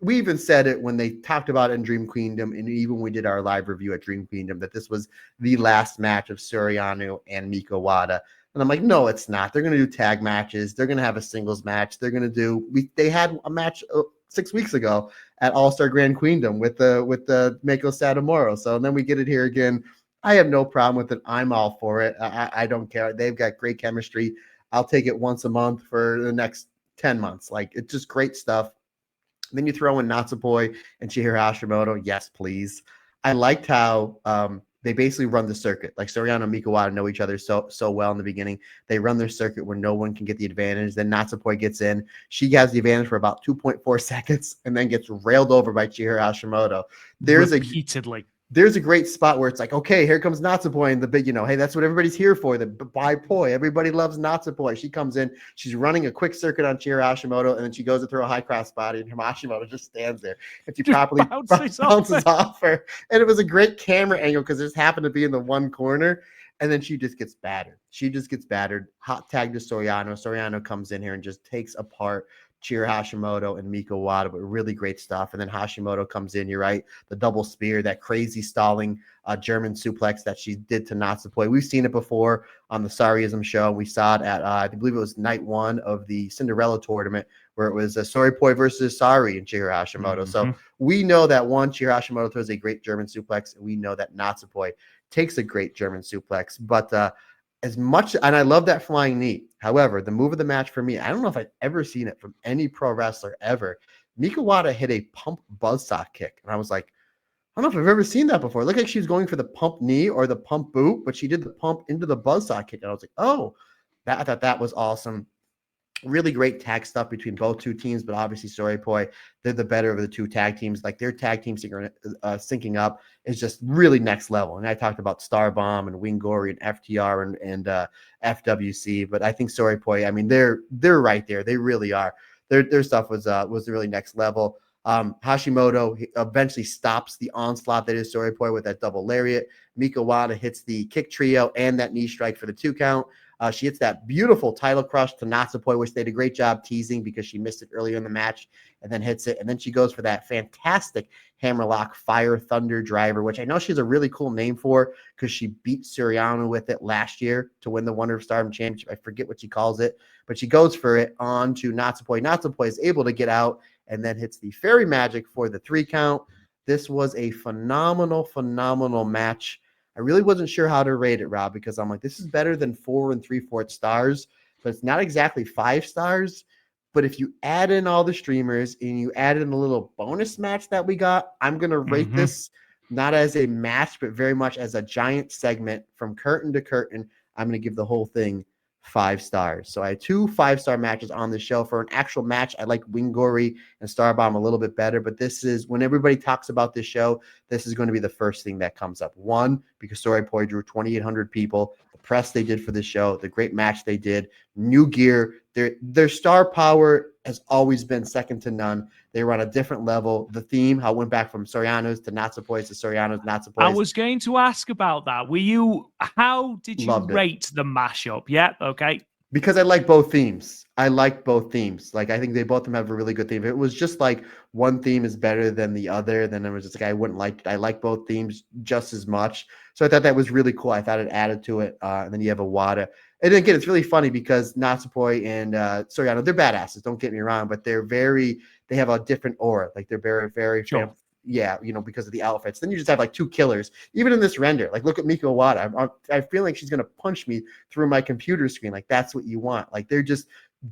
We even said it when they talked about it in Dream Queendom, and even when we did our live review at Dream Queendom, that this was the last match of Saory Anou and Mika Iwata. And I'm like, no, it's not. They're going to do tag matches. They're going to have a singles match. They're going to do. They had a match 6 weeks ago at All Star Grand Queendom with the Mako Satomura. So then we get it here again I have no problem with it. I'm all for it. I don't care. They've got great chemistry. I'll take it once a month for the next 10 months. Like, it's just great stuff. Then you throw in Natsupoi and Chihiro Hashimoto. Yes, please. I liked how they basically run the circuit. Like, Soriano and Mikawata know each other so well in the beginning. They run their circuit where no one can get the advantage. Then Natsupoi gets in. She has the advantage for about 2.4 seconds and then gets railed over by Chihiro Hashimoto. Repeatedly. There's a great spot where it's like, okay, here comes Natsupoi and the big, hey, that's what everybody's here for. The by poi. Everybody loves Natsupoi. She comes in, she's running a quick circuit on Chihiro Hashimoto, and then she goes to throw a high cross body, and Hashimoto just stands there. And she properly bounces off her. And it was a great camera angle because it just happened to be in the one corner. And then she just gets battered. Hot tag to Soriano. Soriano comes in here and just takes apart Chihiro Hashimoto and Miko Wada, but really great stuff. And then Hashimoto comes in, you're right, the double spear, that crazy stalling German suplex that she did to Natsupoi. We've seen it before on the Saoryism show. We saw it at, I believe it was night 1 of the Cinderella tournament, where it was Saory versus Saory and Chihiro Hashimoto. So we know that Chihiro Hashimoto throws a great German suplex, and we know that Natsupoi takes a great German suplex. But as much, and I love that flying knee. However, the move of the match for me, I don't know if I've ever seen it from any pro wrestler ever. Mika Wada hit a pump buzzsaw kick, and I was like, I don't know if I've ever seen that before. It looked like she was going for the pump knee or the pump boot, but she did the pump into the buzzsaw kick, and I was like, oh, I thought that was awesome. Really great tag stuff between both two teams, but obviously Saory, they're the better of the two tag teams. Like, their tag team syncing up is just really next level. And I talked about Starbomb and Wingori and FTR and FWC, but I think Saory, I mean, they're right there. They really are. Their stuff was really next level. Hashimoto eventually stops the onslaught that is Saory with that double lariat. Mika Wada hits the kick trio and that knee strike for the 2 count. She hits that beautiful title crush to Natsupoi, which they did a great job teasing because she missed it earlier in the match, and then hits it. And then she goes for that fantastic hammerlock fire thunder driver, which I know she has a really cool name for because she beat Suriano with it last year to win the Wonder of Stardom Championship. I forget what she calls it, but she goes for it on to Natsupoi. Natsupoi is able to get out and then hits the fairy magic for the 3 count. This was a phenomenal match. I really wasn't sure how to rate it, Rob, because I'm like, this is better than 4 3/4 stars, but it's not exactly 5 stars. But if you add in all the streamers and you add in a little bonus match that we got, I'm going to rate this not as a match, but very much as a giant segment from curtain to curtain. I'm going to give the whole thing 5 stars. So I had 2 5-star matches on the show. For an actual match, I like Wingori and Starbomb a little bit better, but this is, when everybody talks about this show, this is going to be the first thing that comes up. 1, because Saory drew 2,800 people, the press they did for the show, the great match they did, new gear, their star power has always been second to none. They were on a different level. The theme, how it went back from Soriano's to Natsupoi's to Soriano's, Natsupoi's. I was going to ask about that. How did you rate the mashup? Yeah, okay. Because I like both themes. Like, I think they both of them have a really good theme. If it was just like one theme is better than the other, then it was just like, I wouldn't like it. I like both themes just as much. So I thought that was really cool. I thought it added to it. And then you have a Wada. And again, it's really funny because Natsupoi and Soriano, they're badasses. Don't get me wrong, but they have a different aura. Like, they're very sure. Because of the outfits. Then you just have like 2 killers. Even in this render, like, look at Miko Wada. I feel like she's going to punch me through my computer screen. Like, that's what you want. Like, they're just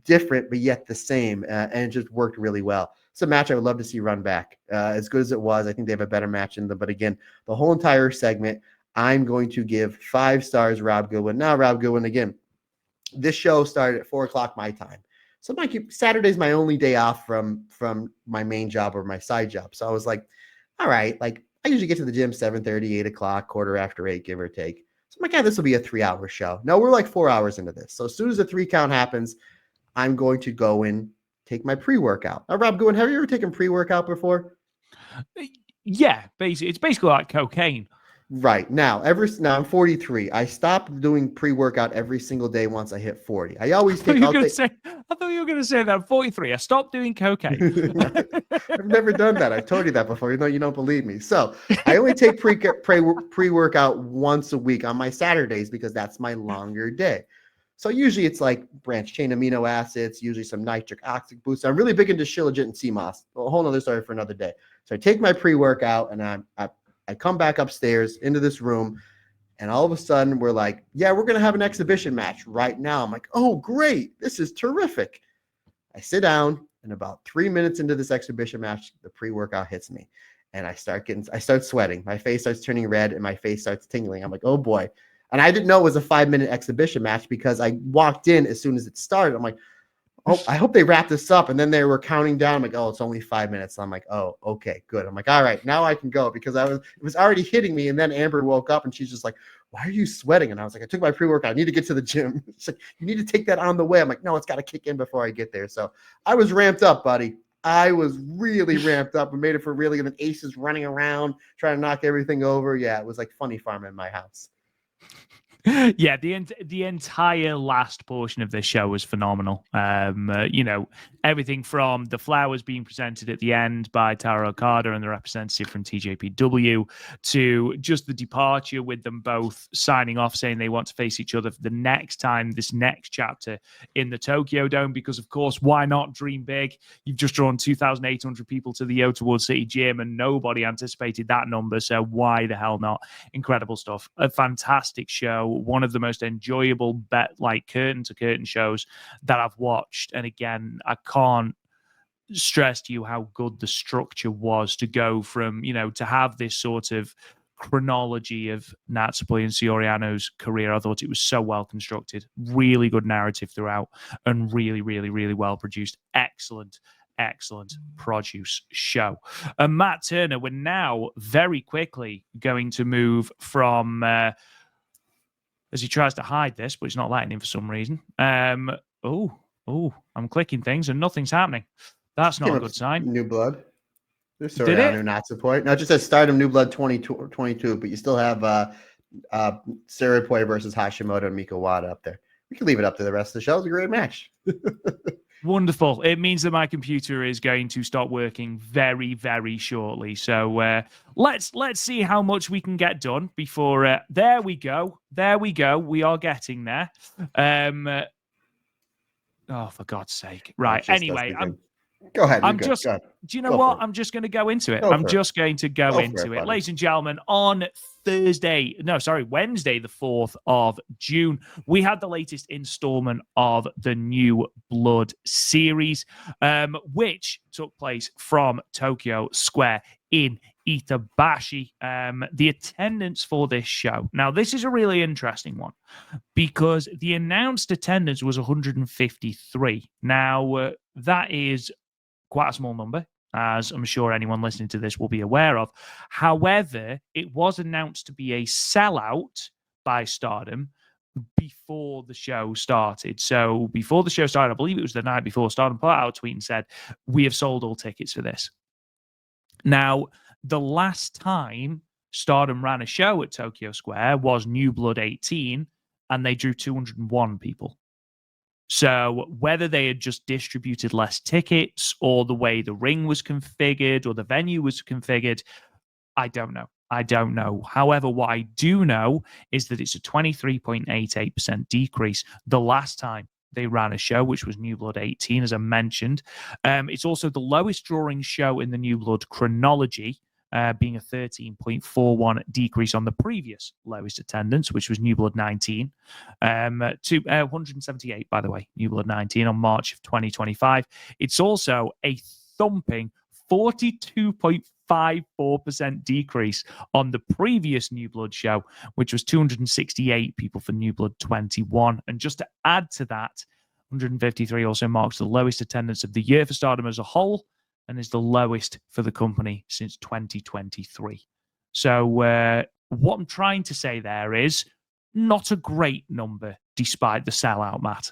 different, but yet the same. And it just worked really well. It's a match I would love to see run back. As good as it was, I think they have a better match in them. But again, the whole entire segment, I'm going to give 5 stars, Rob Goodwin. Now, Rob Goodwin, again, this show started at 4:00 my time. So Saturday's my only day off from my main job or my side job. So I was like, all right, like, I usually get to the gym 7:30, 8:00, 8:15, give or take. So I'm like, yeah, this will be a 3-hour show. No, we're like 4 hours into this. So as soon as the 3 count happens, I'm going to go and take my pre-workout. Now, Rob Goodwin, have you ever taken pre-workout before? Yeah, it's basically like cocaine. Right. Now I'm 43. I stopped doing pre-workout every single day once I hit 40. I always take. I thought you were going to say that I'm 43. I stopped doing cocaine. I've never done that. I've told you that before. You know, you don't believe me. So I only take pre-workout once a week on my Saturdays because that's my longer day. So usually it's like branched chain amino acids, usually some nitric oxide boosts. I'm really big into Shilajit and CMOS. A whole nother story for another day. So I take my pre-workout and I come back upstairs into this room. And all of a sudden, we're like, yeah, we're going to have an exhibition match right now. I'm like, oh, great. This is terrific. I sit down, and about 3 minutes into this exhibition match, the pre-workout hits me. And I start sweating. My face starts turning red, and my face starts tingling. I'm like, oh, boy. And I didn't know it was a 5-minute exhibition match because I walked in as soon as it started. I'm like, oh, I hope they wrap this up. And then they were counting down. I'm like, oh, it's only 5 minutes. I'm like, oh, okay, good. I'm like, all right, now I can go because it was already hitting me. And then Amber woke up and she's just like, why are you sweating? And I was like, I took my pre-workout. I need to get to the gym. She's like, you need to take that on the way. I'm like, no, it's got to kick in before I get there. So I was ramped up, buddy. I was really ramped up and made it for really. And then Aces running around trying to knock everything over. Yeah, it was like Funny Farm in my house. Yeah, the entire last portion of this show was phenomenal. Everything from the flowers being presented at the end by Taro Okada and the representative from TJPW to just the departure with them both signing off, saying they want to face each other for the next time, this next chapter in the Tokyo Dome, because of course, why not dream big? You've just drawn 2,800 people to the Otawood City Gym and nobody anticipated that number, so why the hell not? Incredible stuff. A fantastic show. One of the most enjoyable curtain to curtain shows that I've watched. And again, I can't stress to you how good the structure was to go from, to have this sort of chronology of Natsu and Saory career. I thought it was so well constructed, really good narrative throughout, and really, really, really well produced. Excellent produce show. Matt Turner, we're now very quickly going to move from as he tries to hide this, but it's not letting him for some reason. I'm clicking things and nothing's happening. That's not a good sign. New Blood. There's story on there not support. No, it just says Stardom New Blood 2022, but you still have Sarapoi versus Hashimoto and Mika Wada up there. We can leave it up to the rest of the show. It's a great match. Wonderful. It means that my computer is going to stop working very, very shortly. So let's see how much we can get done before. There we go. We are getting there. Oh, for God's sake! Right. Anyway, go ahead. Do you know what? I'm just going to go into it. Ladies and gentlemen, on Wednesday, the 4th of June, we had the latest installment of the New Blood series, which took place from Tokyo Square in Itabashi. The attendance for this show. Now, this is a really interesting one because the announced attendance was 153. Now, that is quite a small number, as I'm sure anyone listening to this will be aware of. However, it was announced to be a sellout by Stardom before the show started. So before the show started, I believe it was the night before, Stardom put out a tweet and said, we have sold all tickets for this. Now, the last time Stardom ran a show at Tokyo Square was New Blood 18, and they drew 201 people. So whether they had just distributed less tickets or the way the ring was configured or the venue was configured, I don't know. However, what I do know is that it's a 23.88% decrease the last time they ran a show, which was New Blood 18, as I mentioned. It's also the lowest drawing show in the New Blood chronology, being a 13.41 decrease on the previous lowest attendance, which was New Blood 19, to 178, by the way, New Blood 19 on March of 2025. It's also a thumping 42.54% decrease on the previous New Blood show, which was 268 people for New Blood 21. And just to add to that, 153 also marks the lowest attendance of the year for Stardom as a whole, and is the lowest for the company since 2023. So what I'm trying to say there is not a great number despite the sellout, Matt.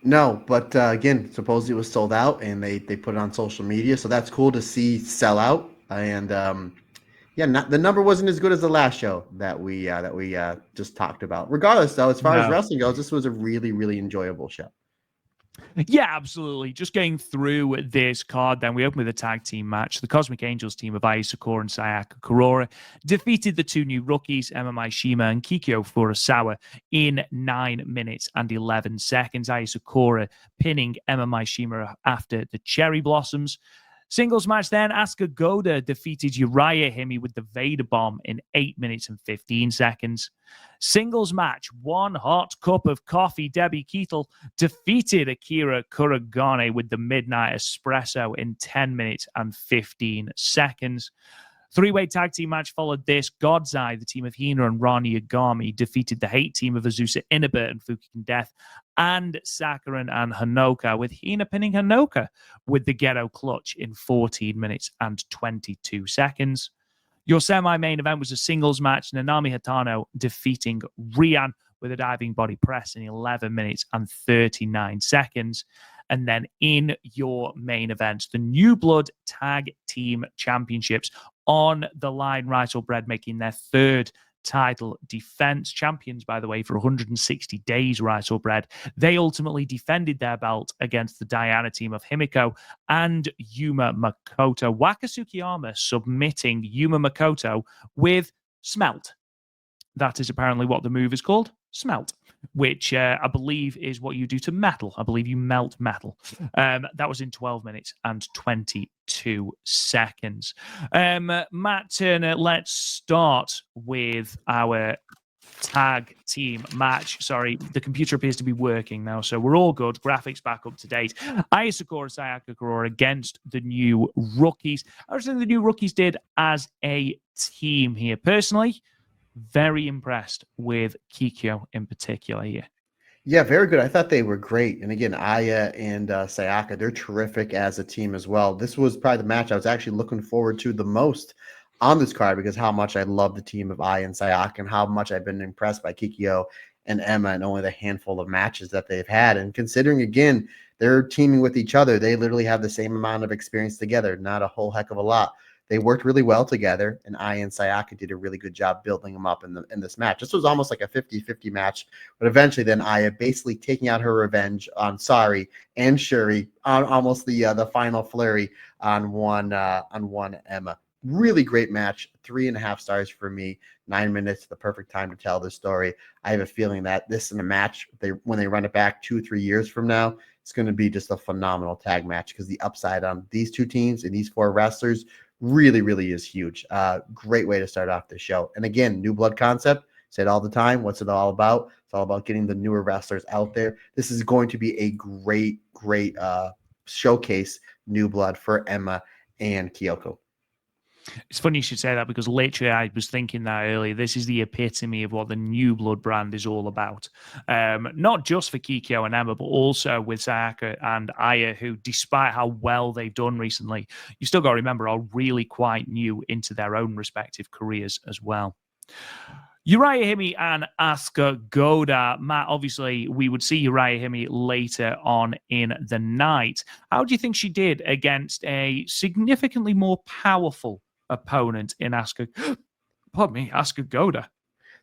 No, but again, supposedly it was sold out and they put it on social media. So that's cool to see sell out. And the number wasn't as good as the last show that we just talked about. Regardless, though, as far as wrestling goes, this was a really, really enjoyable show. Yeah, absolutely. Just getting through this card, then we open with a tag team match. The Cosmic Angels team of Aya Sakura and Sayaka defeated the two new rookies, Mai Shima and Kikyo Furusawa, in 9 minutes and 11 seconds. Aya Sakura pinning Mai Shima after the Cherry Blossoms. Singles match then, Asuka Goda defeated Uriah Hime with the Vader Bomb in 8 minutes and 15 seconds. Singles match, one hot cup of coffee, Debbie Keetle defeated Akira Kuragane with the Midnight Espresso in 10 minutes and 15 seconds. Three-way tag team match followed this. God's Eye, the team of Hina and Rani Yagami, defeated the Hate team of Azusa Inaba and Fukigen Death and Sakaran and Hanoka, with Hina pinning Hanoka with the Ghetto Clutch in 14 minutes and 22 seconds. Your semi-main event was a singles match, Nanami Hatano defeating Rian with a diving body press in 11 minutes and 39 seconds. And then in your main event, the New Blood Tag Team Championships on the line. Rital Bread making their third title defense. Champions, by the way, for 160 days, Rital Bread. They ultimately defended their belt against the Diana team of Himiko and Yuma Makoto. Waka Tsukiyama submitting Yuma Makoto with Smelt. That is apparently what the move is called, Smelt, which I believe is what you do to metal. I believe you melt metal. That was in 12 minutes and 22 seconds. Matt Turner, let's start with our tag team match. Sorry, the computer appears to be working now, so we're all good. Graphics back up to date. Aya Sakura, Sayaka Kurora against the new rookies. I was saying the new rookies did as a team here. Personally, very impressed with Kikyo in particular here. Yeah, very good. I thought they were great. And again, Aya and Sayaka, they're terrific as a team as well. This was probably the match I was actually looking forward to the most on this card because how much I love the team of Aya and Sayaka and how much I've been impressed by Kikyo and Emma and only the handful of matches that they've had. And considering, again, they're teaming with each other, they literally have the same amount of experience together, not a whole heck of a lot. They worked really well together, and Aya and Sayaka did a really good job building them up in this match. This was almost like a 50-50 match, but eventually then Aya basically taking out her revenge on Saory and Shuri on almost the final flurry on one Emma. Really great match, 3.5 stars for me. 9 minutes, the perfect time to tell this story. I have a feeling that this in a match, when they run it back 2-3 years from now, it's going to be just a phenomenal tag match because the upside on these two teams and these four wrestlers really, really is huge. Great way to start off the show. And again, New Blood concept, say it all the time. What's it all about? It's all about getting the newer wrestlers out there. This is going to be a great showcase, New Blood, for Emma and Kyoko. It's funny you should say that because literally I was thinking that earlier. This is the epitome of what the New Blood brand is all about. Not just for Kikyo and Emma, but also with Sayaka and Aya, who, despite how well they've done recently, you still got to remember, are really quite new into their own respective careers as well. Uriah Hime and Asuka Goda. Matt, obviously, we would see Uriah Hime later on in the night. How do you think she did against a significantly more powerful opponent in Asuka Goda?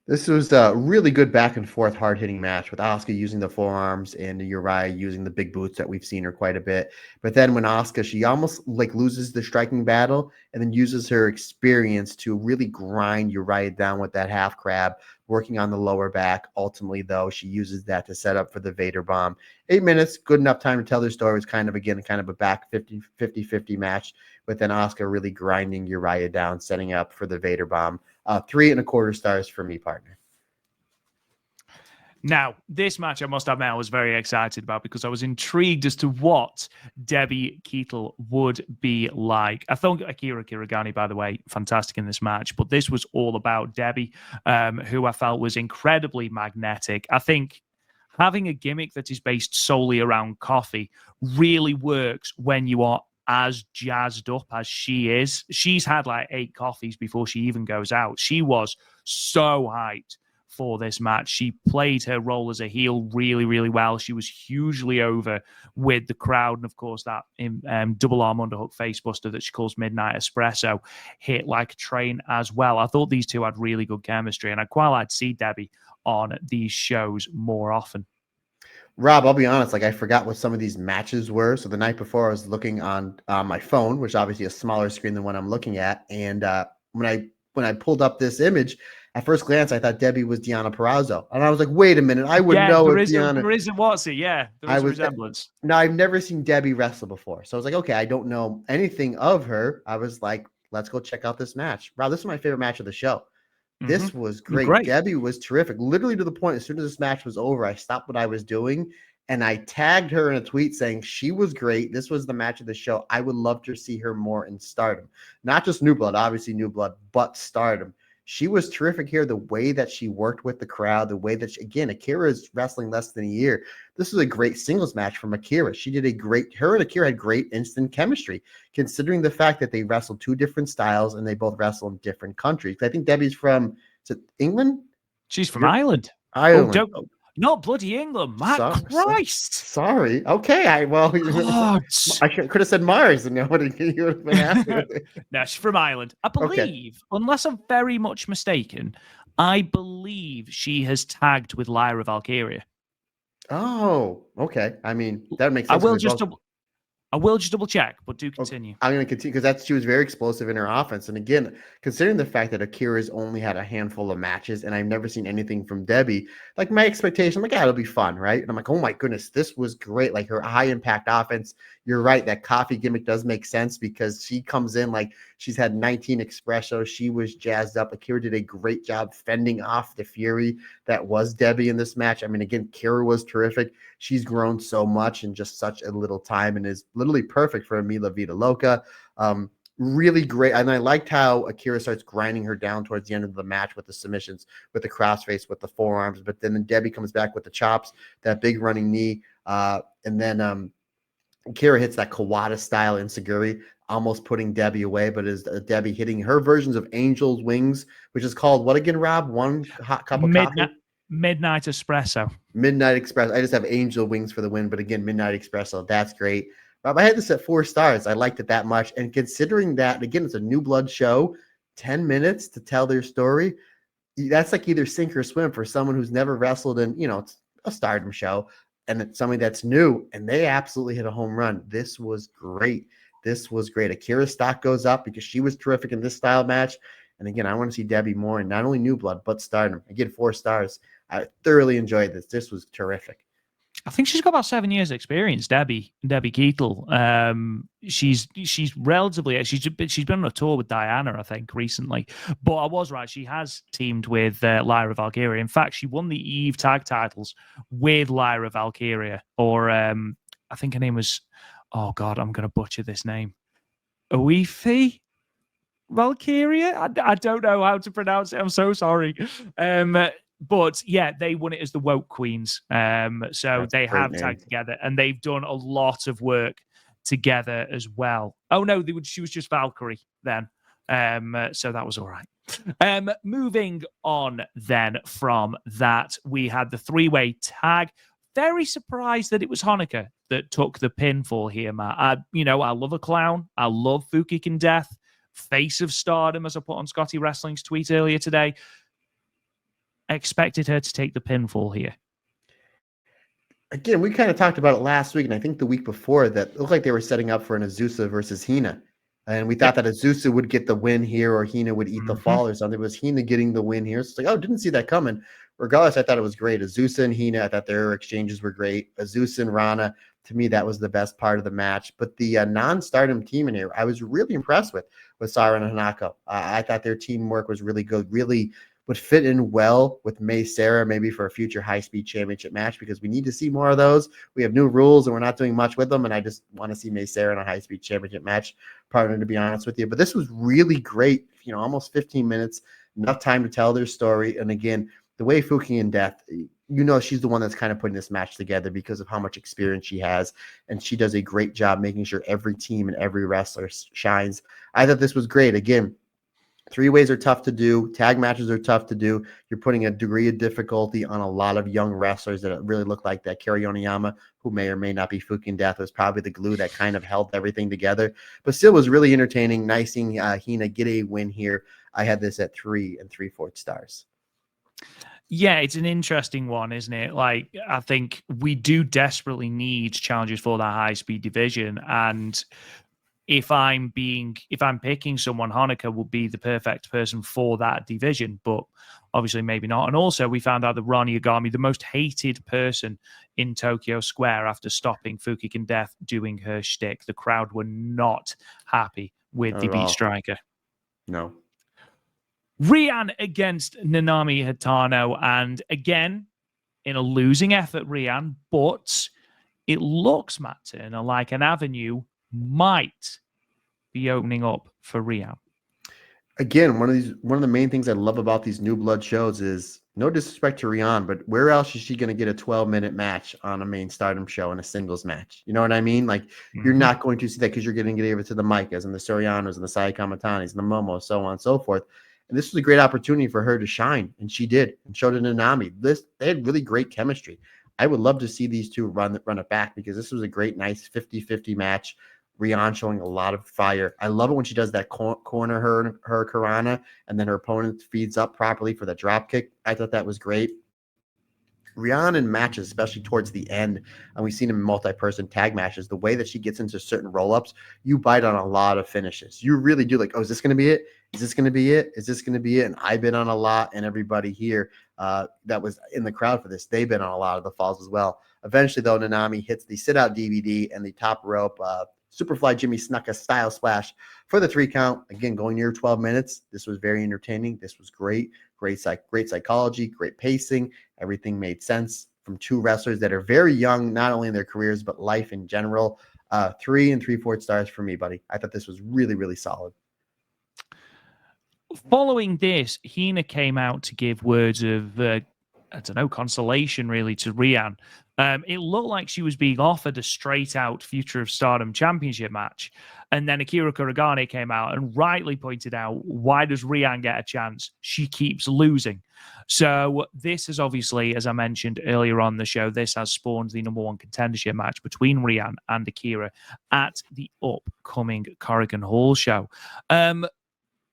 This was a really good back and forth, hard hitting match with Asuka using the forearms and Uriah using the big boots that we've seen her quite a bit. But then when Asuka, she almost like loses the striking battle and then uses her experience to really grind Uriah down with that half crab, working on the lower back. Ultimately, though, she uses that to set up for the Vader bomb. 8 minutes, good enough time to tell their story. It was kind of a back 50-50 match, but then Asuka really grinding Uriah down, setting up for the Vader bomb. 3.25 stars for me, partner. Now, this match, I must admit, I was very excited about because I was intrigued as to what Debbie Keetle would be like. I thought Akira Kirigane, by the way, fantastic in this match, but this was all about Debbie, who I felt was incredibly magnetic. I think having a gimmick that is based solely around coffee really works when you are as jazzed up as she is. She's had like 8 coffees before she even goes out. She was so hyped for this match. She played her role as a heel really, really well. She was hugely over with the crowd. And of course, that double arm underhook facebuster that she calls Midnight Espresso hit like a train as well. I thought these two had really good chemistry, and I'd quite like to see Debbie on these shows more often. Rob, I'll be honest, like I forgot what some of these matches were. So the night before I was looking on my phone, which obviously a smaller screen than what I'm looking at. And when I pulled up this image, At first glance, I thought Debbie was Deonna Purrazzo. And I was like, wait a minute, I would Yeah, know there if is Deonna. there is a what's it? Yeah, there I is a was resemblance. Now I've never seen Debbie wrestle before. So I was like, okay, I don't know anything of her. I was like, let's go check out this match. Wow, this is my favorite match of the show. This was great. Great. Debbie was terrific. Literally to the point, as soon as this match was over, I stopped what I was doing and I tagged her in a tweet saying she was great. This was the match of the show. I would love to see her more in Stardom. Not just New Blood, obviously New Blood, but Stardom. She was terrific here. The way that she worked with the crowd, the way that, again, Akira is wrestling less than a year. This was a great singles match from Akira. She did her and Akira had great instant chemistry, considering the fact that they wrestled two different styles and they both wrestle in different countries. I think Debbie's from, is it England? She's from Ireland. Ireland. Not bloody England, Matt. Christ. Sorry. Okay. God. I could have said Mars and nobody you would have been happy. No, she's from Ireland. I believe, unless I'm very much mistaken, I believe she has tagged with Lyra Valkyria. Oh, okay. I mean, that makes sense. I will just double check, but do continue. I'm going to continue because she was very explosive in her offense. And again, considering the fact that Akira's only had a handful of matches and I've never seen anything from Debbie, like my expectation, I'm like, yeah, it'll be fun, right? And I'm like, oh my goodness, this was great. Like her high impact offense. You're right. That coffee gimmick does make sense because she comes in like she's had 19 espressos. She was jazzed up. Akira did a great job fending off the fury that was Debbie in this match. I mean, again, Akira was terrific. She's grown so much in just such a little time and is literally perfect for Mila Vida Loca. Really great. And I liked how Akira starts grinding her down towards the end of the match with the submissions, with the crossface, with the forearms. But then Debbie comes back with the chops, that big running knee. And then Akira hits that Kawada style Insaguri, almost putting Debbie away. But is Debbie hitting her versions of Angel's Wings, which is called what again, Rob? One hot cup of coffee? Midnight Espresso. Midnight Express. I just have Angel Wings for the win, but again, Midnight Espresso. That's great. Rob, I had this at 4 stars. I liked it that much. And considering that, again, it's a New Blood show, 10 minutes to tell their story. That's like either sink or swim for someone who's never wrestled in, it's a Stardom show and it's somebody that's new. And they absolutely hit a home run. This was great. Akira's stock goes up because she was terrific in this style match. And again, I want to see Debbie more in not only New Blood, but Stardom. Again, 4 stars. I thoroughly enjoyed this. This was terrific. I think she's got about 7 years experience, Debbie Keetle. She's relatively, she's been on a tour with Diana, I think, recently. But I was right. She has teamed with Lyra Valkyria. In fact, she won the Eve tag titles with Lyra Valkyria. Or I think her name was, oh God, I'm going to butcher this name. Oife Valkyria? I don't know how to pronounce it. I'm so sorry. But yeah, they won it as the Woke Queens. So they have tagged together and they've done a lot of work together as well. Oh no, she was just Valkyrie then. So that was all right. Moving on then from that, we had the 3-way tag. Very surprised that it was Hanukkah that took the pinfall here, Matt. I love a clown. I love Fukikin Death, face of Stardom, as I put on Scotty Wrestling's tweet earlier today. Expected her to take the pinfall here. Again, we kind of talked about it last week, and I think the week before that it looked like they were setting up for an Azusa versus Hina. And we thought that Azusa would get the win here or Hina would eat the fall or something. It was Hina getting the win here. So it's like, oh, didn't see that coming. Regardless, I thought it was great. Azusa and Hina, I thought their exchanges were great. Azusa and Rana, to me, that was the best part of the match. But the non-Stardom team in here, I was really impressed with Sarah and Hanako. I thought their teamwork was really good, really would fit in well with May Sarah, maybe for a future high-speed championship match, because we need to see more of those. We have new rules and we're not doing much with them, and I just want to see May Sarah in a high-speed championship match partner, to be honest with you. But this was really great, almost 15 minutes, enough time to tell their story. And again, the way Fukikin Death, she's the one that's kind of putting this match together because of how much experience she has, and she does a great job making sure every team and every wrestler shines. I thought this was great. Again, 3-ways are tough to do. Tag matches are tough to do. You're putting a degree of difficulty on a lot of young wrestlers that really look like that. Kerry Oniyama, who may or may not be Fukikin Death, was probably the glue that kind of held everything together. But still was really entertaining. Nice seeing Hina get a win here. I had this at 3 3/4 stars. Yeah, it's an interesting one, isn't it? Like, I think we do desperately need challenges for that high-speed division. And if I'm picking someone, Hanukkah will be the perfect person for that division. But obviously maybe not. And also we found out that Rani Yagami, the most hated person in Tokyo Square after stopping Fukigen Death doing her shtick. The crowd were not happy with Not the at Beat all. Striker. No. Rian against Nanami Hitano, and again, in a losing effort, Rian, but it looks, Matt Turner, like an avenue might be opening up for Rian. Again, one of the main things I love about these new blood shows is, no disrespect to Rian, but where else is she going to get a 12-minute match on a main Stardom show in a singles match? You know what I mean? Like, you're not going to see that because you're going to get over to the Micas and the Sorianos and the Sai Kamatanis and the Momo, so on and so forth. And this was a great opportunity for her to shine, and she did, and showed it in Nanami. They had really great chemistry. I would love to see these two run it back, because this was a great, nice 50-50 match. Rian showing a lot of fire. I love it when she does that corner her Karana, and then her opponent feeds up properly for the drop kick. I thought that was great. Rian in matches, especially towards the end, and we've seen him in multi-person tag matches, the way that she gets into certain roll-ups, you bite on a lot of finishes. You really do, like, oh, is this going to be it? Is this going to be it? Is this going to be it? And I bid on a lot, and everybody here that was in the crowd for this, they bid on a lot of the falls as well. Eventually, though, Nanami hits the sit-out DVD and the top rope Superfly Jimmy Snuka style splash for the 3 count. Again, going near 12 minutes. This was very entertaining. This was great. Great psychology, great pacing. Everything made sense from two wrestlers that are very young, not only in their careers, but life in general. 3 3/4 stars for me, buddy. I thought this was really, really solid. Following this, Hina came out to give words of, consolation really to Rian. It looked like she was being offered a straight-out Future of Stardom championship match. And then Akira Kuragane came out and rightly pointed out, why does Rian get a chance? She keeps losing. So this is obviously, as I mentioned earlier on the show, this has spawned the number 1 contendership match between Rian and Akira at the upcoming Corrigan Hall show.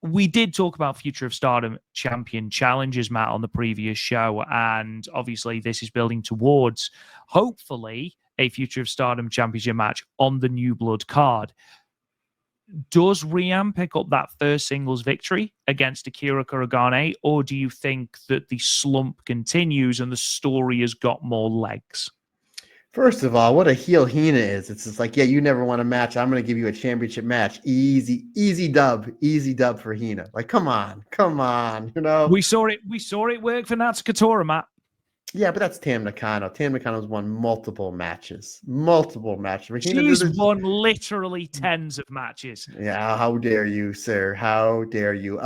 We did talk about Future of Stardom champion challenges, Matt, on the previous show. And obviously this is building towards, hopefully, a Future of Stardom championship match on the New Blood card. Does Rian pick up that first singles victory against Akira Kuragane, or do you think that the slump continues and the story has got more legs? First of all, what a heel Hina is. It's just like, yeah, you never won a match. I'm going to give you a championship match. Easy dub for Hina. Like, come on. You know, we saw it work for Natsu Katora, Matt. Yeah, but that's Tam Nakano. Tam Nakano's won multiple matches. She's won literally tens of matches. Yeah, how dare you, sir? How dare you?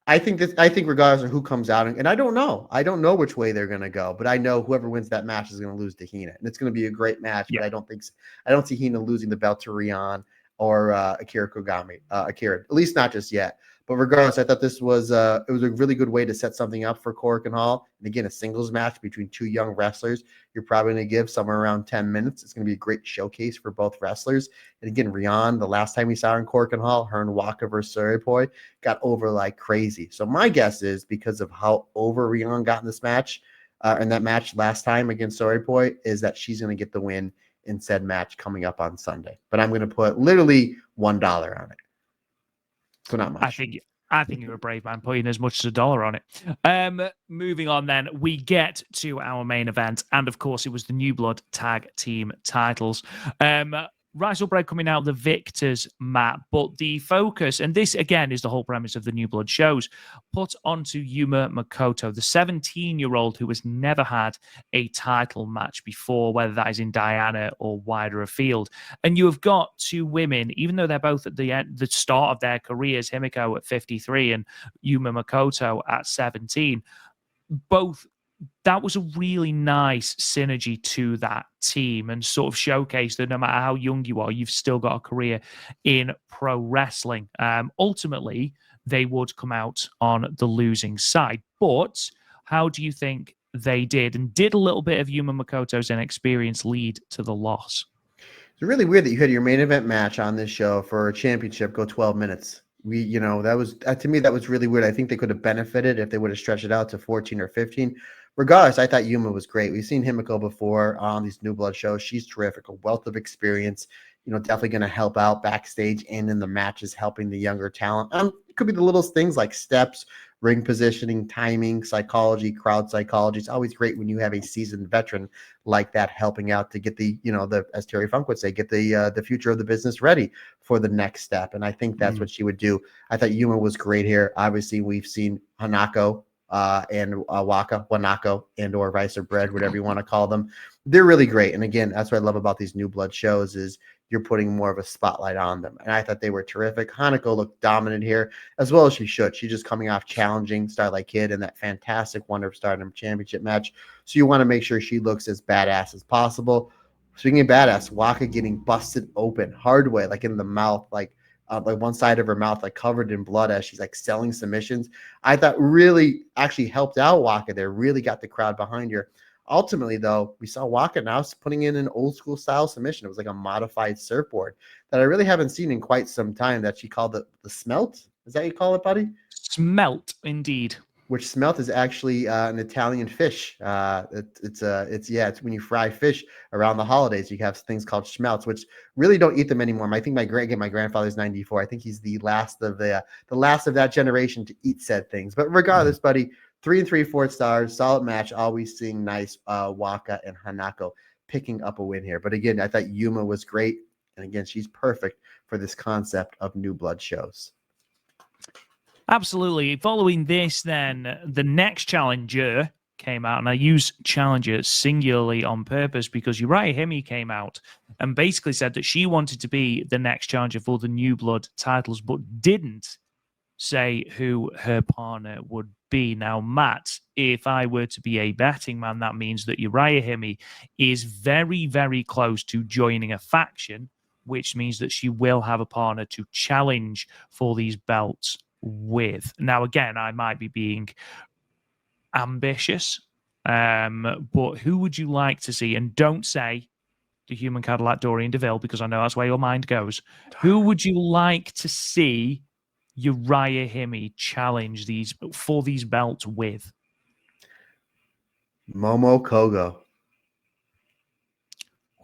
I think regardless of who comes out, and I don't know which way they're going to go, but I know whoever wins that match is going to lose to Hina, and it's going to be a great match. Yeah. But I don't see Hina losing the belt to Rian or Akira Kuragane, at least not just yet. But regardless, I thought this was it was a really good way to set something up for Corrigan Hall. And again, a singles match between two young wrestlers. You're probably going to give somewhere around 10 minutes. It's going to be a great showcase for both wrestlers. And again, Rian, the last time we saw her in Corrigan Hall, her and Waka versus Saory got over like crazy. So my guess is, because of how over Rian got in this match, in that match last time against Saory, is that she's going to get the win in said match coming up on Sunday. But I'm going to put literally $1 on it. So not much. I think you're a brave man putting as much as $1 on it. Moving on then, we get to our main event. And of course, it was the New Blood tag team titles. Rice or Bread coming out the victors, Matt. But the focus, and this again is the whole premise of the New Blood shows, put onto Yuma Makoto, the 17-year-old who has never had a title match before, whether that is in Diana or wider afield. And you have got two women, even though they're both at the start of their careers, Himiko at 53 and Yuma Makoto at 17, both. That was a really nice synergy to that team, and sort of showcased that no matter how young you are, you've still got a career in pro wrestling. Ultimately, they would come out on the losing side. But how do you think they did? And did a little bit of Yuma Makoto's inexperience lead to the loss? It's really weird that you had your main event match on this show for a championship go 12 minutes. That was, to me, that was really weird. I think they could have benefited if they would have stretched it out to 14 or 15. Regardless, I thought Yuma was great. We've seen Himiko before on these New Blood shows. She's terrific, a wealth of experience. Definitely going to help out backstage and in the matches, helping the younger talent. It could be the little things like steps ring positioning, timing, psychology, crowd psychology. It's always great when you have a seasoned veteran like that helping out to get the, as Terry Funk would say, get the future of the business ready for the next step. And I think that's what she would do. I thought Yuma was great here. Obviously, we've seen Hanako and Wanako, and or Rice or Bread, whatever you want to call them. They're really great. And again, that's what I love about these New Blood shows is you're putting more of a spotlight on them. And I thought they were terrific. Hanako looked dominant here, as well as she should. She's just coming off challenging Starlight Kid in that fantastic Wonder of Stardom championship match. So you want to make sure she looks as badass as possible. Speaking of badass, Waka getting busted open hard way, like in the mouth, like one side of her mouth, like covered in blood as she's like selling submissions. I thought really actually helped out Waka there, really got the crowd behind her. Ultimately, though, we saw Waka now putting in an old school style submission. It was like a modified surfboard that I really haven't seen in quite some time that she called the smelt. Is that what you call it, buddy? Smelt, indeed. Which smelt is actually an Italian fish. It's when you fry fish around the holidays. You have things called schmelts, which really don't eat them anymore. I think my grandfather's 94. I think he's the last of that generation to eat said things. But regardless, buddy, 3 3/4 stars, solid match. Always seeing nice Waka and Hanako picking up a win here. But again, I thought Yuma was great, and again, she's perfect for this concept of New Blood shows. Absolutely. Following this, then, the next challenger came out, and I use challenger singularly on purpose because Uriah Hime came out and basically said that she wanted to be the next challenger for the New Blood titles, but didn't say who her partner would be. Now, Matt, if I were to be a betting man, that means that Uriah Hime is very, very close to joining a faction, which means that she will have a partner to challenge for these belts with. Now, again, I might be being ambitious, but who would you like to see? And don't say the Human Cadillac Dorian DeVille, because I know that's where your mind goes. Who would you like to see Uriah Hime challenge these belts with? Momo Kogo.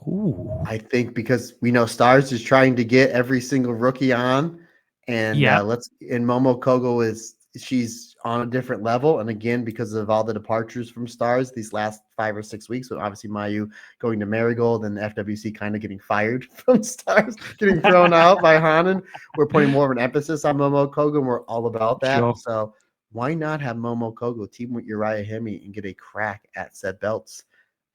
Ooh. I think because we know Stars is trying to get every single rookie on, and Momo Kogo she's on a different level. And again, because of all the departures from Stars these last 5 or 6 weeks, so obviously Mayu going to Marigold and FWC kind of getting fired from Stars, getting thrown out by Hanan, we're putting more of an emphasis on Momo Kogo, and we're all about that. Sure. So why not have Momo Kogo team with Uriah Hime and get a crack at said belts?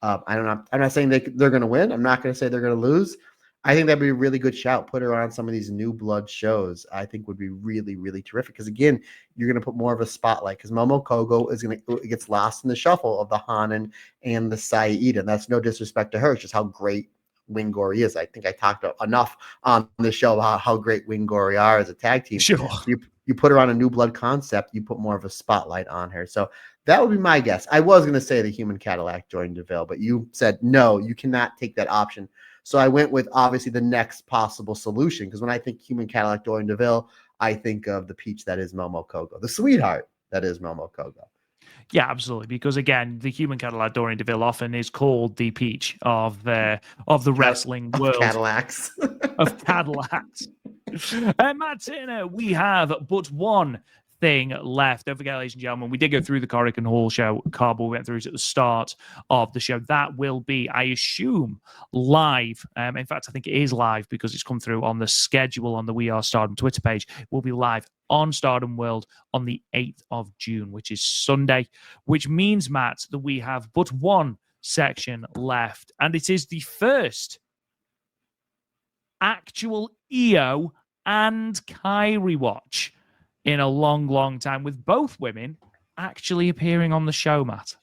I'm not saying they're going to win. I'm not going to say they're going to lose. I think that'd be a really good shout. Put her on some of these New Blood shows. I think would be really, really terrific. Because again, you're going to put more of a spotlight. Because Momo Kogo gets lost in the shuffle of the Hanan and the Saida. And that's no disrespect to her. It's just how great Wingori is. I think I talked enough on the show about how great Wingori are as a tag team. Sure. So you put her on a New Blood concept. You put more of a spotlight on her. So that would be my guess. I was going to say the Human Cadillac Dorian DeVille, but you said no, you cannot take that option. So I went with obviously the next possible solution, because when I think Human Cadillac Dorian DeVille, I think of the peach that is Momo Kogo, the sweetheart that is Momo Kogo. Yeah, absolutely. Because again, the Human Cadillac Dorian DeVille often is called the peach of the wrestling world. Cadillacs. Of Cadillacs. Matt Turner, we have but one thing left. Don't forget, ladies and gentlemen, we did go through the Corrigan Hall show card, we went through it at the start of the show. That will be, I assume, live. In fact, I think it is live because it's come through on the schedule on the We Are Stardom Twitter page. We'll be live on Stardom World on the 8th of June, which is Sunday, which means, Matt, that we have but one section left, and it is the first actual Io and Kairi watch in a long, long time, with both women actually appearing on the show, Matt.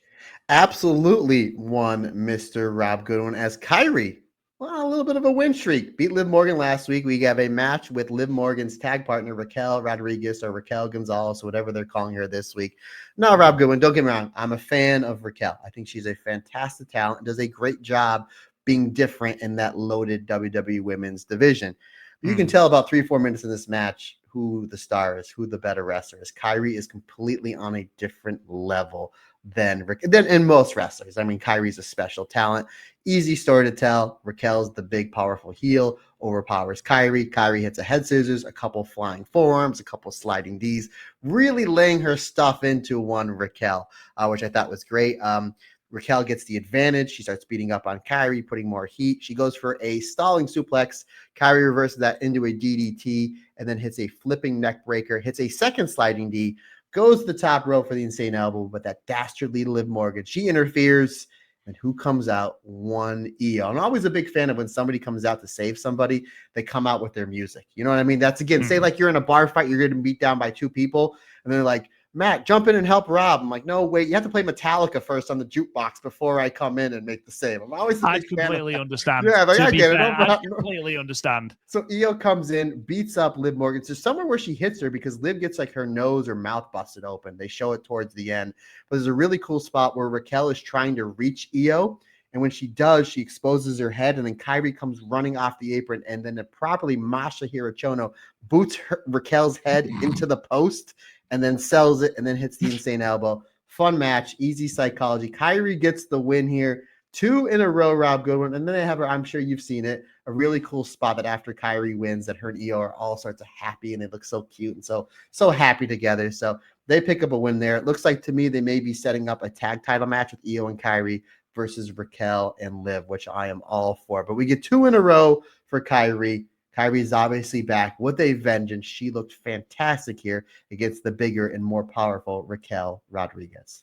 Absolutely, one Mr. Rob Goodwin as Kairi. Well, a little bit of a win streak. Beat Liv Morgan last week. We have a match with Liv Morgan's tag partner, Raquel Rodriguez, or Raquel Gonzalez, whatever they're calling her this week. No, Rob Goodwin, don't get me wrong. I'm a fan of Raquel. I think she's a fantastic talent and does a great job being different in that loaded WWE women's division. You can tell about 3-4 minutes in this match who the star is, who the better wrestler is. Kairi is completely on a different level than in most wrestlers. I mean, Kairi's a special talent. Easy story to tell. Raquel's the big, powerful heel, overpowers Kairi. Kairi hits a head scissors, a couple flying forearms, a couple sliding Ds, really laying her stuff into one Raquel, which I thought was great. Raquel gets the advantage. She starts beating up on Kairi, putting more heat. She goes for a stalling suplex. Kairi reverses that into a DDT and then hits a flipping neck breaker, hits a second sliding D, goes to the top rope for the insane elbow, but that dastardly Liv Morgan, she interferes. And who comes out? One Io. I'm always a big fan of when somebody comes out to save somebody, they come out with their music. You know what I mean? That's, again, say like you're in a bar fight, you're getting beat down by two people, and they're like, Matt, jump in and help Rob. I'm like, no, wait, you have to play Metallica first on the jukebox before I come in and make the save. I'm always a big fan. I completely understand. Yeah, like, I get it. No I completely understand. So Io comes in, beats up Liv Morgan. So somewhere where she hits her because Liv gets like her nose or mouth busted open. They show it towards the end. But there's a really cool spot where Raquel is trying to reach Io. And when she does, she exposes her head, and then Kairi comes running off the apron, and then properly Masha Hirachono boots Raquel's head into the post and then sells it and then hits the insane elbow. Fun match, easy psychology. Kairi gets the win here. 2 in a row, Rob Goodwin. And then they have her, I'm sure you've seen it, a really cool spot that after Kairi wins, that her and Io are all sorts of happy, and they look so cute and so happy together. So they pick up a win there. It looks like to me they may be setting up a tag title match with Io and Kairi versus Raquel and Liv, which I am all for. But we get 2 in a row for Kairi. Kairi's obviously back with a vengeance. She looked fantastic here against the bigger and more powerful Raquel Rodriguez.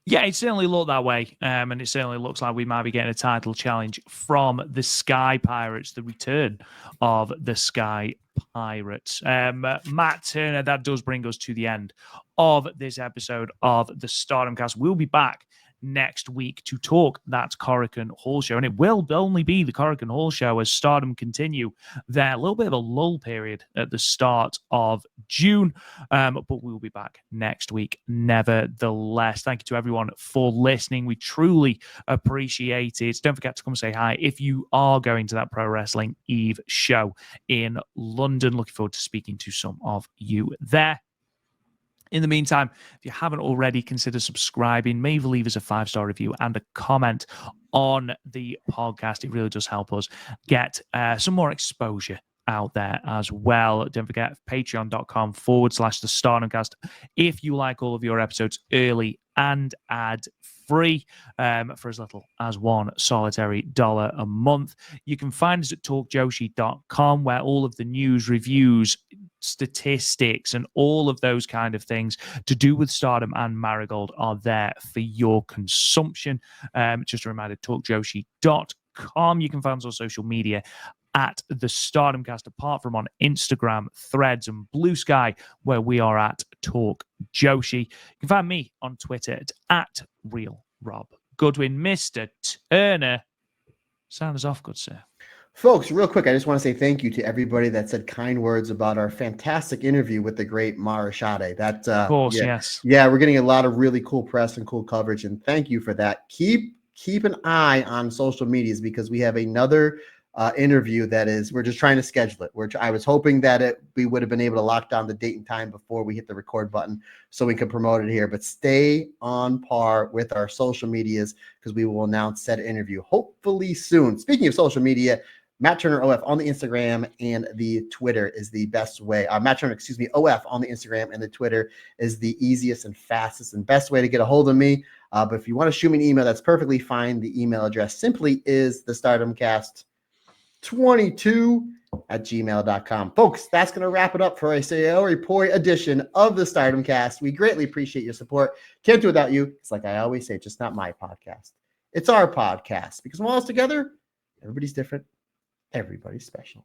Yeah, it certainly looked that way. And it certainly looks like we might be getting a title challenge from the Sky Pirates, the return of the Sky Pirates. Matt Turner, that does bring us to the end of this episode of the Stardom Cast. We'll be back next week to talk that Korakuen Hall show, and it will only be the Korakuen Hall show as Stardom continue their little bit of a lull period at the start of June, but we'll be back next week nevertheless. Thank you to everyone for listening. We truly appreciate it. Don't forget to come say hi if you are going to that Pro Wrestling Eve show in London. Looking forward to speaking to some of you there. In the meantime, if you haven't already, consider subscribing. Maybe leave us a 5-star review and a comment on the podcast. It really does help us get some more exposure out there as well. Don't forget, patreon.com/the Stardomcast if you like all of your episodes early and ad-free for as little as $1 solitary a month. You can find us at talkjoshi.com, where all of the news, reviews, statistics, and all of those kind of things to do with Stardom and Marigold are there for your consumption. Just a reminder, talkjoshi.com. You can find us on social media at the Stardom Cast, apart from on Instagram, Threads, and Blue Sky, where we are at Talk Joshi. You can find me on Twitter at Real Rob Goodwin. Mr. Turner, sound us off, good sir. Folks, real quick, I just want to say thank you to everybody that said kind words about our fantastic interview with the great Mara Sade. That, of course, yes. Yeah, we're getting a lot of really cool press and cool coverage, and thank you for that. Keep an eye on social medias, because we have another interview that is, we're just trying to schedule it. I was hoping that we would have been able to lock down the date and time before we hit the record button so we could promote it here, but stay on par with our social medias, because we will announce said interview hopefully soon. Speaking of social media, Matt Turner OF on the Instagram and the Twitter is the best way. Matt Turner, OF on the Instagram and the Twitter is the easiest and fastest and best way to get a hold of me. But if you want to shoot me an email, that's perfectly fine. The email address simply is thestardomcast22@gmail.com. Folks, that's going to wrap it up for a Saory Poi edition of the Stardom Cast. We greatly appreciate your support. Can't do without you. It's like I always say, just not my podcast. It's our podcast, because when all else together, everybody's different. Everybody's special.